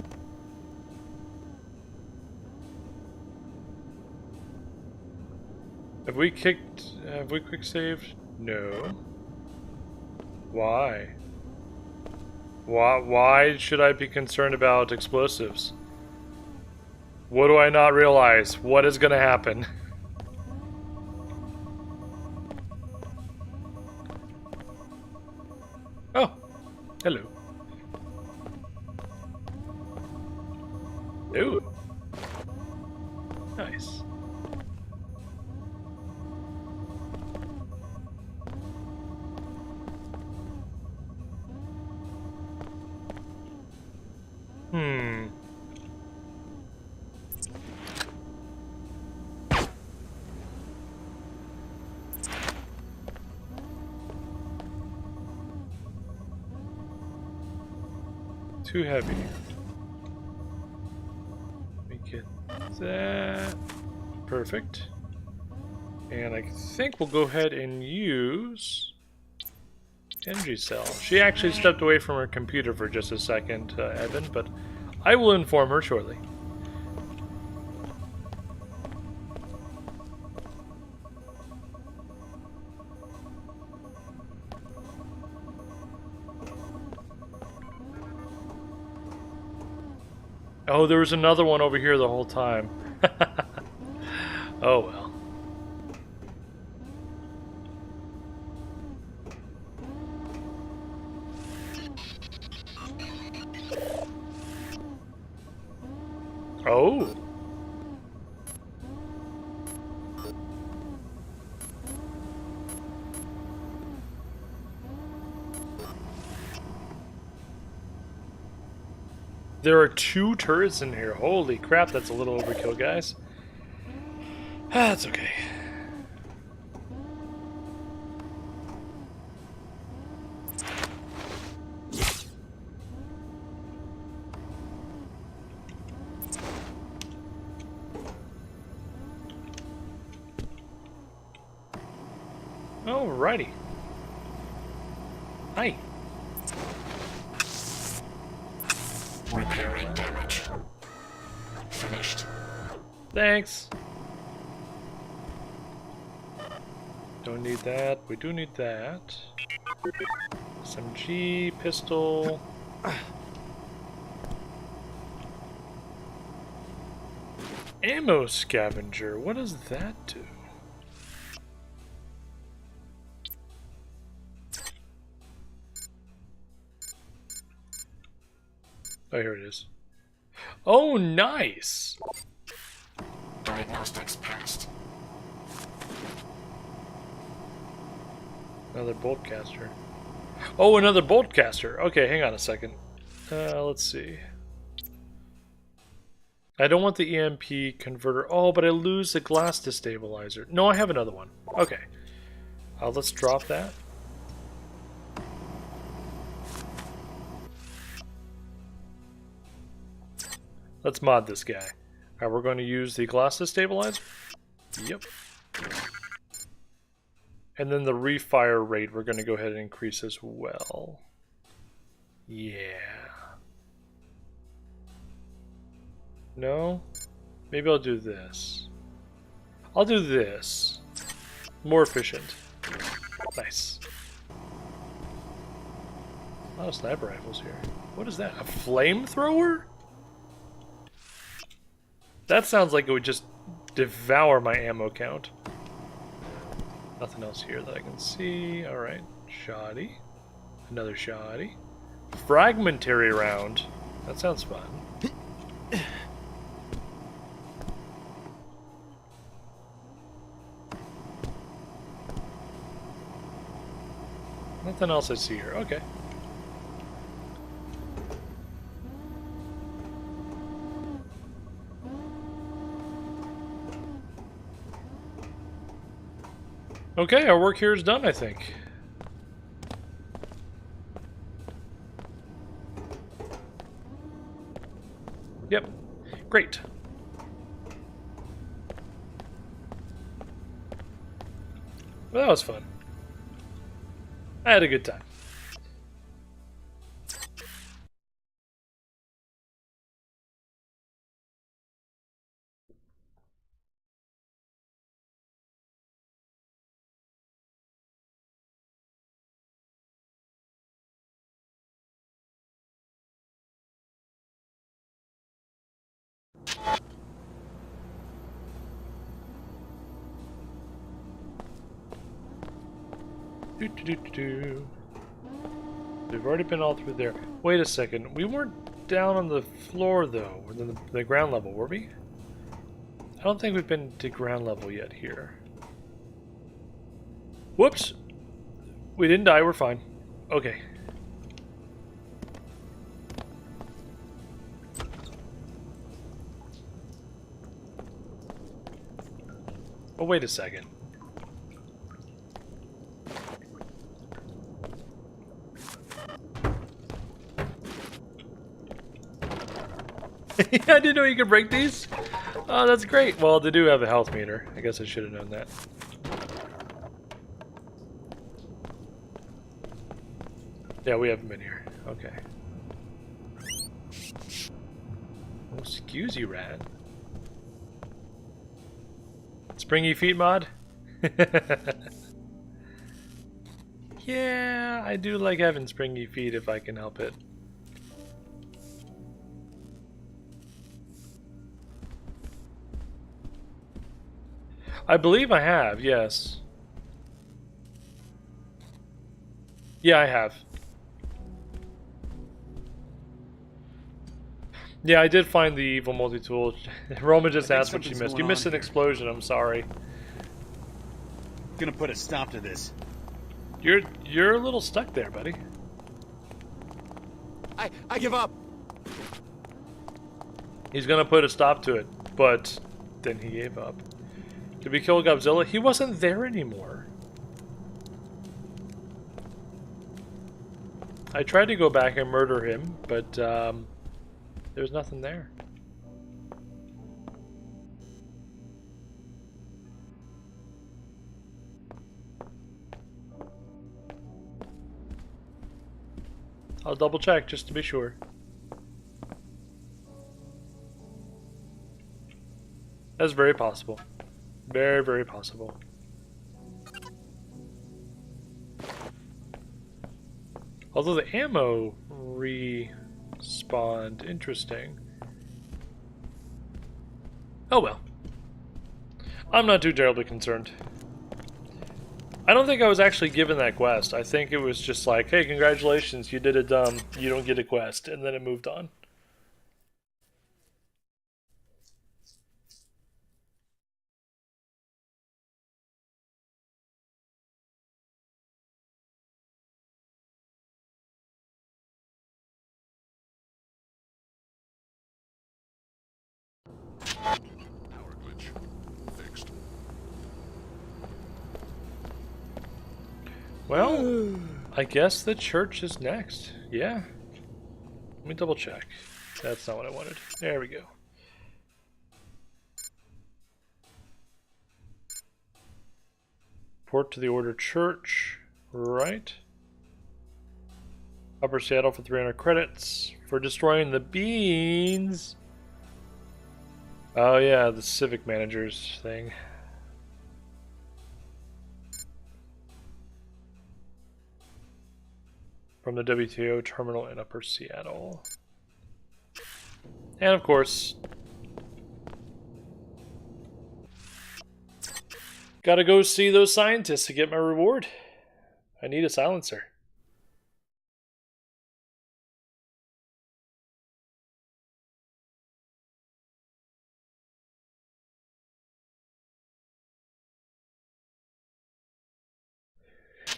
Have we quick saved? No. Why? Why should I be concerned about explosives? What do I not realize? What is going to happen? Oh, hello. Ooh. Nice. Too heavy. Make it that. Perfect. And I think we'll go ahead and use Energy Cell. She actually stepped away from her computer for just a second, Evan, but I will inform her shortly. Oh, there was another one over here the whole time. Oh well. Oh. There are 2 turrets in here. Holy crap, that's a little overkill, guys. That's okay. Alrighty. Hi. Repairing damage. Finished. Thanks. Don't need that. We do need that. SMG, pistol. Ammo scavenger. What does that do? Oh, here it is. Oh, nice! Diagnostics passed. Another bolt caster. Oh, another bolt caster. Okay, hang on a second. Let's see. I don't want the EMP converter. Oh, but I lose the glass destabilizer. No, I have another one. Okay. Let's drop that. Let's mod this guy. Alright, we're going to use the glass destabilizer. Yep. And then the refire rate, we're going to go ahead and increase as well. Yeah. No? Maybe I'll do this. I'll do this. More efficient. Nice. A lot of sniper rifles here. What is that? A flamethrower? That sounds like it would just devour my ammo count. Nothing else here that I can see. Alright. Shoddy. Another shoddy. Fragmentary round. That sounds fun. Nothing else I see here. Okay. Okay, our work here is done, I think. Yep. Great. Well, that was fun. I had a good time. We've already been all through there. Wait a second. We weren't down on the floor, though. We're in the ground level, were we? I don't think we've been to ground level yet here. Whoops! We didn't die. We're fine. Okay. Oh, wait a second. I didn't know you could break these. Oh, that's great. Well, they do have a health meter. I guess I should have known that. Yeah, we haven't been here. Okay. Oh, excuse you, rat. Springy feet mod? Yeah, I do like having springy feet if I can help it. I believe I have, yes. Yeah, I have. Yeah, I did find the evil multi-tool. Roman just asked what she missed. You missed an explosion, I'm sorry. Gonna put a stop to this. You're a little stuck there, buddy. I give up. He's gonna put a stop to it, but then he gave up. Did we kill Godzilla? He wasn't there anymore. I tried to go back and murder him, but there's nothing there. I'll double check just to be sure. That's very possible. Very, very possible. Although the ammo respawned. Interesting. Oh well. I'm not too terribly concerned. I don't think I was actually given that quest. I think it was just like, hey, congratulations, you did a dumb, you don't get a quest, and then it moved on. Power glitch. Fixed. Well, I guess the church is next. Yeah. Let me double check. That's not what I wanted. There we go. Report to the Order Church. Right. Upper Seattle for 300 credits. For destroying the beans. Oh yeah, the civic managers thing. from the WTO terminal in Upper Seattle. And of course, gotta go see those scientists to get my reward. I need a silencer.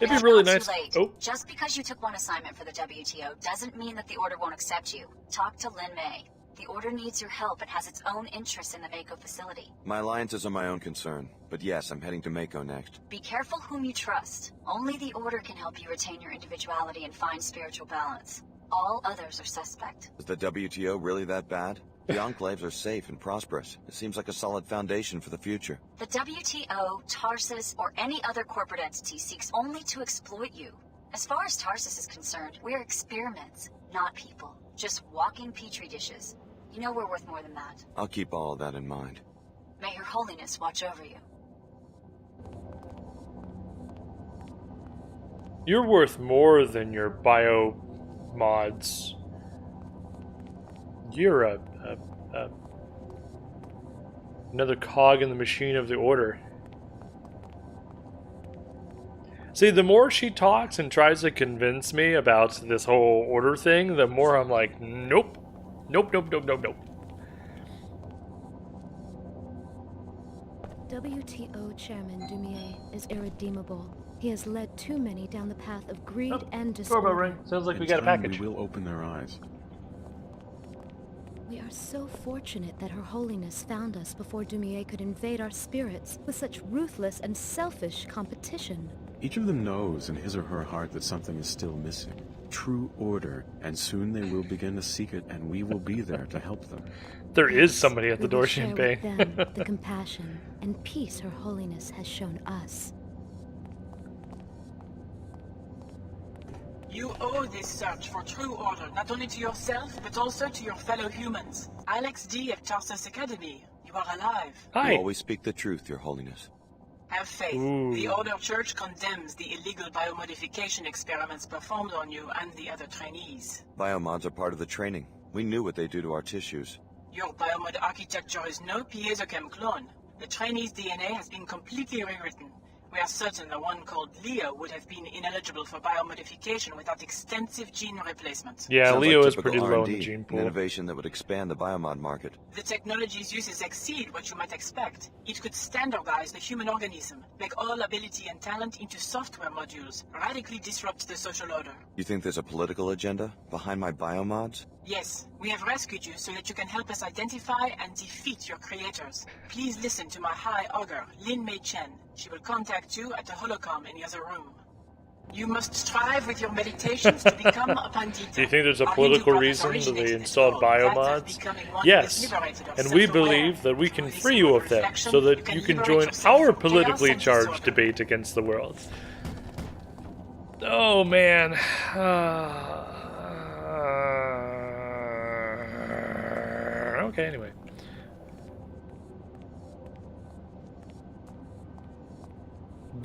It'd be really nice. Oh. Just because you took one assignment for the WTO doesn't mean that the Order won't accept you. Talk to Lin May. The Order needs your help and has its own interests in the Mako facility. My alliances are my own concern, but yes, I'm heading to Mako next. Be careful whom you trust. Only the Order can help you retain your individuality and find spiritual balance. All others are suspect. Is the WTO really that bad? The enclaves are safe and prosperous. It seems like a solid foundation for the future. The WTO, Tarsus, or any other corporate entity seeks only to exploit you. As far as Tarsus is concerned, we're experiments, not people. Just walking petri dishes. You know we're worth more than that. I'll keep all of that in mind. May Her Holiness watch over you. You're worth more than your bio mods. You're another cog in the machine of the Order. See, the more she talks and tries to convince me about this whole Order thing, the more I'm like, nope. Nope, nope, nope, nope, nope. WTO Chairman Dumier is irredeemable. He has led too many down the path of greed and disorder. Doorbell ring. Sounds like we got a package. We will open their eyes. We are so fortunate that Her Holiness found us before Dumier could invade our spirits with such ruthless and selfish competition. Each of them knows in his or her heart that something is still missing. True order, and soon they will begin to seek it, and we will be there to help them. There is somebody at the door, share Champagne. with them the compassion and peace Her Holiness has shown us. You owe this search for true order, not only to yourself, but also to your fellow humans. Alex D. of Tarsus Academy, you are alive. Hi. You always speak the truth, Your Holiness. Have faith. Ooh. The Order Church condemns the illegal biomodification experiments performed on you and the other trainees. Biomods are part of the training. We knew what they do to our tissues. Your biomod architecture is no piezochem clone. The trainee's DNA has been completely rewritten. We are certain the one called Leo would have been ineligible for biomodification without extensive gene replacement. Yeah, Sounds Leo like is pretty typical low in R&D, the gene an pool. innovation that would expand the biomod market. The technology's uses exceed what you might expect. It could standardize the human organism, make all ability and talent into software modules, radically disrupt the social order. You think there's a political agenda behind my biomods? Yes, we have rescued you so that you can help us identify and defeat your creators. Please listen to my High Augur, Lin Mei Chen. She will contact you at the holocom in the other room. You must strive with your meditations to become a pandita. Do you think there's a political reason that they installed biomods? Yes, and we believe that we can free you of them so that you can join our politically charged debate against the world. Oh man. Okay, anyway.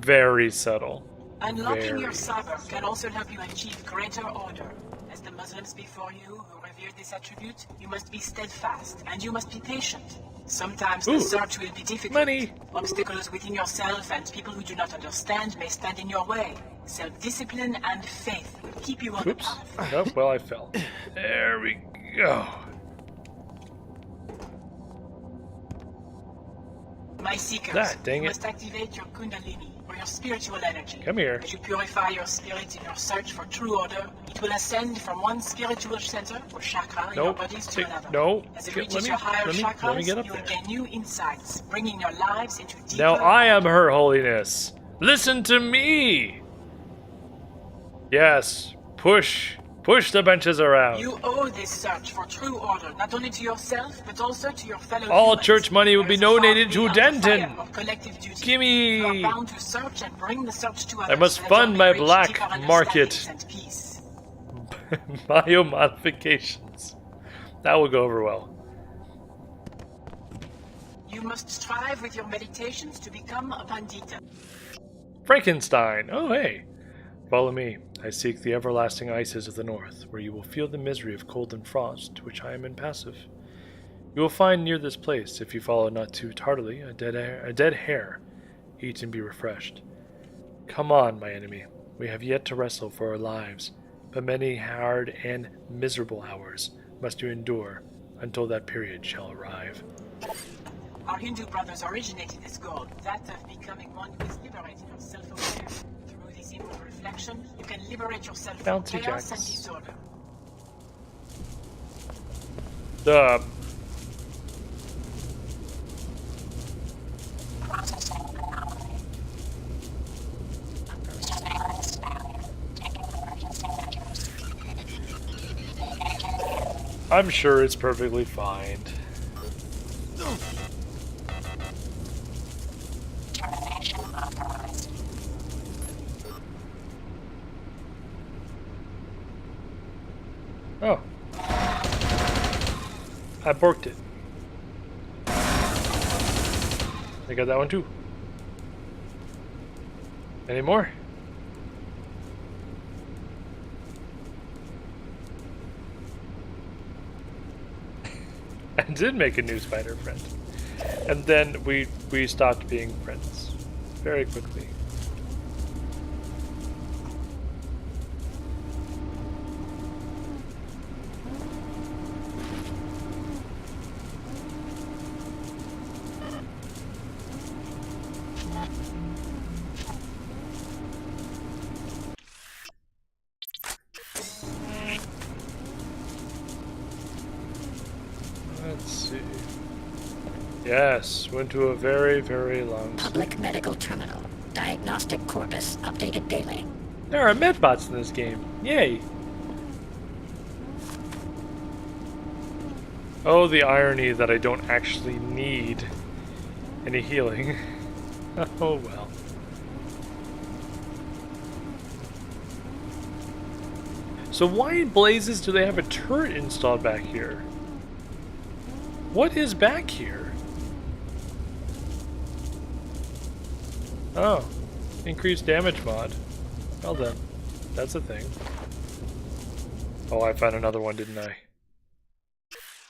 Very subtle. Unlocking your sabr can also help you achieve greater order. As the Muslims before you who revered this attribute, you must be steadfast and you must be patient. Sometimes the search will be difficult. Money. Obstacles within yourself and people who do not understand may stand in your way. Self-discipline and faith will keep you on the path. Nope, well, I fell. There we go. My seekers, Dang you it. must activate your kundalini, or your spiritual energy. Come here. As you purify your spirit in your search for true order, it will ascend from one spiritual center, or chakra, in your bodies to another. No. As it reaches your higher chakras, let me get up you will there. gain new insights, bringing your lives into deeper... Now I am Her Holiness. Listen to me. Yes. Push the benches around. You owe this search for true order, not only to yourself, but also to your fellow All humans. church money will be donated to Denton. Gimme. You are bound to search and bring the search to others. I must fund my black market biomodifications. That will go over well. You must strive with your meditations to become a pandita. Frankenstein. Oh, hey. Follow me. I seek the everlasting ices of the north, where you will feel the misery of cold and frost, to which I am impassive. You will find near this place, if you follow not too tardily, a dead hare. Eat and be refreshed. Come on, my enemy. We have yet to wrestle for our lives, but many hard and miserable hours must you endure until that period shall arrive. Our Hindu brothers originated this goal, that of becoming one who is liberated or self-aware. Through this inward reflection, you can liberate yourself from Bouncy chaos and jacks. disorder. Duh. I'm sure it's perfectly fine. Oh. I borked it. I got that one too. Any more? I did make a new spider friend. And then we stopped being friends very quickly. Let's see. Yes, went to a very, very long Public medical terminal. Diagnostic corpus updated daily. There are medbots in this game. Yay! Oh, the irony that I don't actually need any healing. Oh well. So why in blazes do they have a turret installed back here? What is back here? Oh, increased damage mod. Well then, that's a thing. Oh, I found another one, didn't I?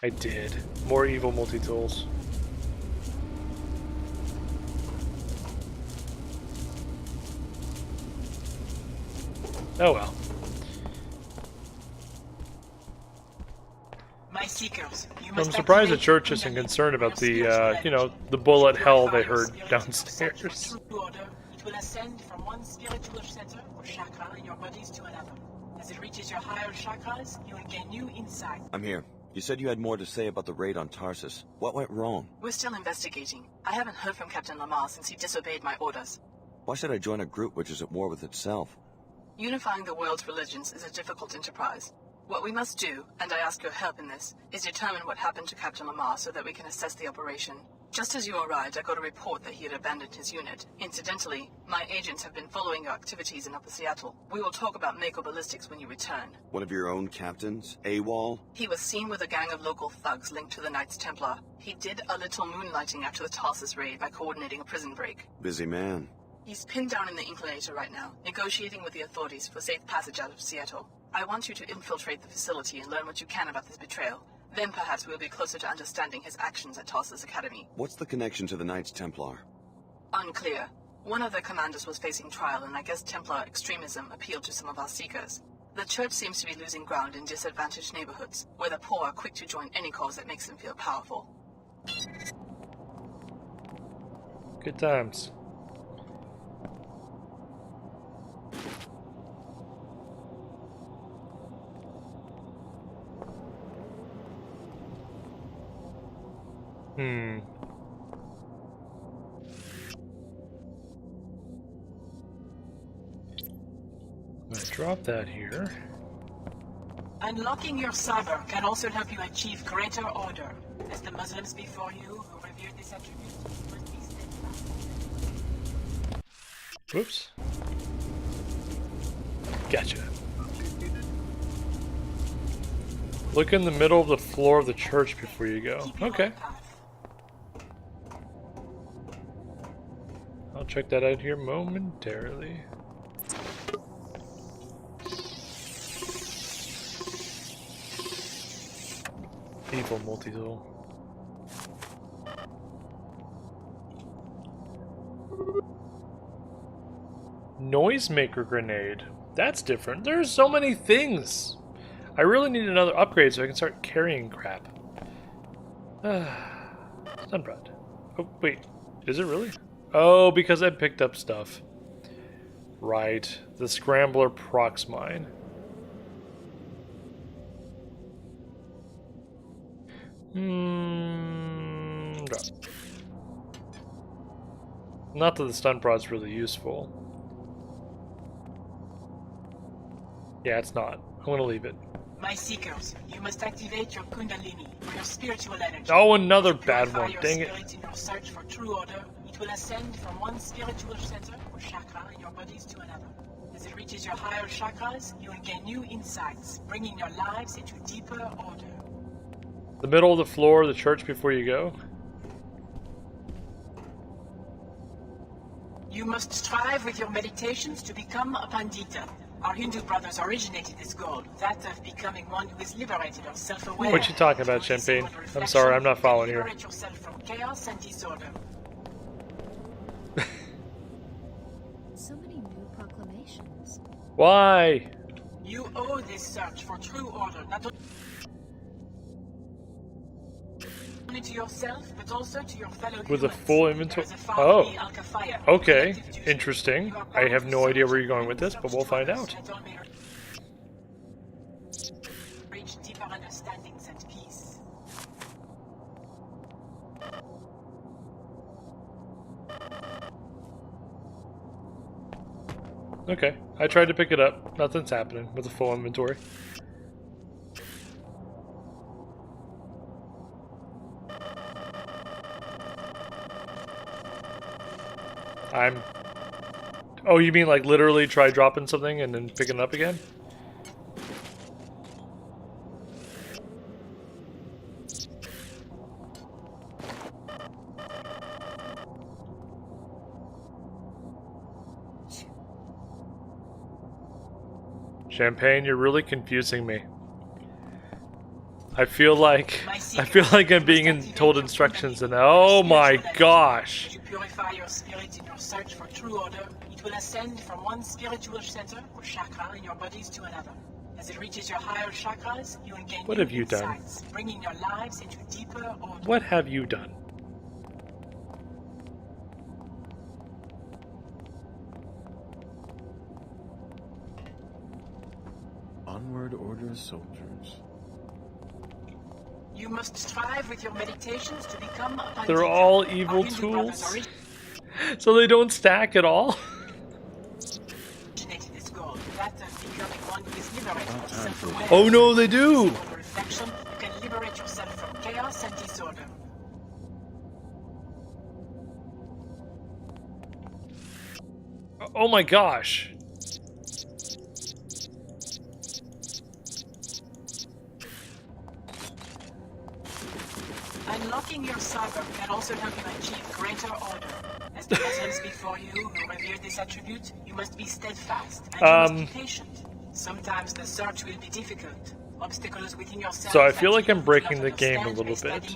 I did. More evil multi-tools. Oh well. My seekers, you I'm must surprised the activate church isn't concerned about the, you know, the bullet hell they heard downstairs. True order, it will ascend from one spiritual center or chakra in your bodies to another. As it reaches your higher chakras, you will gain new insight. I'm here. You said you had more to say about the raid on Tarsus. What went wrong? We're still investigating. I haven't heard from Captain Lamar since he disobeyed my orders. Why should I join a group which is at war with itself? Unifying the world's religions is a difficult enterprise. What we must do, and I ask your help in this, is determine what happened to Captain Lamar so that we can assess the operation. Just as you arrived, I got a report that he had abandoned his unit. Incidentally, my agents have been following your activities in Upper Seattle. We will talk about Mako Ballistics when you return. One of your own captains? AWOL? He was seen with a gang of local thugs linked to the Knights Templar. He did a little moonlighting after the Tarsus raid by coordinating a prison break. Busy man. He's pinned down in the Inclinator right now, negotiating with the authorities for safe passage out of Seattle. I want you to infiltrate the facility and learn what you can about this betrayal. Then perhaps we'll be closer to understanding his actions at Tarsus Academy. What's the connection to the Knights Templar? Unclear. One of their commanders was facing trial, and I guess Templar extremism appealed to some of our seekers. The church seems to be losing ground in disadvantaged neighborhoods, where the poor are quick to join any cause that makes them feel powerful. Good times. Let's drop that here. Unlocking your saber can also help you achieve greater order. As the Muslims before you who revered this attribute must be steadfast. Whoops. Gotcha. Look in the middle of the floor of the church before you go. Okay. I'll check that out here momentarily. Evil multi-tool. Noisemaker grenade. That's different. There's so many things. I really need another upgrade so I can start carrying crap. Sunbread. Oh, wait. Is it really? Oh, because I picked up stuff. Right. The Scrambler procs mine. Drop. Not that the stun prod's really useful. Yeah, it's not. I'm gonna leave it. My seekers, you must activate your kundalini, or your spiritual energy. Oh, another bad one. Your Dang it. spirit in your search for true order, it will ascend from one spiritual center or chakra in your bodies to another. As it reaches your higher chakras, you will gain new insights, bringing your lives into deeper order. The middle of the floor of the church before you go. You must strive with your meditations to become a pandita. Our Hindu brothers originated this goal, that of becoming one who is liberated or self-aware. What you talking about, Champagne? I'm sorry, I'm not following you. Liberate yourself from chaos and disorder. So many new proclamations. Why? You owe this search for true order, not only to yourself, but also to your fellow humans. With a full inventory? Oh. Okay. Interesting. I have no idea where you're going with this, but we'll find out. Reach deeper understandings and peace. Okay. I tried to pick it up. Nothing's happening with a full inventory. Oh, you mean like literally try dropping something and then picking it up again? Champagne, you're really confusing me. I feel like I'm being told instructions and oh my gosh. You purify your spirit in your search for true order. It will ascend from one spiritual center or chakra in your bodies to another. As it reaches your higher chakras, you will gain What new have you done? insights, bringing your lives into deeper order. What have you done? Onward order soldiers. You must strive with your meditations to become a pandita. They're all evil tools. So they don't stack at all? Oh no, they do! Reflection, you can liberate yourself from chaos and disorder. Oh my gosh. Unlocking your saga can also help you achieve greater order. As the Muslims before you who revere this attribute, you must be steadfast and you must be patient. Sometimes the search will be difficult. Obstacles within yourself. So I feel like I'm breaking the game a little bit.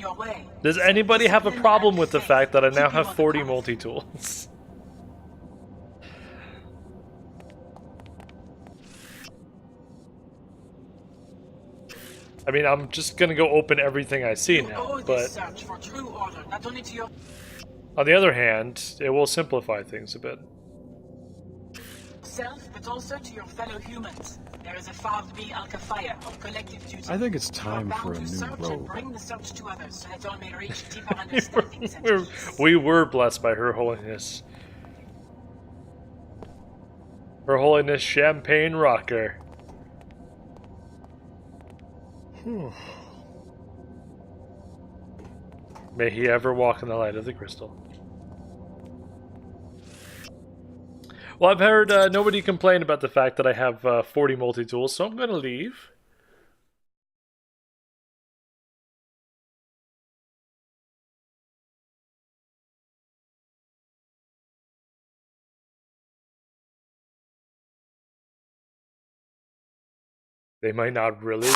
Does anybody have a problem with the fact that I now have 40 multi-tools? I mean, I'm just gonna go open everything I see now, but on the other hand, it will simplify things a bit. Self, but also to your fellow humans. There is a Fard Al-Kafaya of collective duty. I think it's time for a new robe. Bring the search to others so that all may reach deeper understandings and peace. We were blessed by Her Holiness. Her Holiness Champagne Rocker. May he ever walk in the light of the crystal. Well, I've heard nobody complain about the fact that I have 40 multi-tools, so I'm going to leave. They might not really.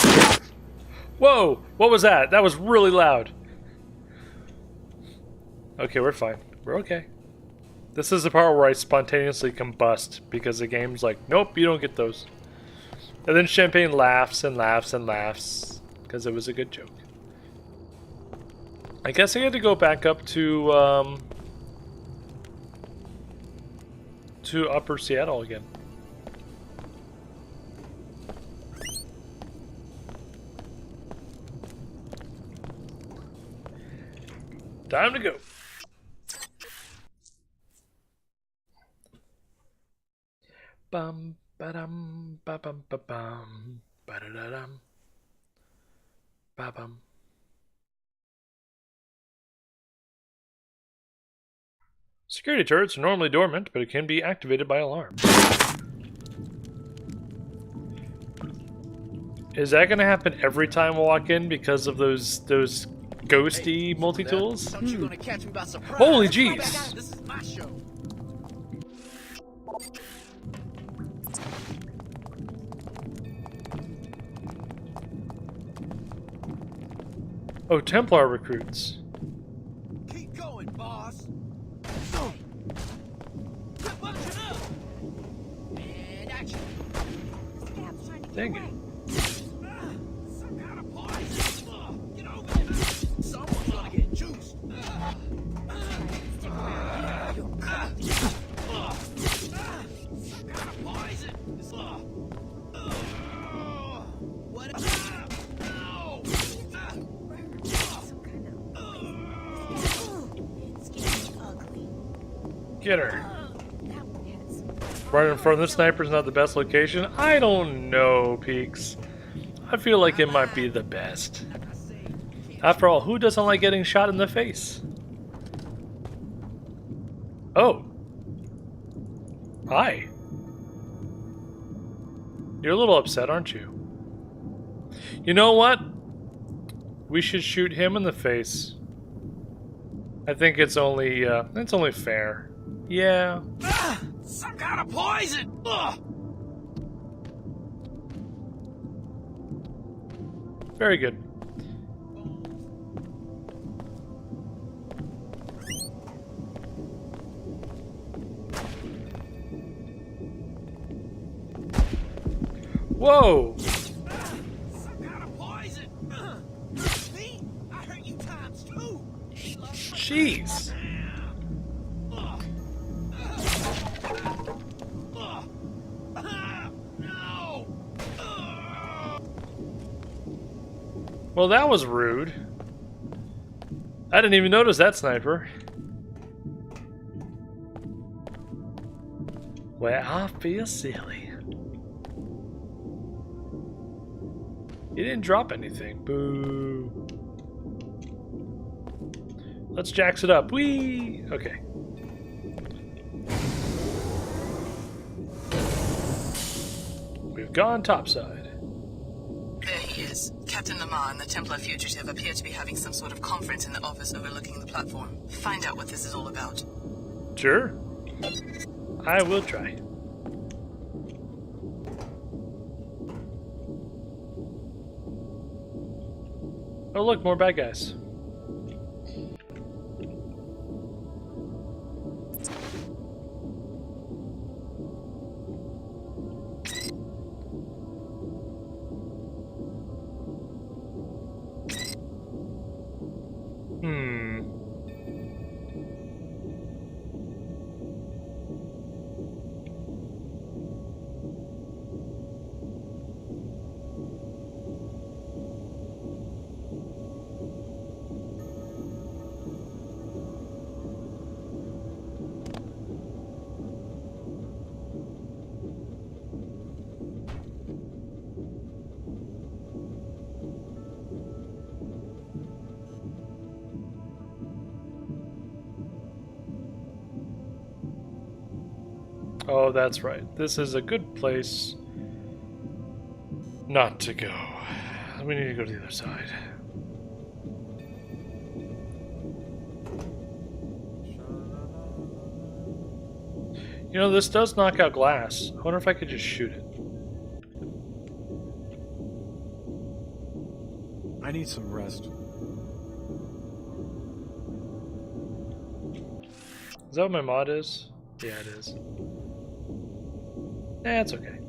Whoa! What was that? That was really loud. Okay, we're fine. We're okay. This is the part where I spontaneously combust because the game's like, nope, you don't get those. And then Champagne laughs and laughs and laughs because it was a good joke. I guess I had to go back up to Upper Seattle again. Time to go. Bum ba-dum ba-bum ba-bum ba-da-da-dum ba-bum. Security turrets are normally dormant, but it can be activated by alarm. Is that going to happen every time I walk in because of those ghosty multi-tools? Holy jeez! This is my show. Oh, Templar recruits. Keep going, boss. Quit bunching up. And action. Dang it. Some kind of poison. Get over there. Someone's gonna get juiced. Some kind of poison. What? No. Get her. Right in front of the sniper's not the best location? I don't know, Peaks. I feel like it might be the best. After all, who doesn't like getting shot in the face? Oh. Hi. You're a little upset, aren't you? You know what? We should shoot him in the face. I think it's only fair. Yeah. Some kind of poison. Very good. Whoa! Some kind of poison. Me? I hurt you times two. Jeez. Well, that was rude. I didn't even notice that sniper. Well, I feel silly. He didn't drop anything. Boo. Let's jax it up. Whee! Okay. We've gone topside. There he is. Captain Lamar and the Templar fugitive appear to be having some sort of conference in the office overlooking the platform. Find out what this is all about. Sure. I will try. Oh look, more bad guys. Oh, that's right. This is a good place not to go. We need to go to the other side. You know, this does knock out glass. I wonder if I could just shoot it. need some rest. Is that what my mod is? Yeah, it is. It's okay.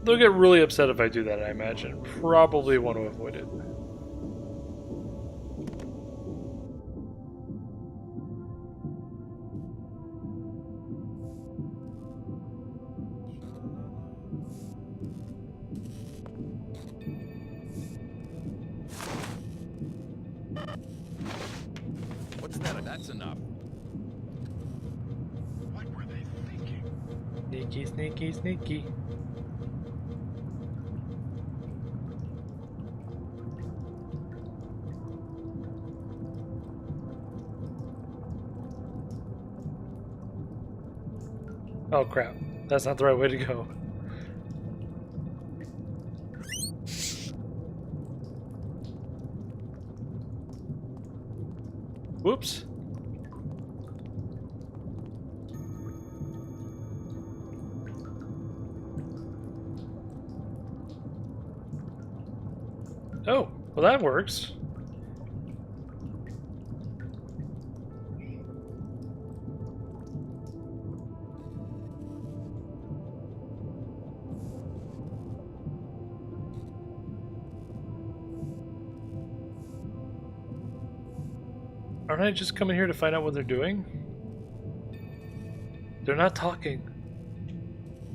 They'll get really upset if I do that, I imagine. Probably want to avoid it. What's that? That's enough. What were they thinking? Sneaky, sneaky, sneaky. Oh crap, that's not the right way to go. Whoops. Oh, well that works. Aren't I just coming here to find out what they're doing? They're not talking.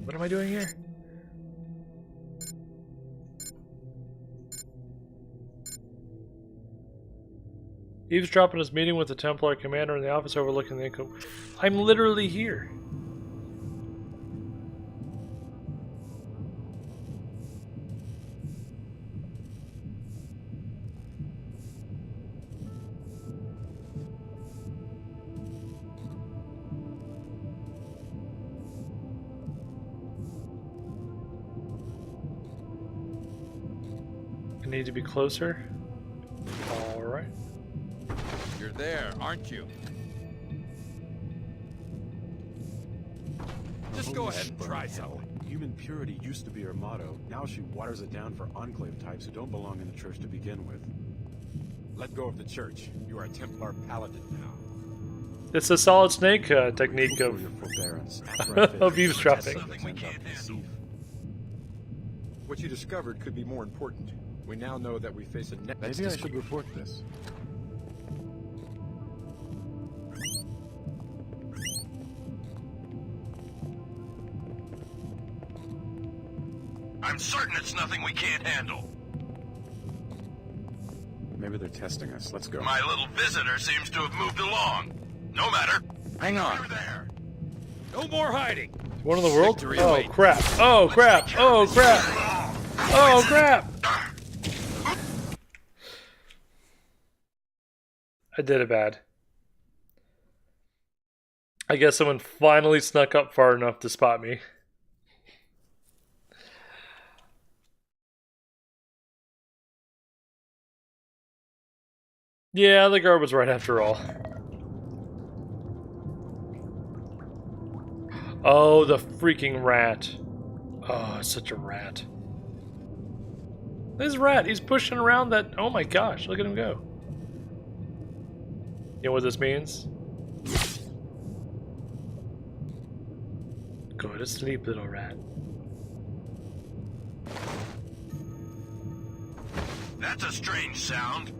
What am I doing here? Eavesdropping his meeting with the Templar commander in the office overlooking the income. I'm literally here. I need to be closer. Alright. You're there, aren't you? Just go ahead and try something. Human purity used to be her motto. Now she waters it down for enclave types who don't belong in the church to begin with. Let go of the church. You are a Templar paladin now. It's a solid snake technique of, of eavesdropping. What you discovered could be more important. We now know that we face a net. Maybe I should report this. I'm certain it's nothing we can't handle. Maybe they're testing us. Let's go. My little visitor seems to have moved along. No matter. Hang on. You're there. No more hiding. One in the world? Victory Oh awaits. crap. Oh crap. Oh crap. Oh crap. I did it bad. I guess someone finally snuck up far enough to spot me. Yeah, the guard was right after all. Oh, the freaking rat. Oh, such a rat. This rat, he's pushing around that... Oh my gosh, look at him go. You know what this means? Go to sleep, little rat. That's a strange sound.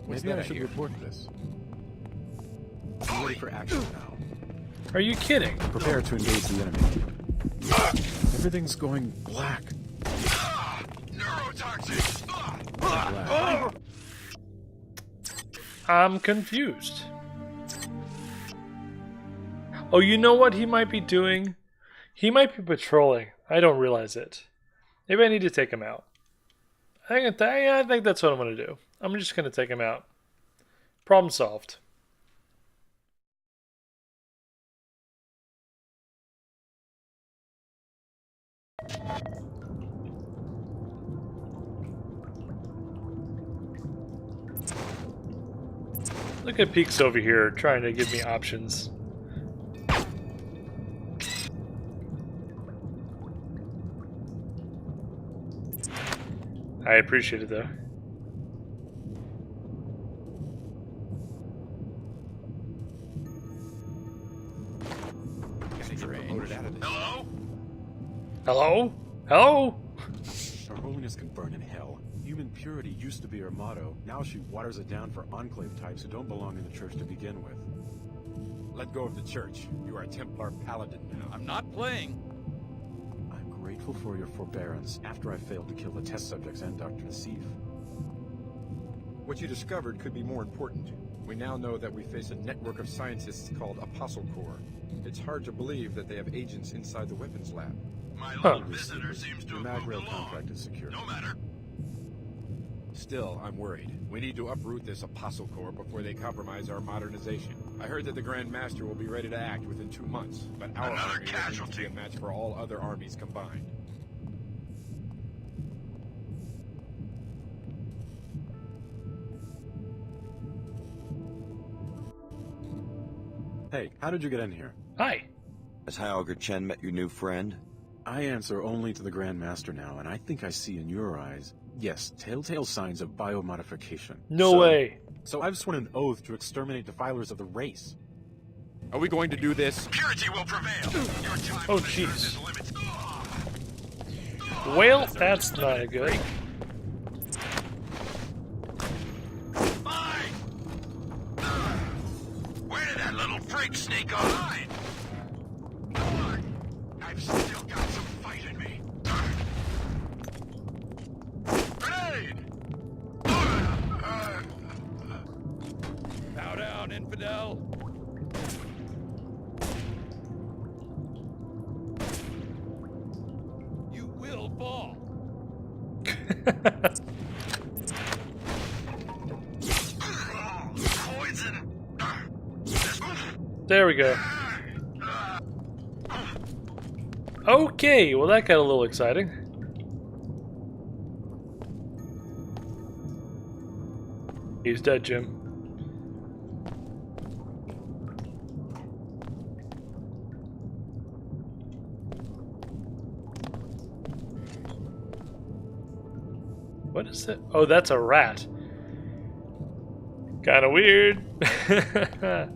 Maybe I should report this. I'm ready for action now. Are you kidding? Prepare to engage the enemy. Everything's going black. Neurotoxic. I'm confused. Oh, you know what he might be doing? He might be patrolling. I don't realize it. Maybe I need to take him out. I think that's what I'm going to do. I'm just going to take him out. Problem solved. Look at Peaks over here trying to give me options. I appreciate it though. Hello? Hello? Hello? Her Holiness can burn in hell. Human purity used to be her motto. Now she waters it down for enclave types who don't belong in the church to begin with. Let go of the church. You are a Templar paladin now. I'm not playing. I'm grateful for your forbearance after I failed to kill the test subjects and Dr. Nassif. What you discovered could be more important. We now know that we face a network of scientists called Apostle Corps. It's hard to believe that they have agents inside the weapons lab. My lone visitor seems to have moved along. Contract is secure. No matter. Still, I'm worried. We need to uproot this Apostle Corps before they compromise our modernization. I heard that the Grand Master will be ready to act within 2 months, but our army will be a match for all other armies combined. Hey, how did you get in here? Hi. Has High Augur Chen met your new friend? I answer only to the Grand Master now, and I think I see in your eyes, yes, telltale signs of biomodification. No way. So I've sworn an oath to exterminate defilers of the race. Are we going to do this? Purity will prevail. Your time Oh, jeez. Well, that's not good. Fine. Where did that little freak sneak online? I've still got some fight in me. Grenade! Bow down, infidel. You will fall. Poison. There we go. Okay, well that got a little exciting. He's dead, Jim. What is that? Oh, that's a rat. Kinda weird. That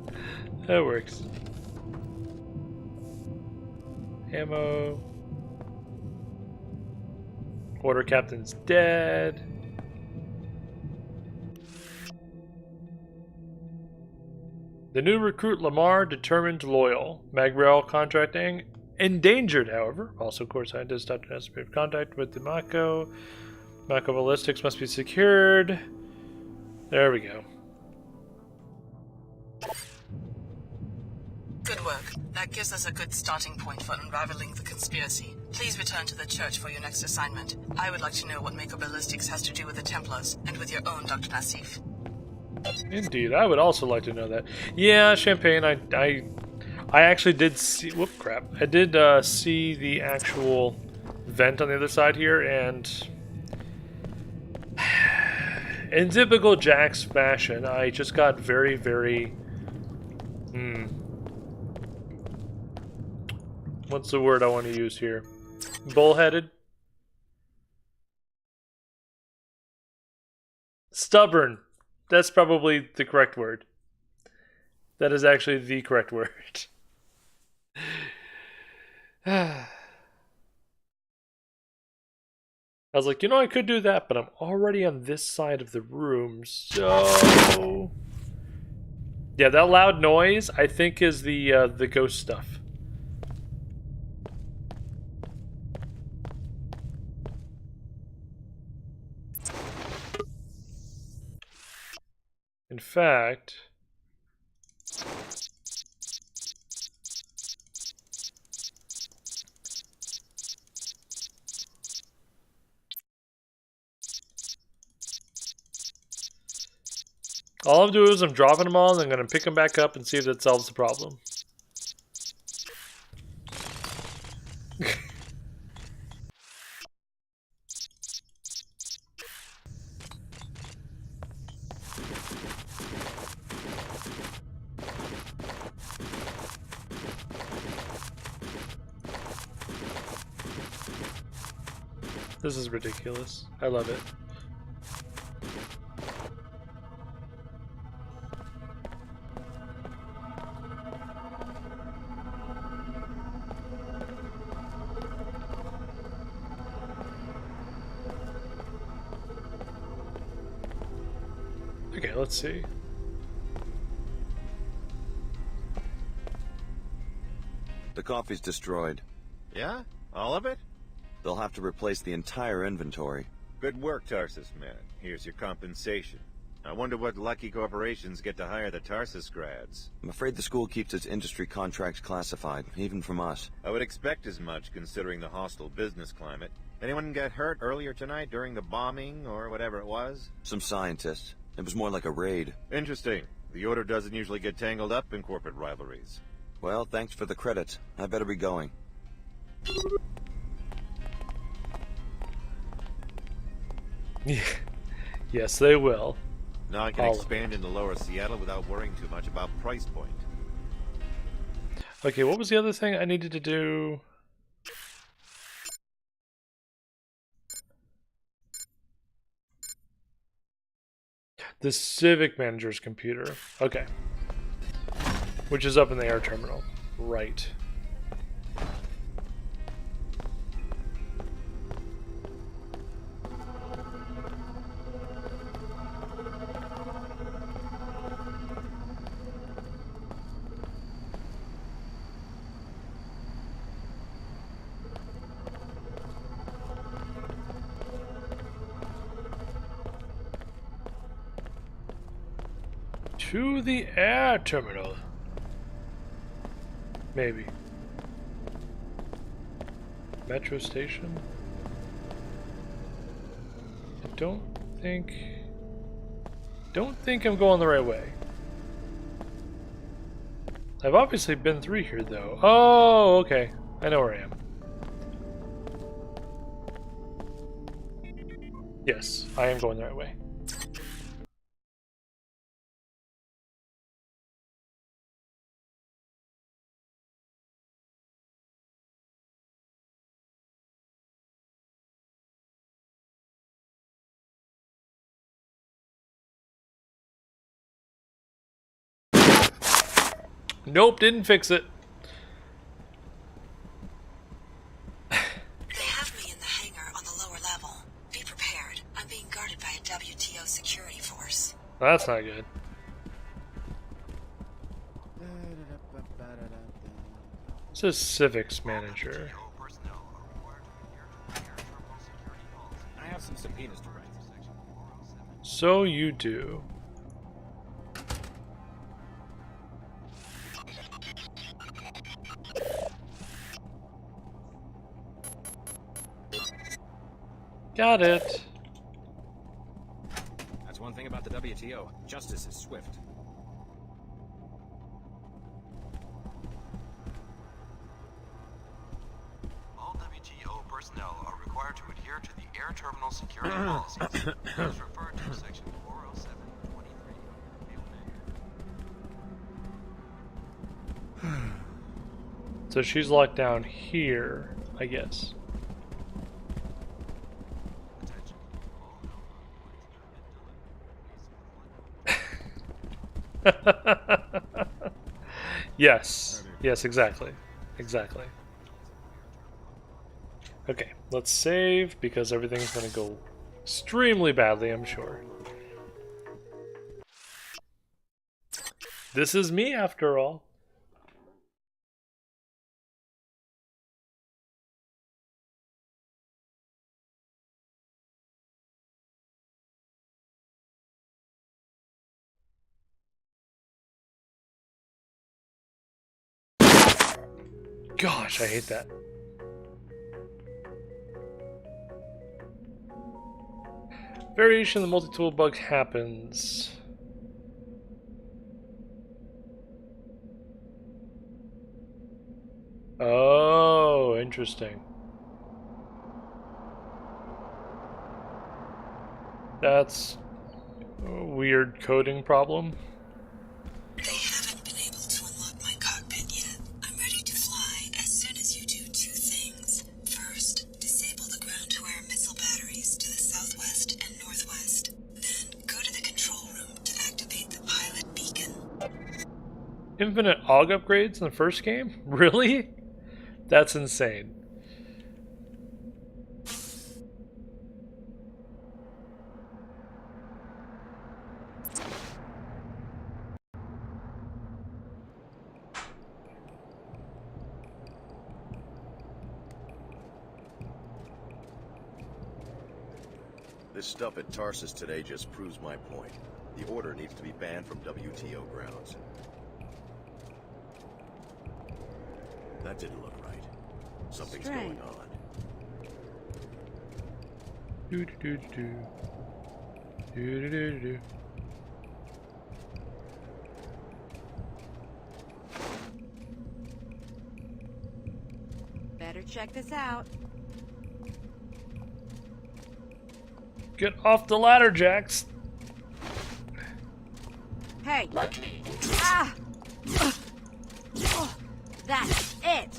works. Ammo. Quarter captain's dead. The new recruit Lamar, determined, loyal. Magriel contracting, endangered, however. Also, core scientist Dr. has made contact with the Mako. Mako ballistics must be secured. There we go. Good work. That gives us a good starting point for unraveling the conspiracy. Please return to the church for your next assignment. I would like to know what Mako ballistics has to do with the Templars, and with your own Dr. Nassif. Indeed, I would also like to know that. Yeah, Champagne, I actually did see... Whoop, crap. I did see the actual vent on the other side here, and... in typical Jax fashion, I just got very, very... What's the word I want to use here? Bullheaded? Stubborn. That's probably the correct word. That is actually the correct word. I was like, you know, I could do that, but I'm already on this side of the room, so... Yeah, that loud noise, I think, is the ghost stuff. In fact... all I'm doing is I'm dropping them all, and I'm going to pick them back up and see if that solves the problem. This is ridiculous. I love it. Okay, let's see. The coffee's destroyed. Yeah? All of it? They'll have to replace the entire inventory. Good work, Tarsus man. Here's your compensation. I wonder what lucky corporations get to hire the Tarsus grads. I'm afraid the school keeps its industry contracts classified, even from us. I would expect as much considering the hostile business climate. Anyone get hurt earlier tonight during the bombing or whatever it was? Some scientists. It was more like a raid. Interesting. The Order doesn't usually get tangled up in corporate rivalries. Well, thanks for the credit. I better be going. Yes, they will. Now I can expand into Lower Seattle without worrying too much about price point. Okay, what was the other thing I needed to do? The Civic Manager's computer. Okay. Which is up in the air terminal. Right. To the air terminal. Maybe. Metro station? I don't think I'm going the right way. I've obviously been through here though. Oh, okay. I know where I am. Yes, I am going the right way. Nope, didn't fix it. They have me in the hangar on the lower level. Be prepared. I'm being guarded by a WTO security force. That's not good. This is Civics Manager. I have some subpoenas to write. So you do. Got it. That's one thing about the WTO. Justice is swift. All WTO personnel are required to adhere to the air terminal security policies, as referred to section 407-23. So she's locked down here, I guess. Yes. Yes, exactly. Exactly. Okay, let's save because everything's going to go extremely badly, I'm sure. This is me after all. Gosh, I hate that. Variation of the multi-tool bug happens. Oh, interesting. That's a weird coding problem. They haven't been able to unlock my cockpit yet. I'm ready to fly as soon as you do two things. First, disable the ground-to-air missile Infinite AUG upgrades in the first game? Really? That's insane. This stuff at Tarsus today just proves my point. The Order needs to be banned from WTO grounds. That didn't look right. Something's going on. Do do do do do do do do. Better check this out. Get off the ladder, Jax. Hey! Ah! That's it!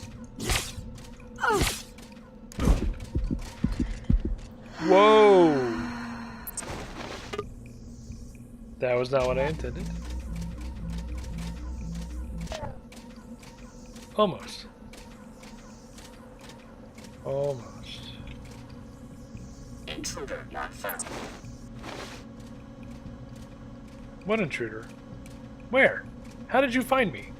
Whoa! That was not what I intended. Almost. Almost. Intruder not found. What intruder? Where? How did you find me?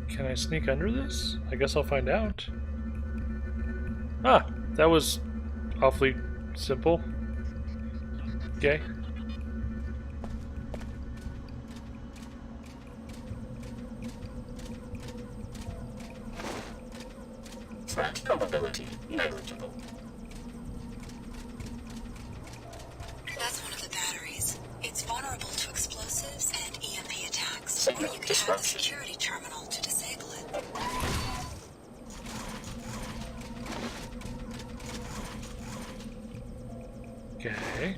Can I sneak under this? I guess I'll find out. Ah, that was awfully simple. Okay. Threat probability negligible. That's one of the batteries. It's vulnerable to explosives and EMP attacks. Or you could have the security terminal to disable it. Okay.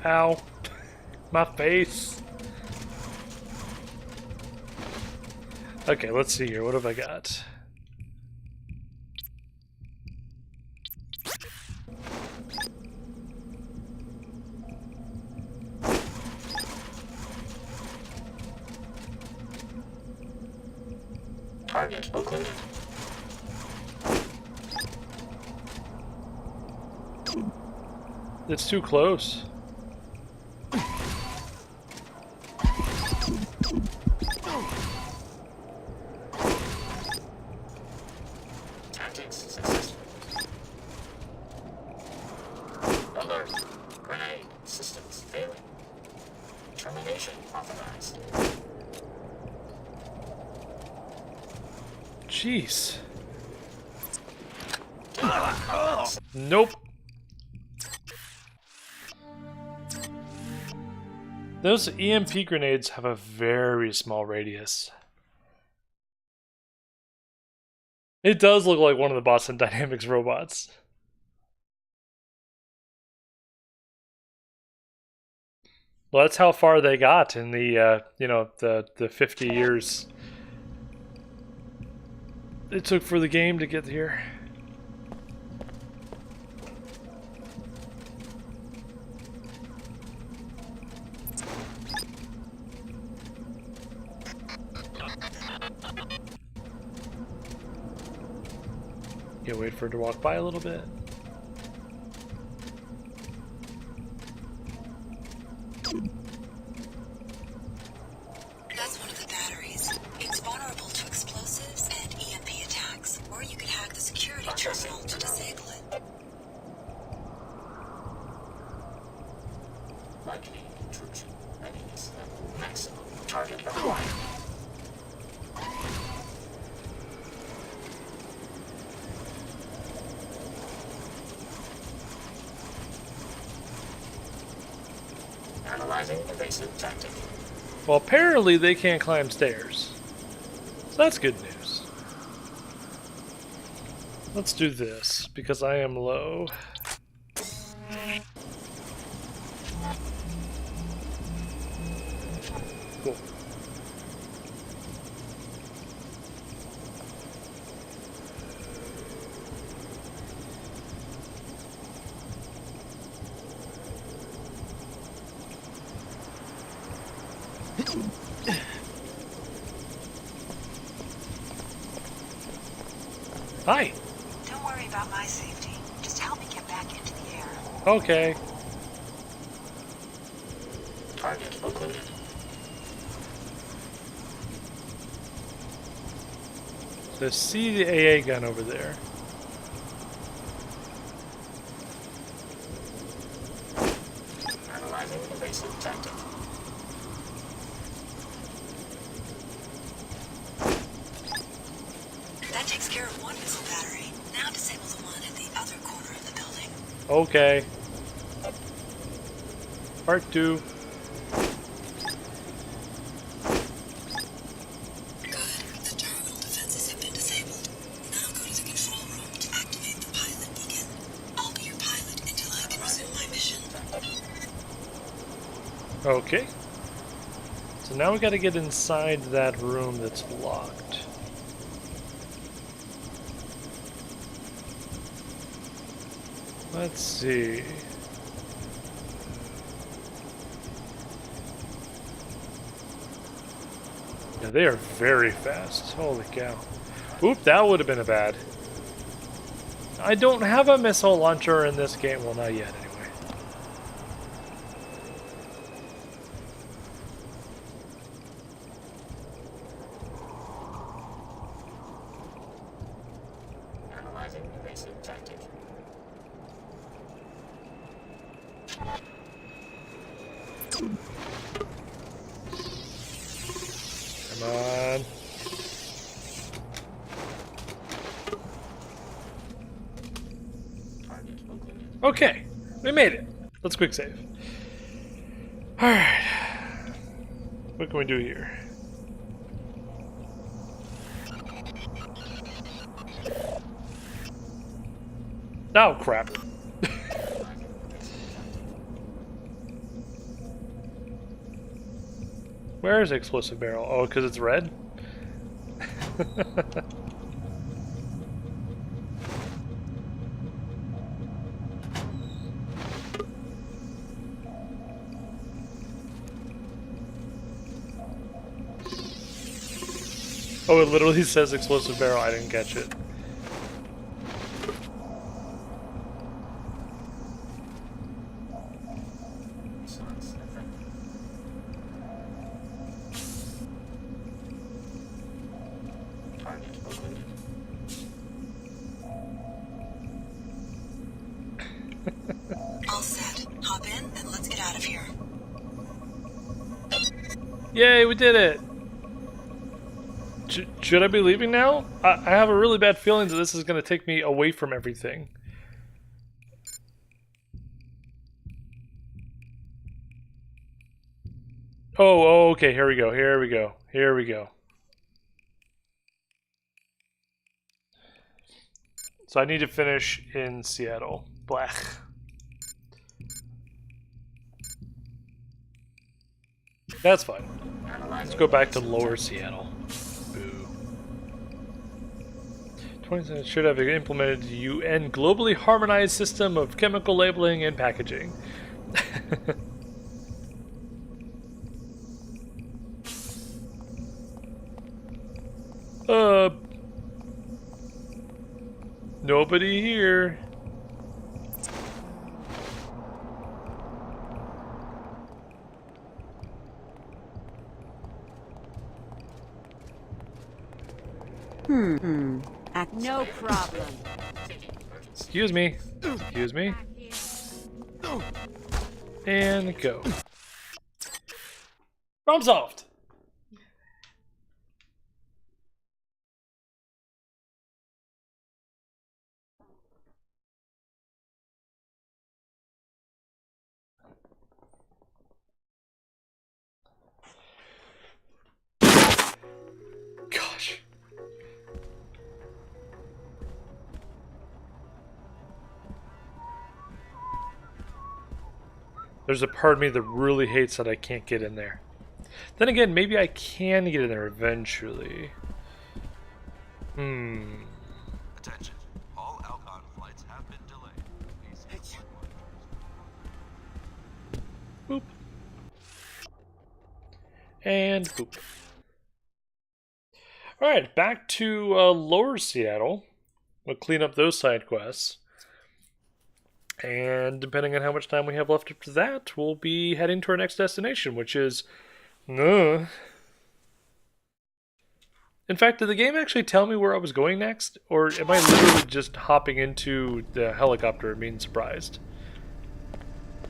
Ow. My face. Okay, let's see here. What have I got? Target occluded. It's too close. Tactics successful. Alert. Grenade. Systems failing. Termination authorized. Jeez. Nope. Those EMP grenades have a very small radius. It does look like one of the Boston Dynamics robots. Well, that's how far they got in the, you know, the 50 years it took for the game to get here. Yeah, wait for it to walk by a little bit. That's one of the batteries. It's vulnerable to explosives and EMP attacks. Or you could hack the security terminal to disable it. Likely intrusion. Readiness level maximum. Target acquired. Analyzing evasive tactic. Well, apparently they can't climb stairs. So that's good news. Let's do this, because I am low. Cool. Hi. Don't worry about my safety. Just help me get back into the air. Okay. Target located. So see the AA gun over there. Analyzing evasive tactic. That takes care of one missile battery. Now disable the one at the other corner of the building. Okay. Part 2. The terminal defenses have been disabled. Now go to the control room to activate the pilot beacon. I'll be your pilot until I can resume my mission. Okay. So now we gotta get inside that room that's locked. Let's see. Yeah, they are very fast. Holy cow. Oop, that would have been a bad. I don't have a missile launcher in this game. Well, not yet, anyway. Analyzing evasive tactic. Come on. Okay, we made it. Let's quick save. Alright. What can we do here? Oh, crap. Where is the explosive barrel? Oh, because it's red? Oh, it literally says explosive barrel. I didn't catch it. All set. Hop in and let's get out of here. Yay, we did it! Should I be leaving now? I have a really bad feeling that this is going to take me away from everything. Oh, okay, here we go, here we go, here we go. So I need to finish in Seattle. Blech. That's fine. Let's go back to lower Seattle. Boo. 20 should have implemented the UN globally harmonized system of chemical labeling and packaging. Nobody here. No problem. Excuse me. Excuse me. And go. Problem solved. Gosh. There's a part of me that really hates that I can't get in there. Then again, maybe I can get in there eventually. Attention. All outbound flights have been delayed. Please Boop. And boop. Alright, back to Lower Seattle. We'll clean up those side quests. And depending on how much time we have left after that, we'll be heading to our next destination, which is... In fact, did the game actually tell me where I was going next? Or am I literally just hopping into the helicopter and being surprised?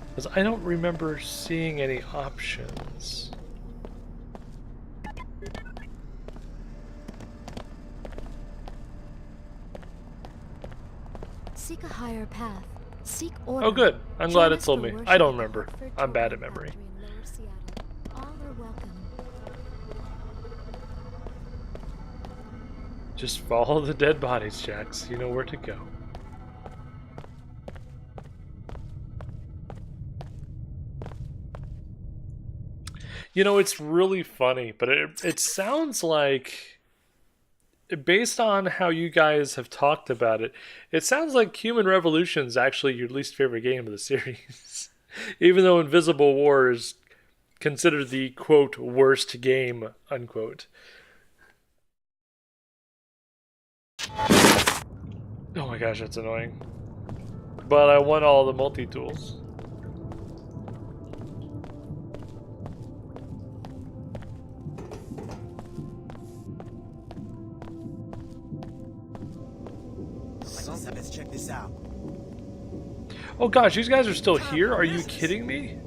Because I don't remember seeing any options. Seek a higher path. Seek order. Oh good, I'm glad it told me. Join us for I don't worship remember. at I'm bad at memory. in Lower Seattle. All are welcome. Just follow the dead bodies, Jax. You know where to go. You know, it's really funny, but it sounds like, based on how you guys have talked about it, it sounds like Human Revolution is actually your least favorite game of the series. Even though Invisible War is considered the, quote, worst game, unquote. Oh my gosh, that's annoying. But I won all the multi-tools. Let's check this out. Oh gosh, these guys are still here? Are you kidding me?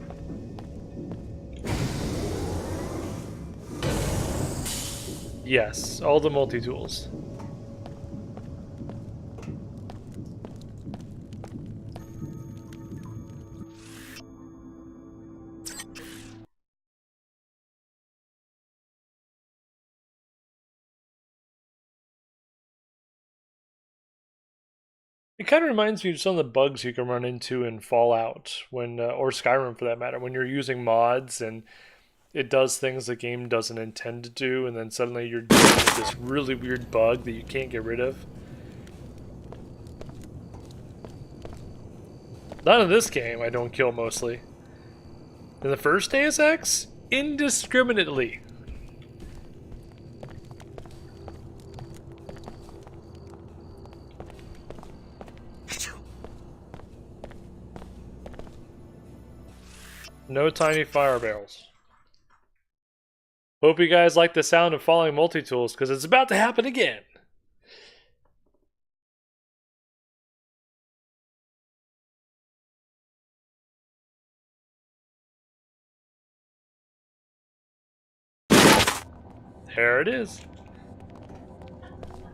Yes, all the multi-tools. It kind of reminds me of some of the bugs you can run into in Fallout, when or Skyrim for that matter, when you're using mods and it does things the game doesn't intend to do, and then suddenly you're dealing with this really weird bug that you can't get rid of. Not in this game, I don't kill mostly. In the first Deus Ex, indiscriminately. No tiny fire barrels. Hope you guys like the sound of falling multi-tools, because it's about to happen again. There it is.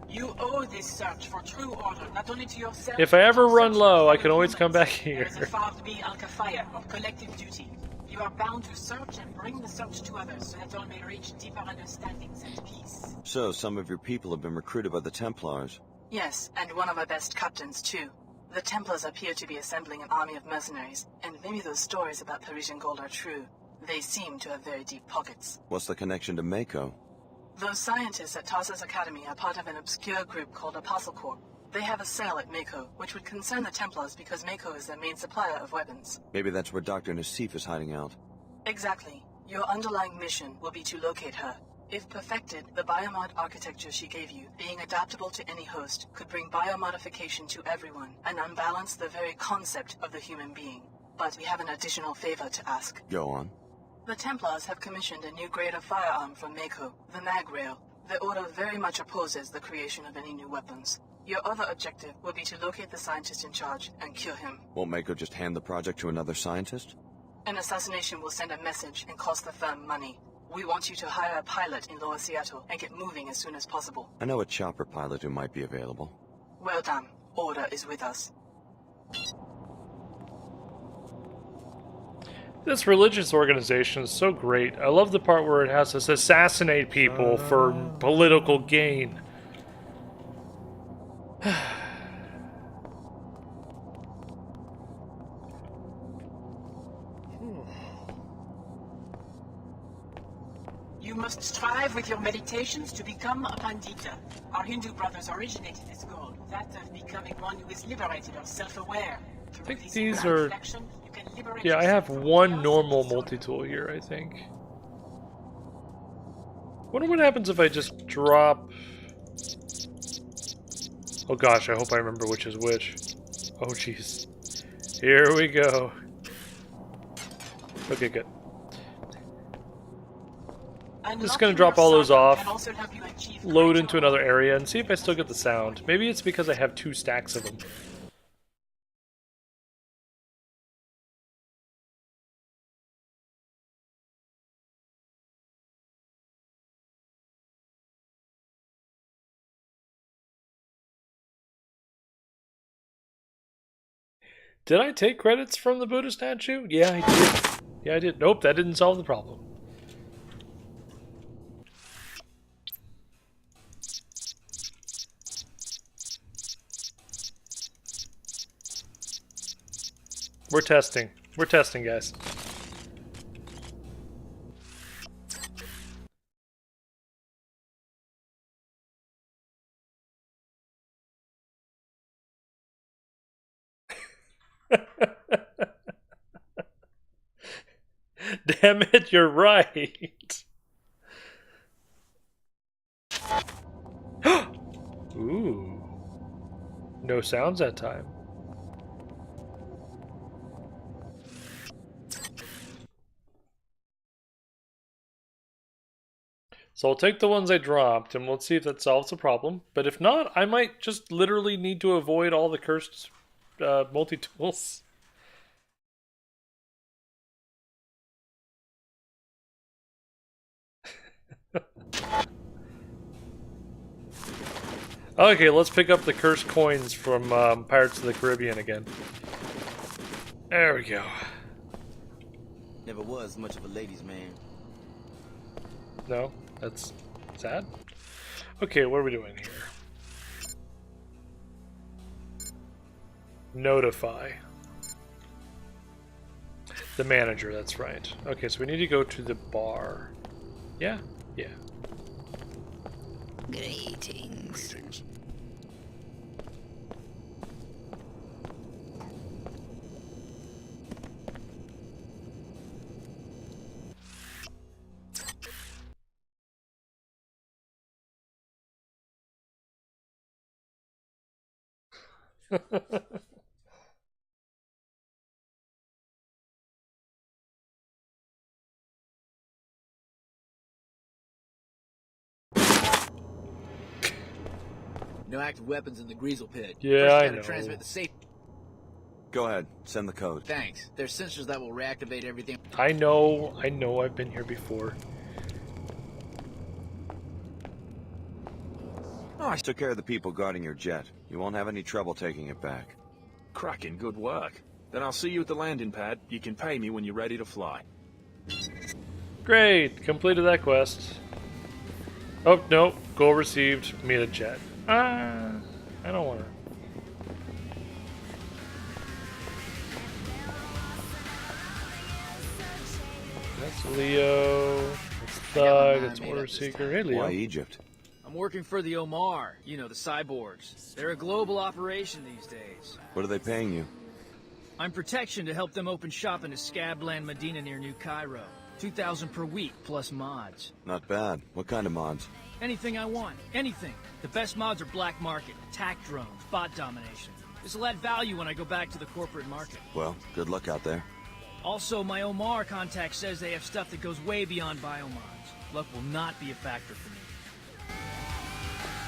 You owe this search for true order, not only to yourself. If I ever run low, I can always come back here. There is a far to be Al-Kafaya of collective duty. You are bound to search and bring the search to others so that all may reach deeper understandings and peace. So, some of your people have been recruited by the Templars. Yes, and one of our best captains, too. The Templars appear to be assembling an army of mercenaries, and maybe those stories about Parisian gold are true. They seem to have very deep pockets. What's the connection to Mako? Those scientists at Tarsus Academy are part of an obscure group called Apostle Corps. They have a cell at Mako, which would concern the Templars because Mako is their main supplier of weapons. Maybe that's where Dr. Nassif is hiding out. Exactly. Your underlying mission will be to locate her. If perfected, the biomod architecture she gave you, being adaptable to any host, could bring biomodification to everyone and unbalance the very concept of the human being. But we have an additional favor to ask. Go on. The Templars have commissioned a new grade of firearm from Mako, the Mag Rail. The Order very much opposes the creation of any new weapons. Your other objective will be to locate the scientist in charge and kill him. Won't Mako just hand the project to another scientist? An assassination will send a message and cost the firm money. We want you to hire a pilot in Lower Seattle and get moving as soon as possible. I know a chopper pilot who might be available. Well done. Order is with us. This religious organization is so great. I love the part where it has us assassinate people for political gain. You must strive with your meditations to become a Pandita. Our Hindu brothers originated this goal, that of becoming one who is liberated or self-aware. I think these are... Yeah, I have one normal multi-tool here, I think. Wonder what happens if I just drop... Oh gosh, I hope I remember which is which. Oh jeez. Here we go. Okay, good. Just gonna drop all those off, load into another area, and see if I still get the sound. Maybe it's because I have 2 stacks of them. Did I take credits from the Buddha statue? Yeah, I did. Yeah, I did. Nope, that didn't solve the problem. We're testing. We're testing, guys. Damn it, you're right. Ooh. No sounds that time. So I'll take the ones I dropped and we'll see if that solves the problem. But if not, I might just literally need to avoid all the cursed multi-tools. Okay, let's pick up the cursed coins from Pirates of the Caribbean again. There we go. Never was much of a ladies' man. No, that's sad. Okay, what are we doing here? Notify. The manager, that's right. Okay, so we need to go to the bar. Yeah? Yeah. Greetings. No active weapons in the Greasel pit. Yeah, First, I you gotta know. transmit the safe. Go ahead, send the code. Thanks. There's sensors that will reactivate everything. I know, I've been here before. Oh, I took care of the people guarding your jet. You won't have any trouble taking it back. Cracking good work. Then I'll see you at the landing pad. You can pay me when you're ready to fly. Great, completed that quest. Oh, no, goal received, meet a jet. I don't want to. That's Leo, that's Thug, that's Order Seeker. Hey, Leo. Why Egypt? I'm working for the Omar, you know, the cyborgs. They're a global operation these days. What are they paying you? I'm protection to help them open shop in a Scabland Medina near New Cairo. 2,000 per week, plus mods. Not bad. What kind of mods? Anything I want. Anything. The best mods are black market, attack drones, bot domination. This will add value when I go back to the corporate market. Well, good luck out there. Also, my Omar contact says they have stuff that goes way beyond biomods. Luck will not be a factor for me.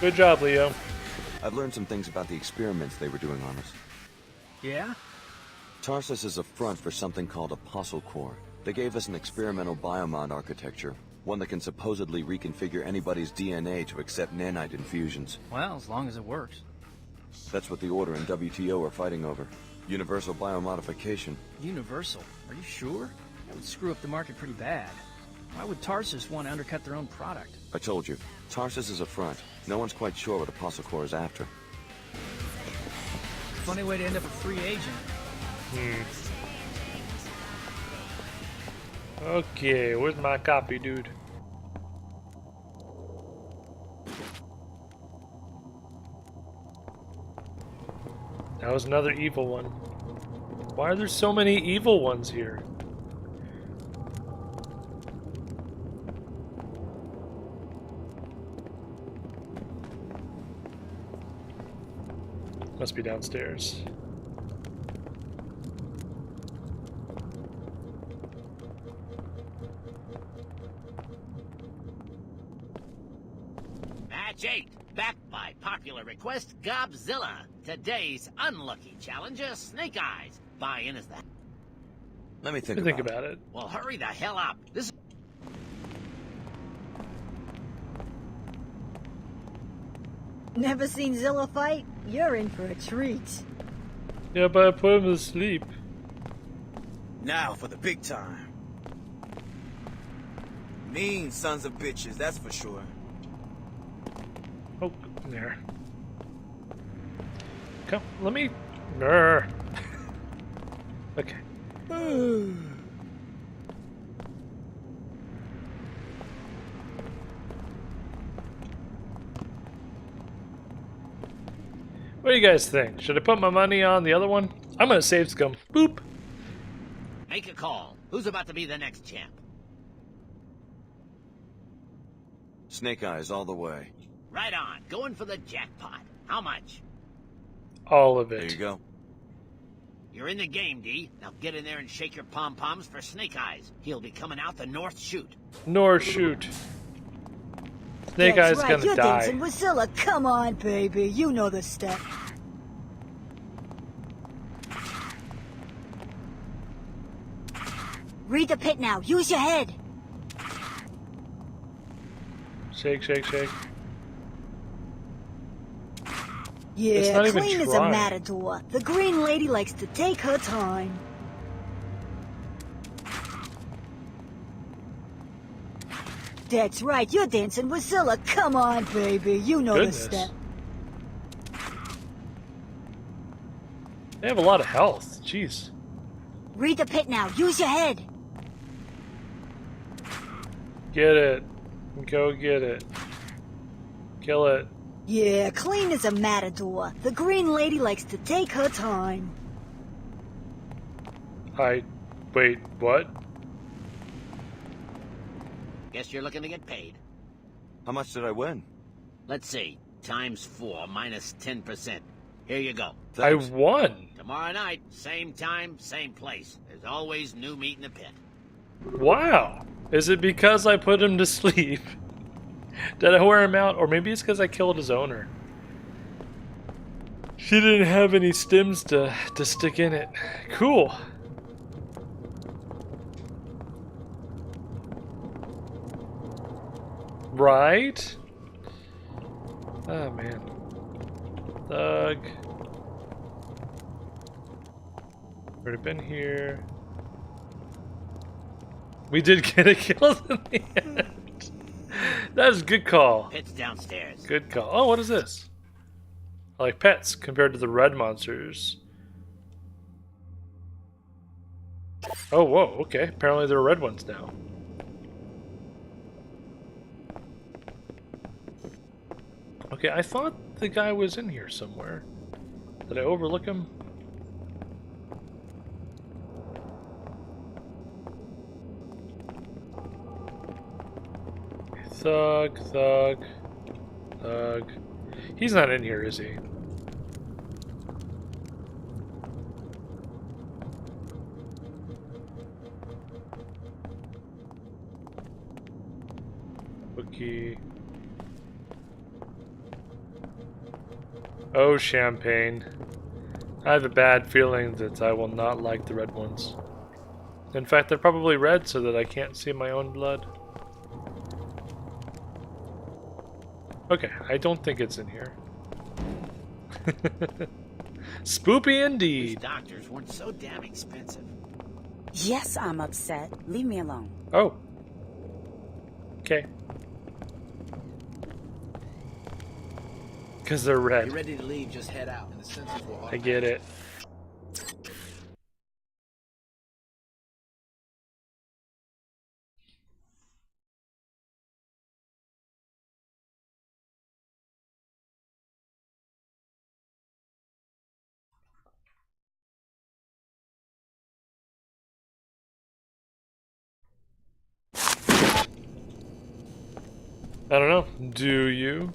Good job, Leo. I've learned some things about the experiments they were doing on us. Yeah? Tarsus is a front for something called Apostle Core. They gave us an experimental biomod architecture, one that can supposedly reconfigure anybody's DNA to accept nanite infusions. Well, as long as it works. That's what the Order and WTO are fighting over. Universal biomodification. Universal? Are you sure? That would screw up the market pretty bad. Why would Tarsus want to undercut their own product? I told you, Tarsus is a front. No one's quite sure what Apostle Core is after. Funny way to end up a free agent. Okay, where's my copy, dude? That was another evil one. Why are there so many evil ones here? Must be downstairs. Match 8, backed by popular request, Gobzilla. Today's unlucky challenger, Snake Eyes. Buy in as that. Let me think about it. Well, hurry the hell up. This. Never seen Zilla fight? You're in for a treat. Yeah, but I put him to sleep. Now for the big time. Mean sons of bitches, that's for sure. Oh, there. Come, let me. Okay. What do you guys think? Should I put my money on the other one? I'm gonna save scum. Boop. Make a call. Who's about to be the next champ? Snake Eyes all the way. Right on. Going for the jackpot. How much? All of it. There you go. You're in the game, D. Now get in there and shake your pom-poms for Snake Eyes. He'll be coming out the North Chute. North Chute. Snake Eyes right, gonna you're die. dancing with Zilla. Come on, baby. You know the step. Read the pit now. Use your head. Shake, shake, shake. Yeah, not even clean as a trying. matador. The green lady likes to take her time. That's right, you're dancing with Zilla. Come on, baby. You know Goodness. the step. They have a lot of health. Jeez. Read the pit now. Use your head. Get it. Go get it. Kill it. Yeah, clean as a matador. The green lady likes to take her time. Wait, what? Guess you're looking to get paid. How much did I win? Let's see. Times 4 minus 10%. Here you go. Thanks. I won. Tomorrow night, same time, same place. There's always new meat in the pit. Wow. Is it because I put him to sleep? Did I wear him out? Or maybe it's because I killed his owner. She didn't have any stems to stick in it. Cool. Right? Oh, man. Thug. Already been here. We did get a kill in the end. That is a good call. Pit's downstairs. Good call. Oh, what is this? I like pets compared to the red monsters. Oh, whoa, okay. Apparently there are red ones now. Okay, I thought the guy was in here somewhere. Did I overlook him? Thug, thug, thug. He's not in here, is he? Cookie. Oh, champagne. I have a bad feeling that I will not like the red ones. In fact, they're probably red so that I can't see my own blood. Okay, I don't think it's in here. Spoopy indeed. These doctors weren't so damn expensive. Yes, I'm upset. Leave me alone. Oh. Okay. Because they're red. You're ready to leave, just head out, and the sensors will I get it. I don't know. Do you?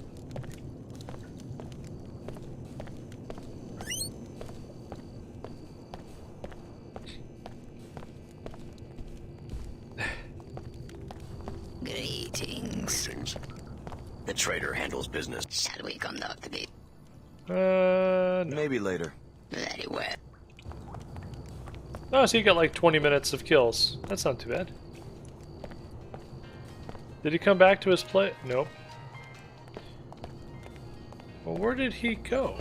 Greetings. The trader handles business. Shall we conduct the... No. Maybe later. Very well. Oh, so you got like 20 minutes of kills. That's not too bad. Did he come back to his play? Nope. Well, where did he go?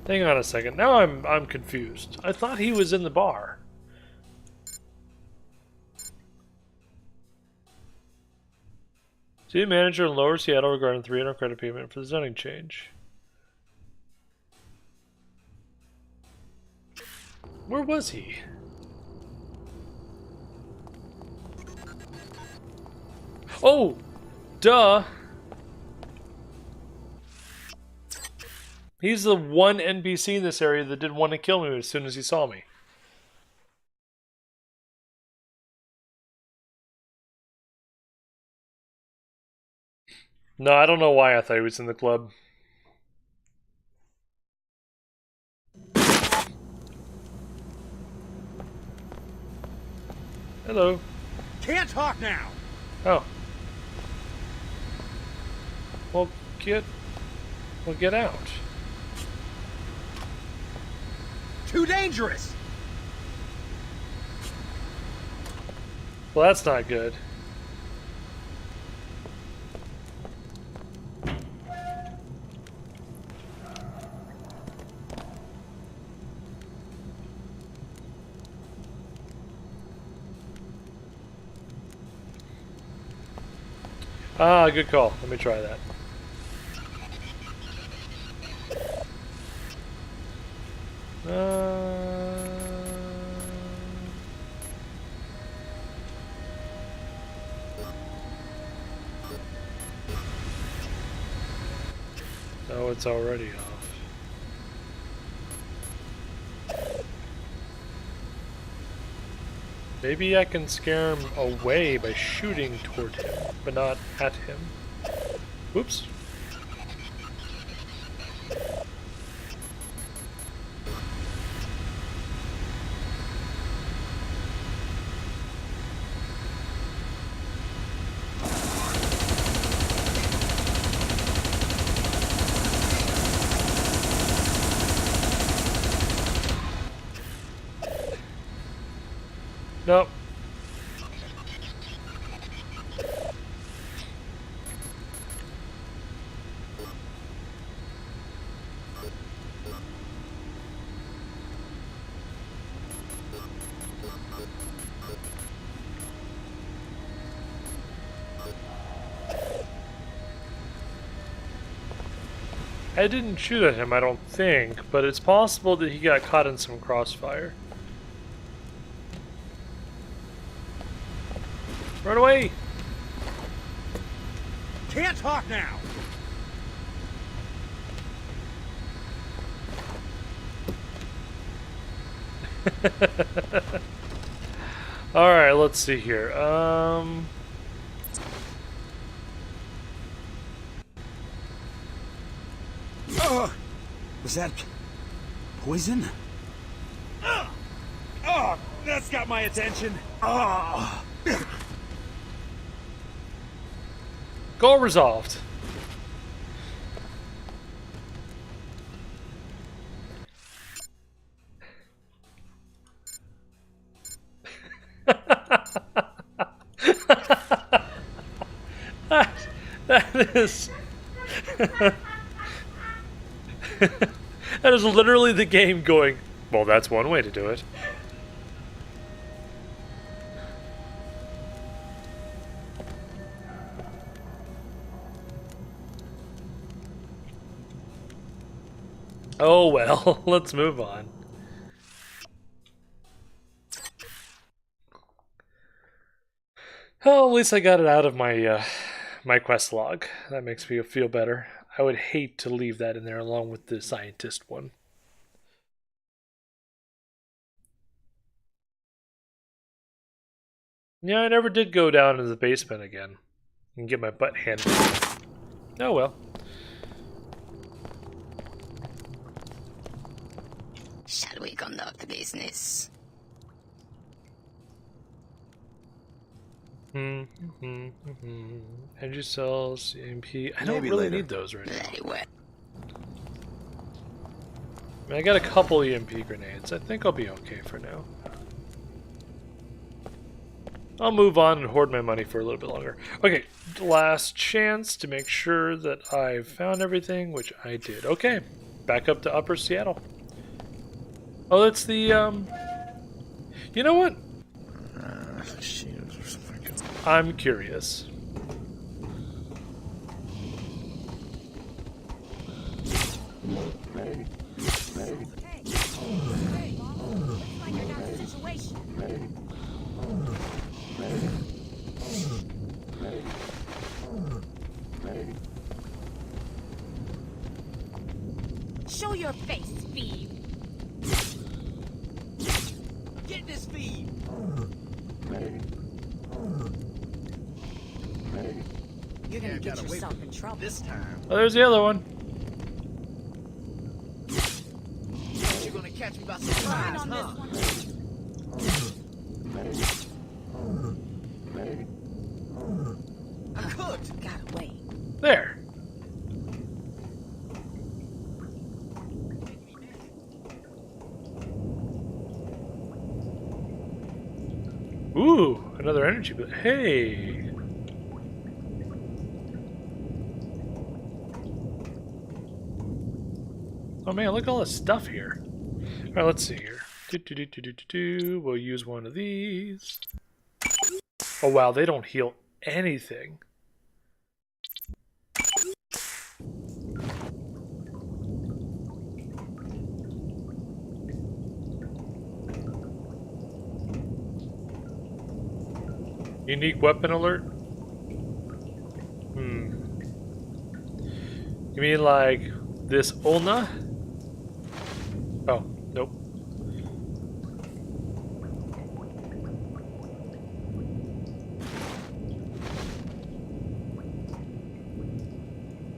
Hang on a second. Now I'm confused. I thought he was in the bar. City manager in Lower Seattle regarding $300 credit payment for the zoning change. Where was he? Oh! Duh! He's the one NPC in this area that didn't want to kill me as soon as he saw me. No, I don't know why I thought he was in the club. Hello. Can't talk now! Oh. Well, get out. Too dangerous! Well, that's not good. Ah, good call. Let me try that. Oh, it's already off. Maybe I can scare him away by shooting toward him, but not at him. Whoops. Nope. I didn't shoot at him, I don't think, but it's possible that he got caught in some crossfire. Run away! Can't talk now! Alright, let's see here. Was that poison? Oh, that's got my attention. Oh. Goal resolved. that is that is literally the game going, well, that's one way to do it. Oh well, let's move on. Oh, at least I got it out of my my quest log. That makes me feel better. I would hate to leave that in there along with the scientist one. Yeah, I never did go down into the basement again and get my butt handed. Oh well. Shall we conduct business? Energy cells, EMP. I don't Maybe really later. need those right now. Very well. I mean, I got a couple EMP grenades. I think I'll be okay for now. I'll move on and hoard my money for a little bit longer. Okay, last chance to make sure that I've found everything, which I did. Okay, back up to Upper Seattle. Oh, that's the, You know what? I'm curious. Show your face, Phoebe. Get this feed. You're gonna get yourself in trouble this time. Oh, there's the other one. You're gonna catch me by surprise, huh? I'm cooked. Got away. There. Ooh, another energy, but hey. Oh man, look at all this stuff here. Alright, let's see here. We'll use one of these. Oh wow, they don't heal anything. Unique weapon alert? You mean like this Ulna? Oh, nope.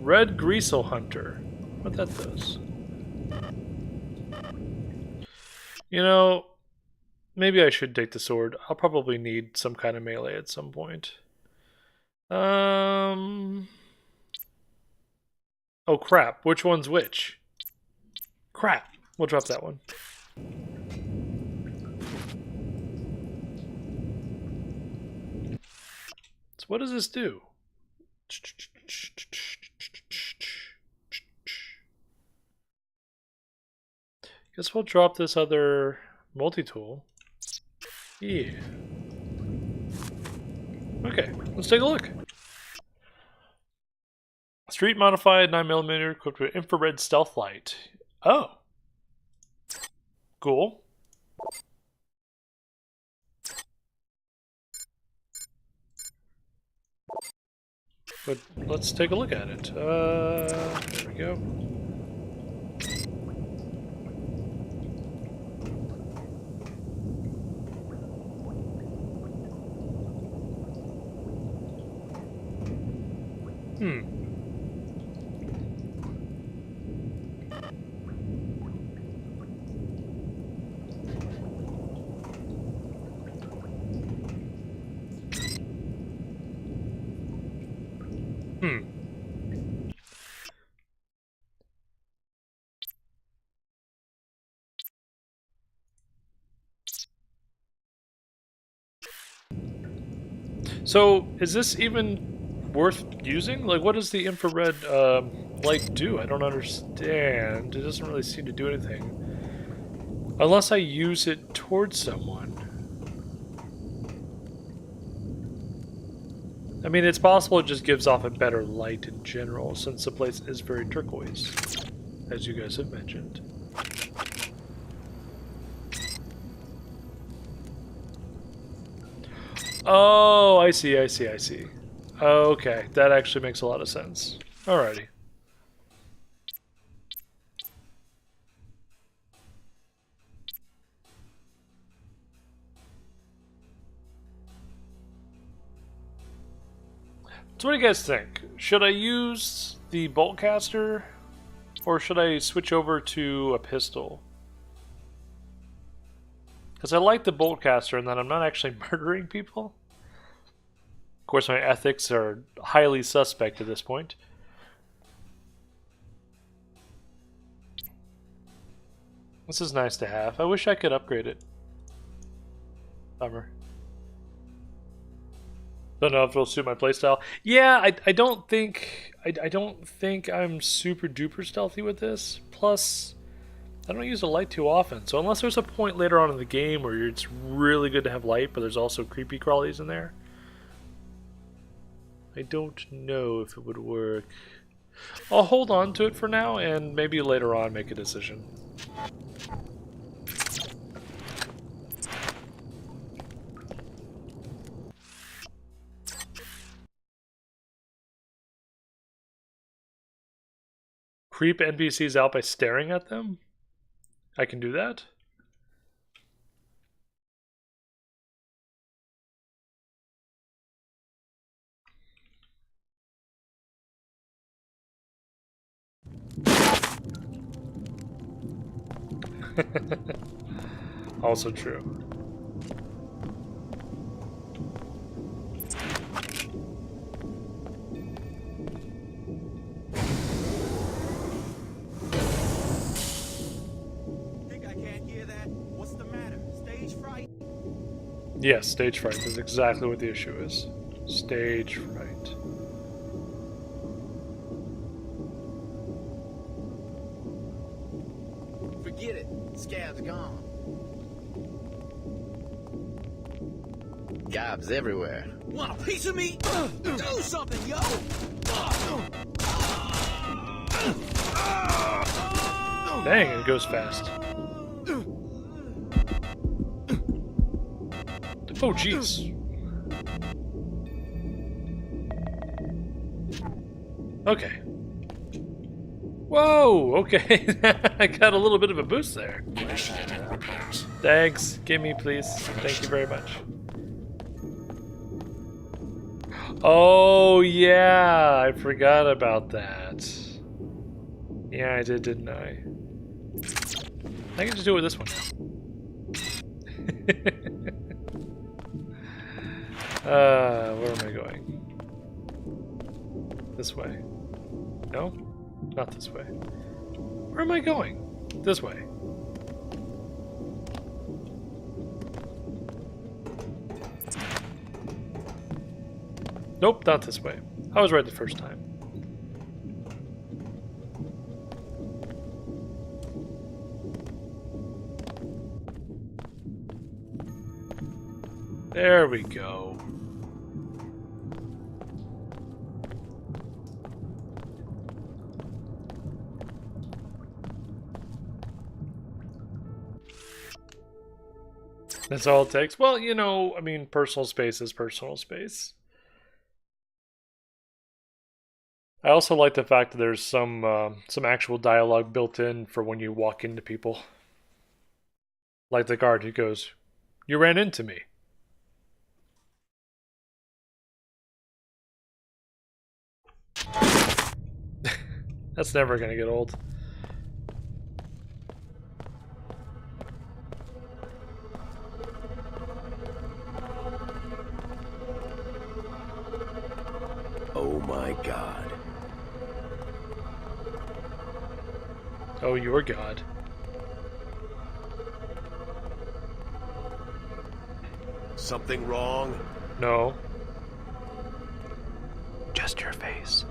Red Greasel Hunter. What that does? You know, maybe I should take the sword. I'll probably need some kind of melee at some point. Oh crap, which one's which? Crap, we'll drop that one. So what does this do? Guess we'll drop this other multi-tool. Yeah. Okay, let's take a look. Street modified 9mm equipped with infrared stealth light. Oh. Cool. But let's take a look at it. There we go. So, is this even worth using? Like, what does the infrared light do? I don't understand. It doesn't really seem to do anything. Unless I use it towards someone. I mean, it's possible it just gives off a better light in general, since the place is very turquoise, as you guys have mentioned. Oh, I see. Okay, that actually makes a lot of sense. Alrighty. So what do you guys think? Should I use the bolt caster, or should I switch over to a pistol? Because I like the bolt caster, and then I'm not actually murdering people. Of course, my ethics are highly suspect at this point. This is nice to have. I wish I could upgrade it. Bummer. Don't know if it'll suit my playstyle. Yeah, I don't think I'm super duper stealthy with this. Plus, I don't use the light too often. So unless there's a point later on in the game where it's really good to have light, but there's also creepy crawlies in there, I don't know if it would work. I'll hold on to it for now and maybe later on make a decision. Creep NPCs out by staring at them? I can do that? Also true. Yes, stage fright is exactly what the issue is. Stage fright. Forget it. Scab's gone. Gobs everywhere. Want a piece of me? Do something, yo! Dang, it goes fast. Oh, jeez. Okay. Whoa, okay. I got a little bit of a boost there. Thanks. Give me, please. Thank you very much. Oh, yeah. I forgot about that. Yeah, I did, didn't I? I can just do it with this one now. Where am I going? This way. No? Not this way. Where am I going? This way. Nope, not this way. I was right the first time. There we go. That's all it takes. Well, you know, I mean, personal space is personal space. I also like the fact that there's some actual dialogue built in for when you walk into people. Like the guard who goes, "You ran into me." That's never gonna get old. Oh my god. Oh, your god. Something wrong? No. Just your face.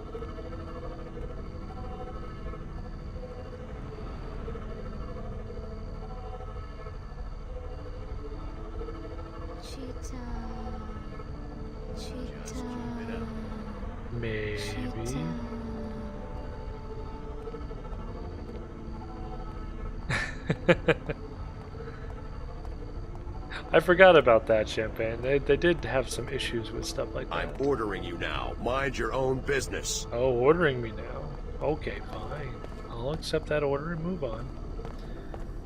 Maybe. I forgot about that, Champagne. They did have some issues with stuff like that. I'm ordering you now. Mind your own business. Oh, ordering me now. Okay, fine. I'll accept that order and move on.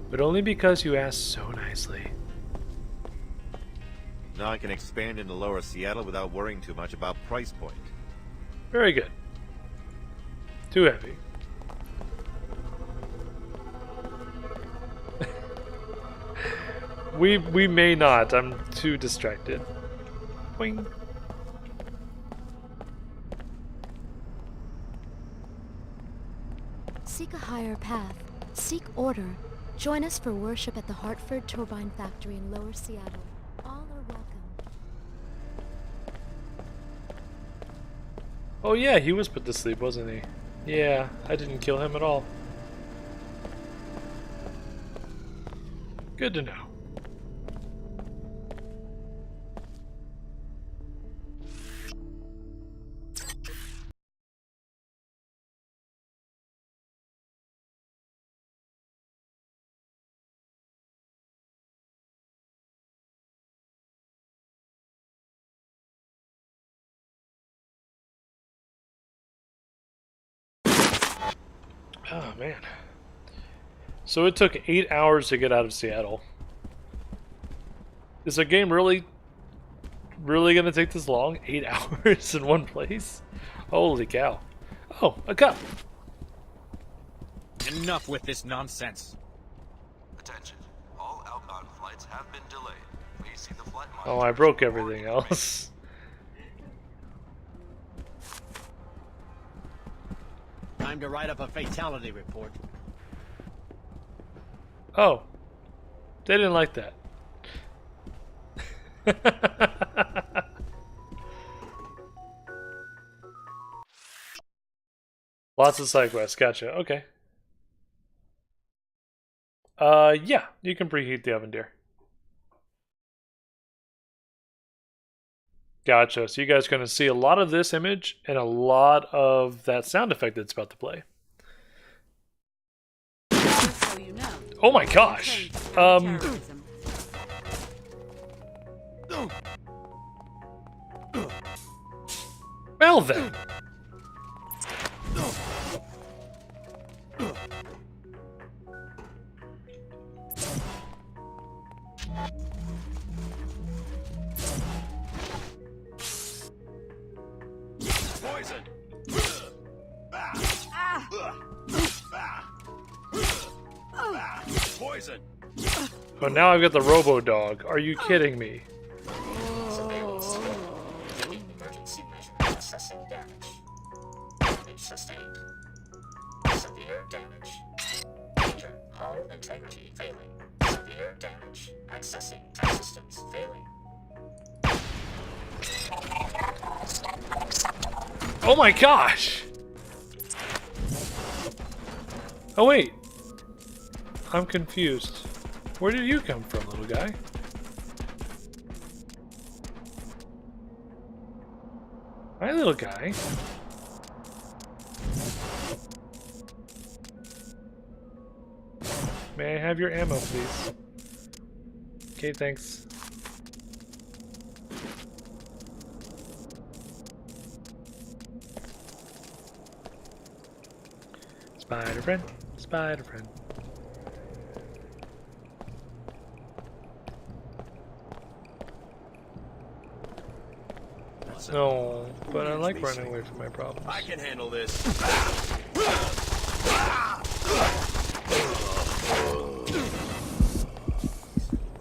But only because you asked so nicely. Now I can expand into Lower Seattle without worrying too much about price point. Very good. Too heavy. we may not. I'm too distracted. Boing. Seek a higher path. Seek order. Join us for worship at the Hartford Turbine Factory in Lower Seattle. All are welcome. Oh yeah, he was put to sleep, wasn't he? Yeah, I didn't kill him at all. Good to know. Oh man. So it took 8 hours to get out of Seattle. Is the game really gonna take this long? 8 hours in one place? Holy cow. Oh, a cup. Enough with this nonsense. Attention. All outbound flights have been delayed. Please see the flight Oh, I broke everything else. Time to write up a fatality report. Oh. They didn't like that. Lots of side quests, gotcha, okay. Yeah, you can preheat the oven, dear. Gotcha, so you guys are going to see a lot of this image and a lot of that sound effect that's about to play. So you know. Oh my gosh! Well then! Poison! Poison! Oh, now I've got the Robo-Dog. Are you kidding me? Emergency measure assessing damage. Damage sustained. Severe damage. Danger. Hull integrity failing. Severe damage. Accessing tech systems failing. Oh my gosh! Oh wait. I'm confused. Where did you come from, little guy? Hi, little guy. May I have your ammo, please? Okay, thanks. Spider friend, spider friend. No, but I like running away from my problems. I can handle this.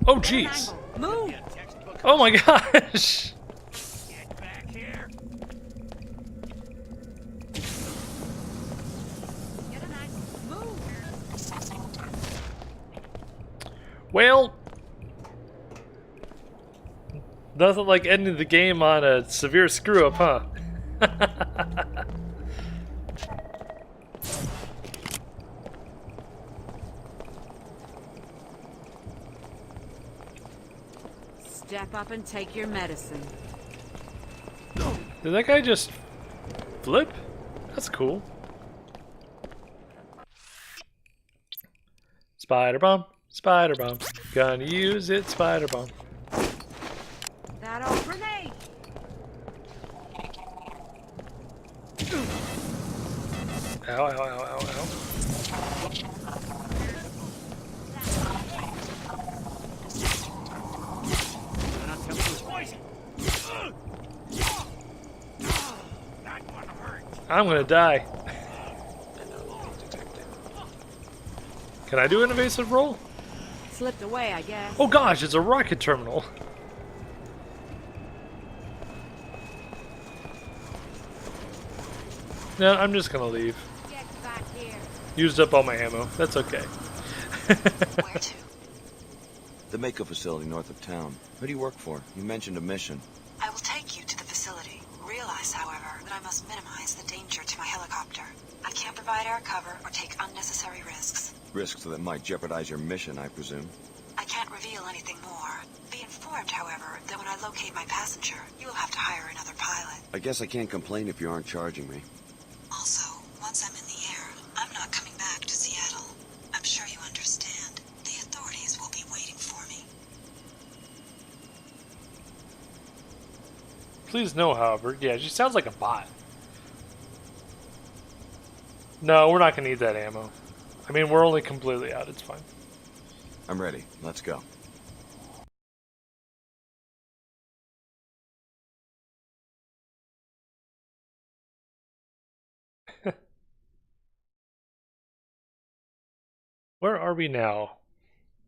Oh jeez! Oh my gosh! Get back here. Get a nice move. Well, nothing like ending the game on a severe screw up, huh? Step up and take your medicine. Did that guy just flip? That's cool. Spider bomb, spider bomb. Gonna use it, spider bomb. That old grenade. Ow, ow, ow, ow, ow. Not tell me it was poison. That one hurt. I'm gonna die. Can I do an evasive roll? Slipped away, I guess. Oh gosh, it's a rocket terminal. No, I'm just gonna leave. Get back here. Used up all my ammo. That's okay. Where to? The Mako facility north of town. Who do you work for? You mentioned a mission. I will take you to the facility. Realize, however, that I must minimize the danger to my helicopter. I can't provide air cover or take unnecessary risks. Risks that might jeopardize your mission, I presume. I can't reveal anything more. Be informed, however, that when I locate my passenger, you will have to hire another pilot. I guess I can't complain if you aren't charging me. Also, once I'm in the air, I'm not coming back to Seattle. I'm sure you understand. The authorities will be waiting for me. Please no, however. Yeah, she sounds like a bot. No, we're not gonna need that ammo. I mean, we're only completely out. It's fine. I'm ready. Let's go. Where are we now?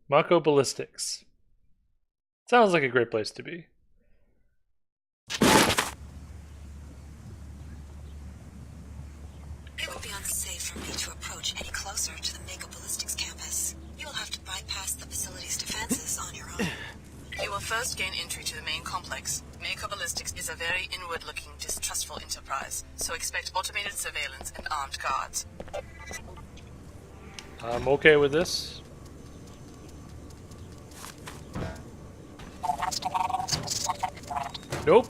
Mako Ballistics. Sounds like a great place to be. It would be unsafe for me to approach any closer to the Mako Ballistics campus. You will have to bypass the facility's defenses on your own. You will first gain entry to the main complex. Mako Ballistics is a very inward-looking, distrustful enterprise, so expect automated surveillance and armed guards. I'm okay with this. Nope.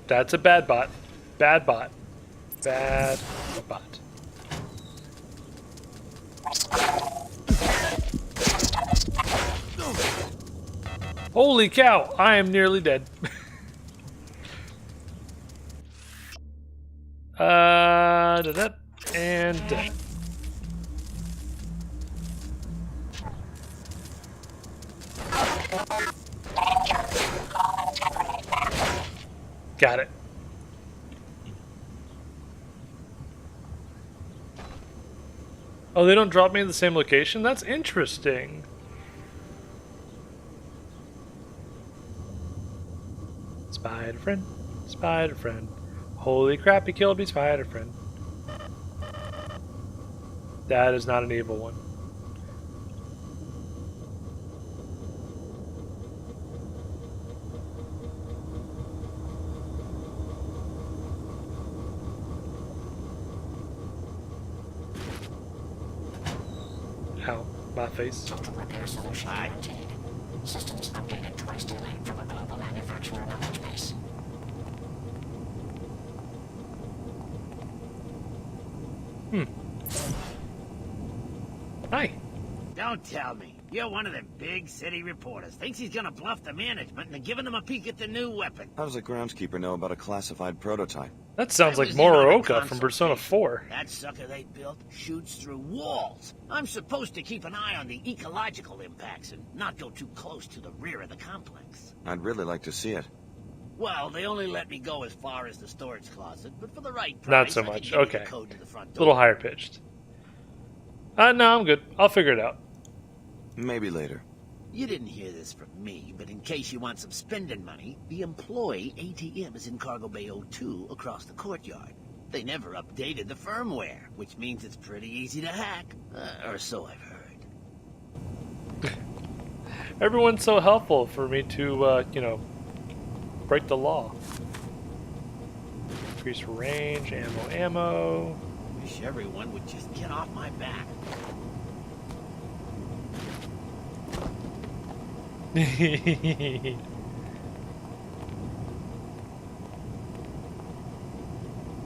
That's a bad bot. Bad bot. Bad bot. Holy cow! I am nearly dead. And dead. Got it. Oh, they don't drop me in the same location? That's interesting. Spider friend, spider friend. Holy crap, he killed me, spider friend. That is not an evil one. Ow, my face. Total repair solution guaranteed. Systems updated twice delayed from a global manufacturer knowledge base. Hi. Don't tell me. You're one of them big city reporters. Thinks he's gonna bluff the management into giving him a peek at the new weapon. How does the groundskeeper know about a classified prototype? That sounds I like was in on a Morooka from Persona consultation. 4. That sucker they built shoots through walls. I'm supposed to keep an eye on the ecological impacts and not go too close to the rear of the complex. I'd really like to see it. Well, they only let me go as far as the storage closet, but for the right price, Not so I can much. give you Okay. the code to the front A door. little higher pitched. No, I'm good. I'll figure it out. Maybe later. You didn't hear this from me, but in case you want some spending money, the employee ATM is in Cargo Bay 02 across the courtyard. They never updated the firmware, which means it's pretty easy to hack, or so I've heard. Everyone's so helpful for me to, break the law. Increase range, ammo. Wish everyone would just get off my back.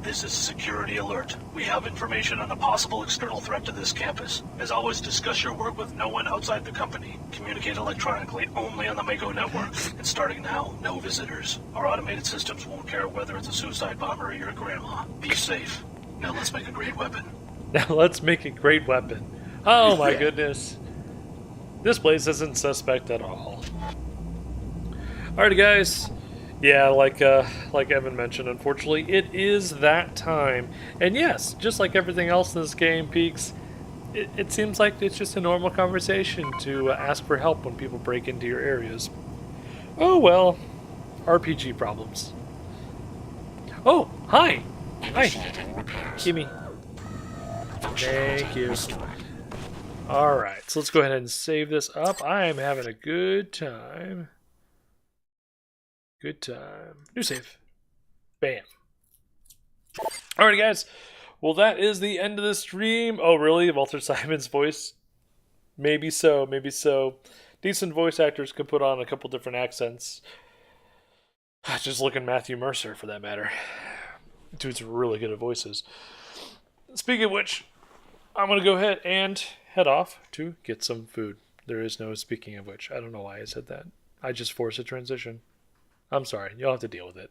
This is a security alert. We have information on a possible external threat to this campus. As always, discuss your work with no one outside the company. Communicate electronically only on the Mako network. And starting now, no visitors. Our automated systems won't care whether it's a suicide bomber or your grandma. Be safe. Now let's make a great weapon. Now let's make a great weapon. Oh my goodness. This place isn't suspect at all. Alrighty guys, Yeah, like Evan mentioned, unfortunately, it is that time. And yes, just like everything else in this game, Peaks, it seems like it's just a normal conversation to ask for help when people break into your areas. Oh well, RPG problems. Oh, hi! Hi! Gimme. Thank you. Alright, so let's go ahead and save this up. I am having a good time. Good time. New save. Bam. Alrighty, guys. Well, that is the end of the stream. Oh, really? Walter Simon's voice? Maybe so, maybe so. Decent voice actors can put on a couple different accents. Just look at Matthew Mercer, for that matter. Dude's really good at voices. Speaking of which, I'm going to go ahead and head off to get some food. There is no speaking of which. I don't know why I said that. I just forced a transition. I'm sorry. You'll have to deal with it.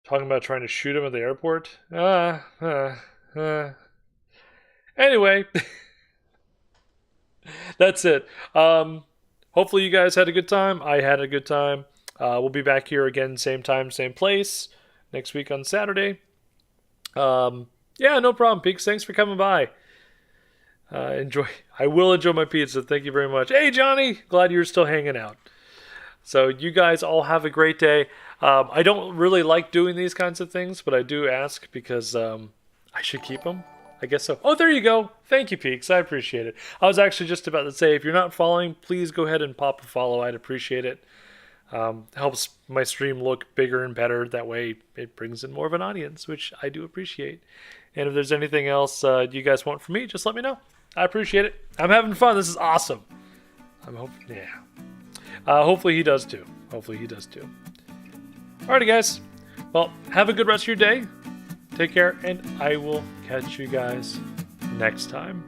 Talking about trying to shoot him at the airport? Anyway. That's it. Hopefully you guys had a good time. I had a good time. We'll be back here again, same time, same place, next week on Saturday. Yeah, no problem, Peaks. Thanks for coming by. Enjoy. I will enjoy my pizza. Thank you very much. Hey, Johnny. Glad you're still hanging out. So you guys all have a great day. I don't really like doing these kinds of things, but I do ask because I should keep them. I guess so. Oh, there you go. Thank you, Peaks. I appreciate it. I was actually just about to say, if you're not following, please go ahead and pop a follow. I'd appreciate it. Helps my stream look bigger and better. That way it brings in more of an audience, which I do appreciate. And if there's anything else you guys want from me, just let me know. I appreciate it. I'm having fun. This is awesome. Yeah. Hopefully he does too. Hopefully he does too. Alrighty, guys. Well, have a good rest of your day. Take care, and I will catch you guys next time.